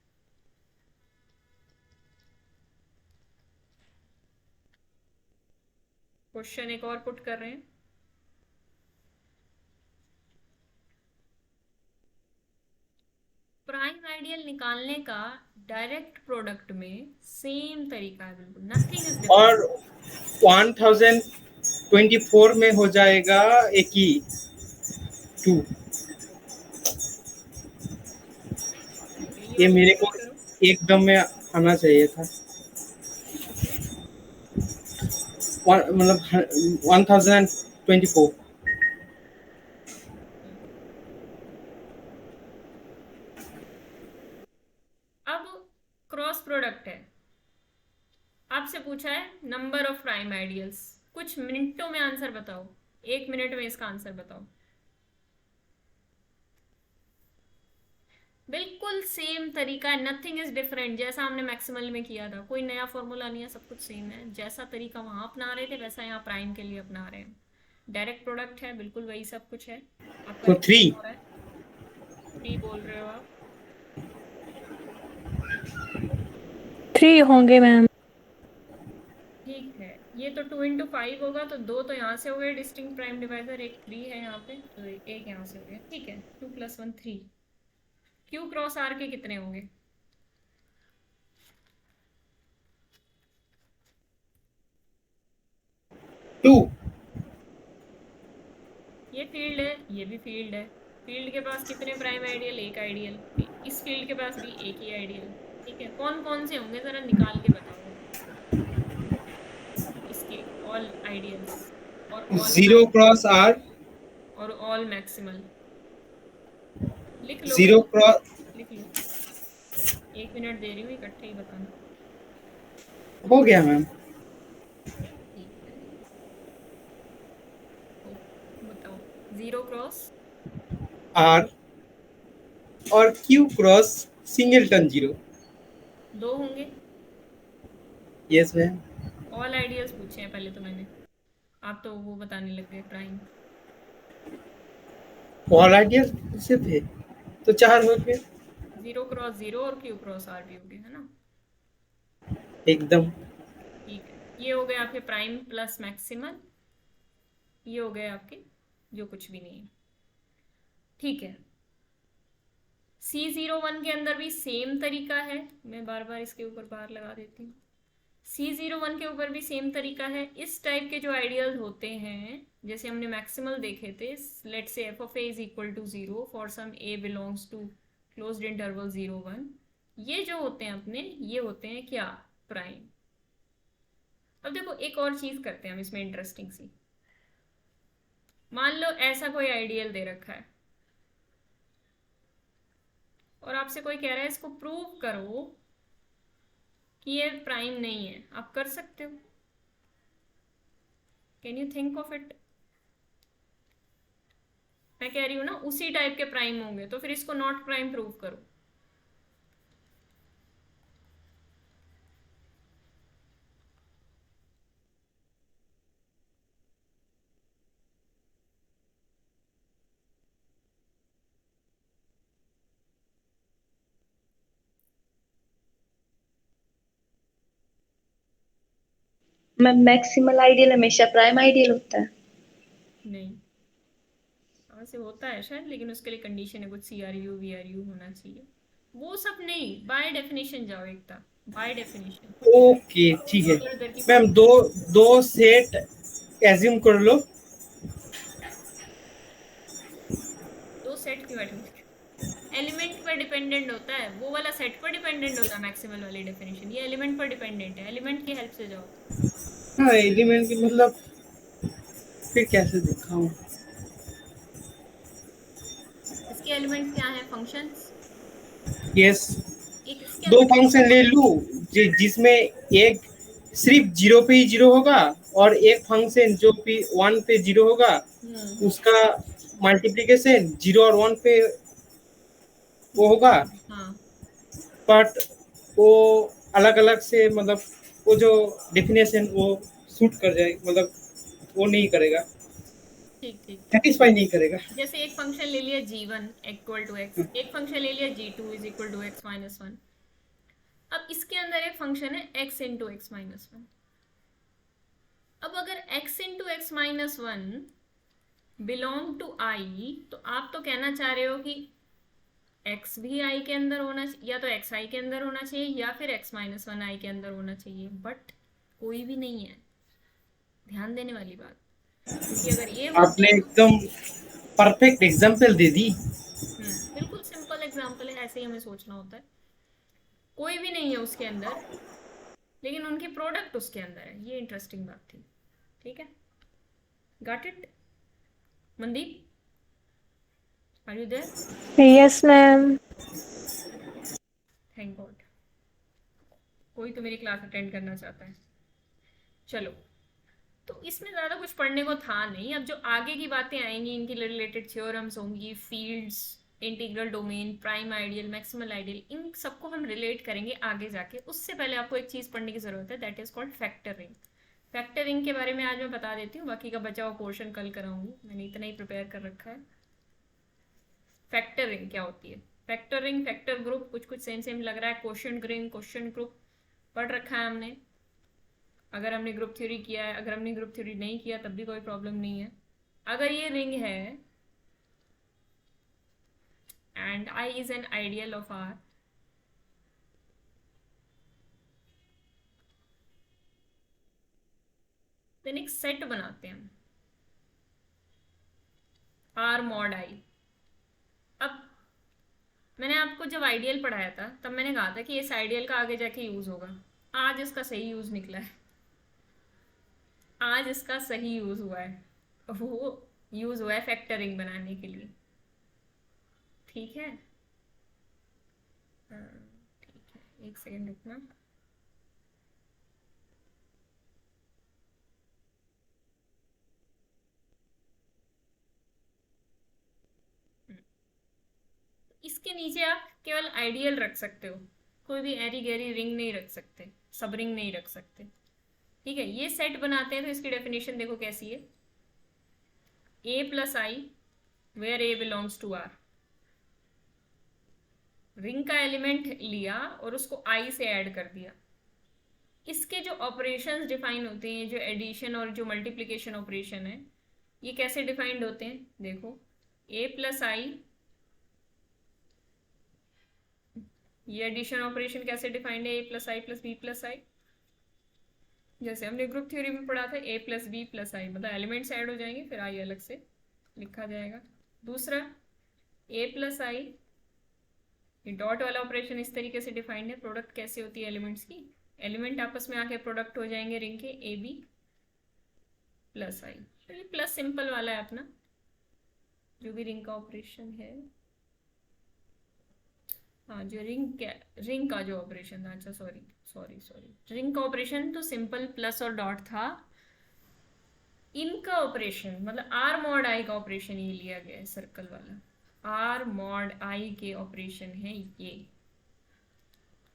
क्वेश्चन एक और पुट कर रहे हैं। प्राइम आइडियल निकालने का डायरेक्ट प्रोडक्ट में सेम तरीका है, बिल्कुल नथिंग इज और डिफरेंट। 1024 में हो जाएगा एक ही। 2। ये मेरे को एकदम में आना चाहिए था, मतलब 1024। अब क्रॉस प्रोडक्ट है, आपसे पूछा है नंबर ऑफ प्राइम आइडियल्स, कुछ मिनटों में आंसर बताओ, 1 मिनट में इसका आंसर बताओ। बिल्कुल सेम तरीका है, नथिंग इज डिफरेंट, जैसा हमने मैक्सिमल में किया था, कोई नया फॉर्मूला नहीं है, सब कुछ सेम है। जैसा तरीका वहां अपना रहे थे वैसा यहाँ प्राइम के लिए अपना रहे हैं। डायरेक्ट प्रोडक्ट है, बिल्कुल वही सब कुछ है। आपका तो 3 हो रहा है, 3 बोल रहे हो आप? 3 होंगे मैम। ठीक है, ये तो 2 इंटू 5 होगा, तो 2 तो यहाँ से हो गए डिस्टिंक्ट प्राइम डिवाइजर, एक 3 है यहाँ पे, तो एक यहाँ से हो गया। ठीक है, 2 + 1 3। क्यू क्रॉस आर के कितने होंगे? टू। ये फील्ड है, ये भी फील्ड है, फील्ड के पास कितने प्राइम आइडियल? एक आइडियल। इस फील्ड के पास भी एक ही आइडियल। ठीक है, कौन कौन से होंगे जरा निकाल के बताओ इसके ऑल आइडियल्स और ऑल 0 क्रॉस r, और ऑल मैक्सिमल। लिख लो, 0 क्रॉस। लिख लो, 1 मिनट दे रही हूँ, इकट्ठे ही बताना। हो गया मैम। ठीक है, बताओ। 0 क्रॉस r और q क्रॉस सिंगलटन 0। 2 होंगे। Yes ma'am. ऑल आइडियल्स पूछे हैं पहले तो मैंने, आप तो वो बताने लग गए प्राइम। ऑल आइडियल से थे तो 4 हो गए 0 क्रॉस 0 और क्यू क्रॉस आर भी हो गए, है ना? एकदम। ठीक है, ये हो गए आपके प्राइम प्लस मैक्सिमल, ये हो गए आपके जो कुछ भी नहीं है। ठीक है, C01 के अंदर भी सेम तरीका है, मैं बार बार इसके ऊपर बार लगा देती हूँ। C01 के ऊपर भी सेम तरीका है। इस टाइप के जो आइडियल होते हैं, जैसे हमने मैक्सिमल देखे थे, लेट से f of a is equal to 0 for some a belongs to closed interval 0 1, ये जो होते हैं अपने, ये होते हैं क्या? प्राइम। अब देखो एक और चीज करते हैं हम इसमें इंटरेस्टिंग सी। मान लो ऐसा कोई आइडियल दे रखा है और आपसे कोई कह रहा है इसको प्रूव करो कि ये प्राइम नहीं है, आप कर सकते हो? Can you think of it? मैं कह रही हूं ना उसी टाइप के प्राइम होंगे, तो फिर इसको नॉट प्राइम प्रूव करो। मैम मैक्सिमल आइडियल हमेशा प्राइम आइडियल होता है। नहीं, वैसे होता है शायद, लेकिन उसके लिए कंडीशन है कुछ, CRU VRU होना चाहिए, वो सब नहीं। बाय डेफिनेशन जाओ एकता, बाय डेफिनेशन। ओके ठीक है मैम। दो सेट एज्यूम कर लो। 2 सेट क्यों एडमिट? एलिमेंट पर डिपेंडेंट होता है, वो वाला सेट पर डिपेंडेंट होता है मैक्सिमल वाली डेफिनेशन, ये एलिमेंट पर डिपेंडेंट है, एलिमेंट की हेल्प से जाओ। हाँ एलिमेंट की मतलब फिर कैसे दिखाऊं? इसके एलिमेंट क्या है? फंक्शंस। यस। एक इसके दो अंदर फंक्शन ले लूं जिसमें एक सिर्फ 0 पे ही 0 होगा और एक फंक्शन जो भी 1 पे 0 होगा, उसका मल्टीप्लिकेशन 0 और 1 पे वो होगा। हाँ, बट वो अलग अलग से, मतलब वो जो डेफिनेशन वो सूट कर जाए, मतलब वो नहीं करेगा, ठीक ठीक। सेटिस्फाई नहीं करेगा। जैसे एक फंक्शन ले लिया g1 इक्वल टू x, एक फंक्शन ले लिया g2 is equal to x minus 1। अब इसके अंदर एक फंक्शन है x इंटू एक्स माइनस 1। अब अगर x into x minus 1 belong to i, तो आप तो कहना चाह रहे हो कि x भी i के अंदर होना, या तो x i के अंदर होना चाहिए या फिर x माइनस 1 i के अंदर होना चाहिए, बट कोई भी नहीं है। ध्यान देने वाली बात, क्योंकि अगर ये आपने एकदम परफेक्ट एग्जाम्पल दे दी। बिल्कुल सिंपल एग्जांपल है, ऐसे ही हमें सोचना होता है। कोई भी नहीं है उसके अंदर, लेकिन उनकी प्रोडक्ट उसके अंदर है, ये इंटरेस्टिंग बात थी। ठीक है, got it Mandeep, are you there? Yes ma'am. Thank God, कोई तो मेरी क्लास अटेंड करना चाहता है। चलो, तो इसमें ज़्यादा कुछ पढ़ने को था नहीं। अब जो आगे की बातें आएंगी, इनकी रिलेटेड थ्योरम्स होंगी, fields, integral domain, prime ideal, maximal ideal, इन सबको हम रिलेट करेंगे आगे जाके। उससे पहले आपको एक चीज़ पढ़ने की ज़रूरत है, that is called factoring. Factoring के बारे में आज मैं बता देती हूँ, बाकी का बचा हुआ पोर्शन कल कराऊंगी, मैंने इतना ही प्रिपेयर कर रखा है। फैक्टरिंग क्या होती है? फैक्टरिंग, फैक्टर ग्रुप, कुछ कुछ सेम सेम लग रहा है। क्वोशिएंट रिंग, क्वोशिएंट ग्रुप पढ़ रखा है हमने, अगर हमने ग्रुप थ्योरी किया है। अगर हमने ग्रुप थ्योरी नहीं किया तब भी कोई प्रॉब्लम नहीं है। अगर ये रिंग है and I is an ideal of R, then एक सेट बनाते हैं R mod I। अब मैंने आपको जब आइडियल पढ़ाया था तब मैंने कहा था कि इस आइडियल का आगे जाके यूज होगा। आज इसका सही यूज निकला है, आज इसका सही यूज हुआ है, वो यूज हुआ है फैक्टरिंग बनाने के लिए। ठीक है, ठीक है, एक सेकेंड रुकना। इसके नीचे आप केवल आइडियल रख सकते हो, कोई भी एरी गैरी रिंग नहीं रख सकते, सब रिंग नहीं रख सकते। ठीक है, ये सेट बनाते हैं तो इसकी डेफिनेशन देखो कैसी है। A plus I where A belongs to R, ring का एलिमेंट लिया और उसको I से ऐड कर दिया। इसके जो ऑपरेशंस डिफाइन होते हैं, जो एडिशन और जो मल्टीप्लिकेशन ऑपरेशन है, ये कैसे डिफाइंड होते हैं देखो। A प्लस आई, ये एडिशन ऑपरेशन कैसे डिफाइंड है, A plus I plus B plus I. जैसे हमने ग्रुप थ्योरी में पढ़ा था, A plus B plus I, मतलब एलिमेंट्स ऐड हो जाएंगे फिर आई अलग से लिखा जाएगा। दूसरा A प्लस आई, ये डॉट वाला ऑपरेशन इस तरीके से डिफाइंड है। प्रोडक्ट कैसे होती है एलिमेंट्स की, एलिमेंट आपस में आके प्रोडक्ट हो जाएंगे रिंग के, ए बी प्लस आई। तो ये प्लस सिंपल वाला है अपना, जो भी रिंग का ऑपरेशन है। हाँ, जो रिंग का जो ऑपरेशन था, अच्छा सॉरी रिंग का ऑपरेशन तो सिंपल प्लस और डॉट था। इनका ऑपरेशन मतलब आर मॉड आई का ऑपरेशन ये लिया गया है, सर्कल वाला। आर मॉड आई के ऑपरेशन है ये,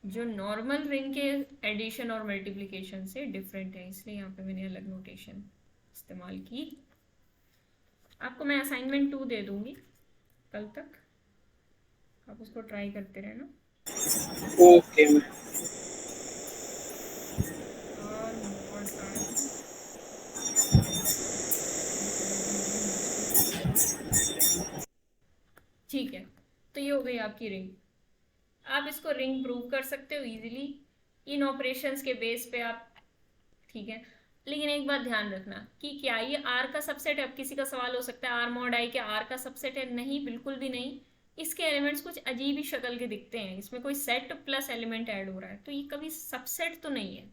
जो नॉर्मल रिंग के एडिशन और मल्टीप्लिकेशन से डिफरेंट है, इसलिए यहाँ पे मैंने अलग नोटेशन इस्तेमाल की। आपको मैं असाइनमेंट 2 दे दूंगी कल तक, आप उसको ट्राई करते रहना। Okay ma'am. और मॉड आई, ठीक है, तो ये हो गई आपकी रिंग। आप इसको रिंग प्रूव कर सकते हो इजीली इन ऑपरेशंस के बेस पे आप। ठीक है, लेकिन एक बात ध्यान रखना कि क्या ये आर का सबसेट है। अब किसी का सवाल हो सकता है आर मॉड आई के आर का सबसेट है? नहीं, बिल्कुल भी नहीं। इसके एलिमेंट्स कुछ अजीब ही शक्ल के दिखते हैं, इसमें कोई सेट प्लस एलिमेंट ऐड हो रहा है, तो ये कभी सबसेट तो नहीं है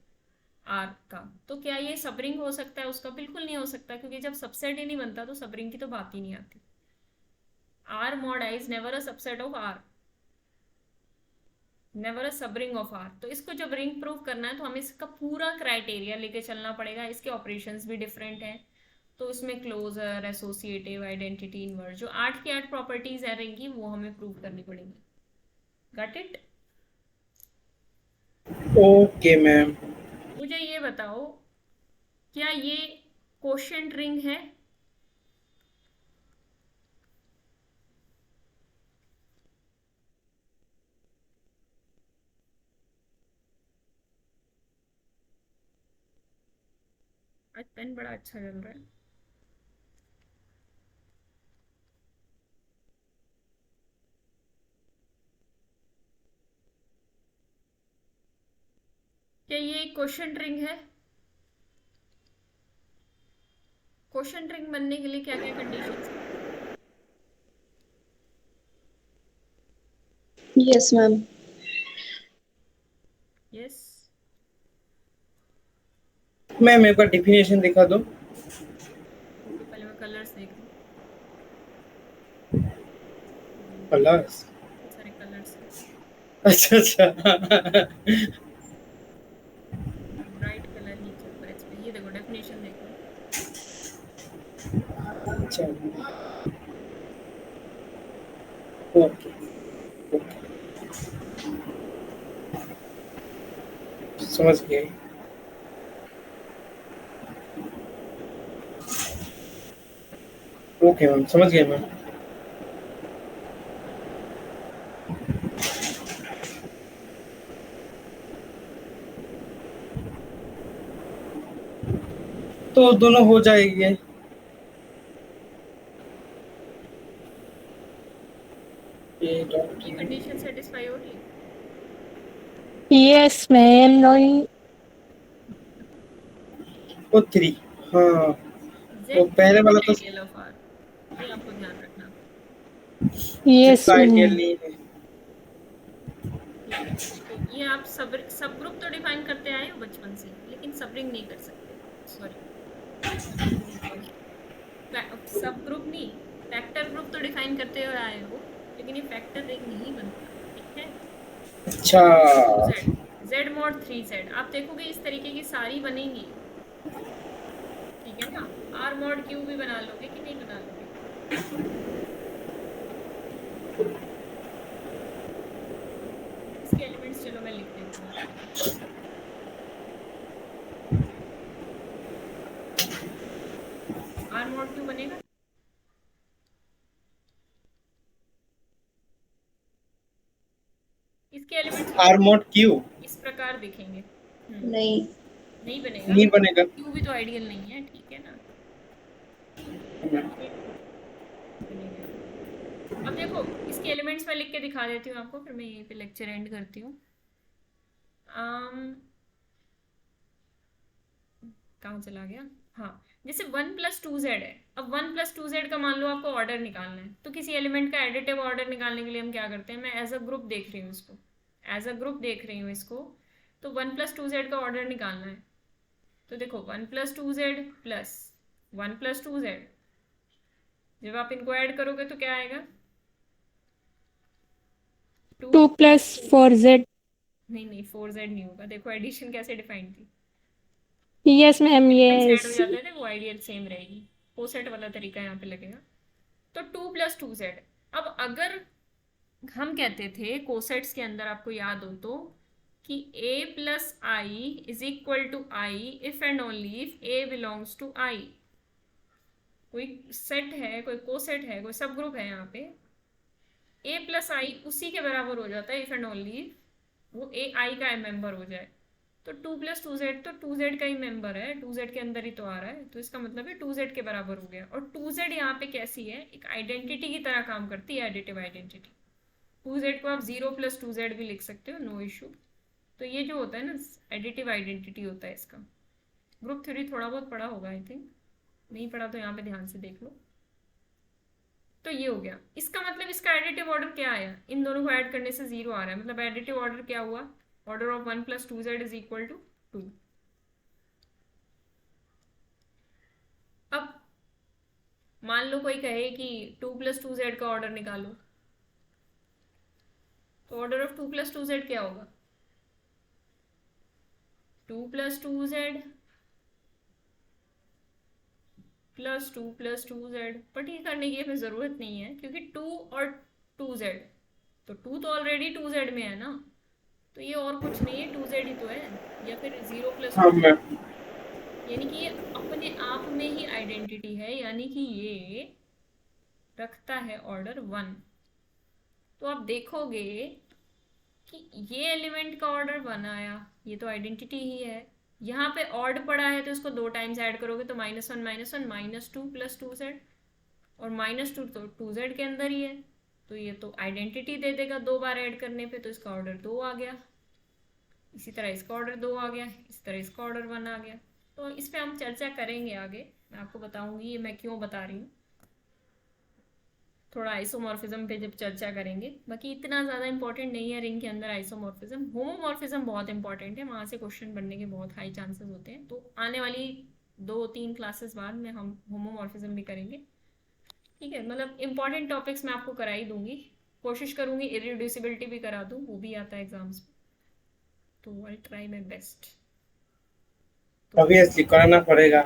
आर का। तो क्या ये सब रिंग हो सकता है उसका? बिल्कुल नहीं हो सकता, क्योंकि जब सबसेट ही नहीं बनता तो सब रिंग की तो बात ही नहीं आती। R mod I is never a subset of R, never a subring of are. तो इसको जब रिंग प्रूव करना है तो हमें इसका पूरा क्राइटेरिया लेके चलना पड़ेगा। इसके ऑपरेशंस भी डिफरेंट हैं, तो उसमें क्लोजर, एसोसिएटिव, आइडेंटिटी, इनवर्स, जो 8 की 8 प्रॉपर्टीज है रिंग की, वो हमें प्रूव करनी पड़ेंगी। Got it? Okay ma'am. मुझे ये बताओ, क्या ये क्वोशिएंट रिंग है? आज पेन बड़ा अच्छा चल रहा है। क्या ये एक क्वोशिएंट रिंग है? क्वोशिएंट रिंग बनने के लिए क्या क्या कंडीशंस हैं? Yes, ma'am. यस। मैम एक बार डेफिनेशन दिखा दो। ओके, पहले मैं कलर्स देख लूँ। कलर्स। बहुत सारे कलर्स हैं। अच्छा। ब्राइट कलर नीचे ऊपर इस पे, ये देखो डेफिनेशन देख लो। अच्छा, ओके ओके, समझ गए। ओके मैम, समझ गए मैम। तो दोनों हो जाएंगे। ये डॉट ये कंडीशन सेटिस्फाई हो रही है? Yes, ma'am. No. ओ 3। हाँ, वो Z पहले वाला इजंट तो आइडियल ऑफ R, ये आपको ध्यान रखना। Yes, ideal ma'am. नहीं है। ठीक है, तो ये आप सब ग्रुप तो डिफाइन करते आए हो बचपन से, लेकिन सबरिंग नहीं कर सकते। सॉरी, सब ग्रुप नहीं, फैक्टर ग्रुप तो डिफाइन करते हुए आए हो, लेकिन ये फैक्टर रिंग नहीं बनता। ठीक है, अच्छा, 2Z, Z mod 3Z, आप देखोगे इस तरीके की सारी बनेंगी। ठीक है ना, R mod Q भी बना लोगे कि नहीं बना लोगे? इसके एलिमेंट्स चलो मैं लिख देती हूँ आपके लिए। R mod Q बनेगा? इसके एलिमेंट्स आर मोड क्यू इस प्रकार दिखेंगे। नहीं। नहीं बनेगा? नहीं बनेगा। Q भी तो आइडियल नहीं है, ठीक है ना। बनेगा। अब देखो इसके एलिमेंट्स मैं लिख के दिखा देती हूँ आपको, फिर मैं यहीं पे लेक्चर एंड करती हूँ। कहाँ चला गया? हाँ, जैसे 1+2Z है। अब 1+2Z का मान लो आपको ऑर्डर निकालना है, तो किसी एलिमेंट का एडिटिव ऑर्डर निकालने के लिए हम क्या करते हैं, मैं एज अ ग्रुप देख रही हूँ इसको, एज अ ग्रुप देख रही हूँ इसको, तो 1+2Z का ऑर्डर निकालना है। तो देखो 1+2Z प्लस 1+2Z, जब आप इनको ऐड करोगे तो क्या आएगा? 2। 2+4Z. नहीं 4Z नहीं होगा, देखो एडिशन कैसे डिफाइन थी। Yes, ma'am. एलिमेंट्स ऐड हो Yes. जाते थे, वो आइडियल सेम रहेगी। कोसेट वाला तरीका यहाँ पे लगेगा। तो 2+2Z। अब अगर हम कहते थे कोसेट्स के अंदर, आपको याद हो तो, कि A+I is equal to I if and only if A belongs to I। कोई सेट है, कोई कोसेट है, कोई सब ग्रुप है यहाँ पे, A+I उसी के बराबर हो जाता है इफ एंड ओनली वो AI का मेंबर हो जाए। तो 2+2Z तो 2Z का ही मेंबर है, 2Z के अंदर ही तो आ रहा है, तो इसका मतलब है 2Z के बराबर हो गया। और 2Z यहाँ पे कैसी है, एक आइडेंटिटी की तरह काम करती है, एडिटिव आइडेंटिटी। 2Z को आप 0+2Z भी लिख सकते हो, नो इशू। तो ये जो होता है ना, एडिटिव आइडेंटिटी होता है इसका। ग्रुप थ्योरी थोड़ा बहुत पढ़ा होगा आई थिंक, नहीं पढ़ा तो यहाँ पे ध्यान से देख लो। तो ये हो गया, इसका मतलब इसका एडिटिव ऑर्डर क्या आया, इन दोनों को ऐड करने से 0 आ रहा है, मतलब एडिटिव ऑर्डर क्या हुआ, order of 1+2Z is equal to 2। अब मान लो कोई कहे कि 2+2Z का ऑर्डर निकालो, तो ऑर्डर ऑफ 2+2Z क्या होगा? 2+2Z प्लस 2+2Z, बट ये करने की हमें ज़रूरत नहीं है, क्योंकि 2 और 2Z, तो 2 तो ऑलरेडी 2Z में है ना, तो ये और कुछ नहीं है, 2Z ही तो है। या फिर 0+2Z, यानी कि ये अपने आप में ही आइडेंटिटी है, यानी कि ये रखता है ऑर्डर 1। तो आप देखोगे कि ये एलिमेंट का ऑर्डर 1 आया, ये तो आइडेंटिटी ही है। यहाँ पे ऑड पड़ा है तो इसको 2 टाइम्स ऐड करोगे तो -1 -2+2Z, और -2 तो 2Z के अंदर ही है, तो ये तो आइडेंटिटी दे देगा 2 बार ऐड करने पे, तो इसका ऑर्डर 2 आ गया। इसी तरह इसका ऑर्डर 2 आ गया, इस तरह इसका ऑर्डर 1 आ गया। तो इस पर हम चर्चा करेंगे आगे, मैं आपको बताऊंगी ये मैं क्यों बता रही हूँ। थोड़ा आइसोमॉर्फिज्म पे जब चर्चा करेंगे। बाकी इतना ज़्यादा इंपॉर्टेंट नहीं है रिंग के अंदर आइसोमॉर्फिज्म। होमोमॉर्फिज्म बहुत इंपॉर्टेंट है, वहाँ से क्वेश्चन बनने के बहुत हाई चांसेस होते हैं। तो आने वाली 2-3 क्लासेस बाद में हम होमोमॉर्फिज्म भी करेंगे। ठीक है, मतलब इंपॉर्टेंट टॉपिक्स मैं आपको करा ही दूंगी। कोशिश करूंगी इरिड्यूसिबिलिटी भी करा दूं, वो भी आता है एग्जाम्स में, तो I try my best. Obviously कराना पड़ेगा।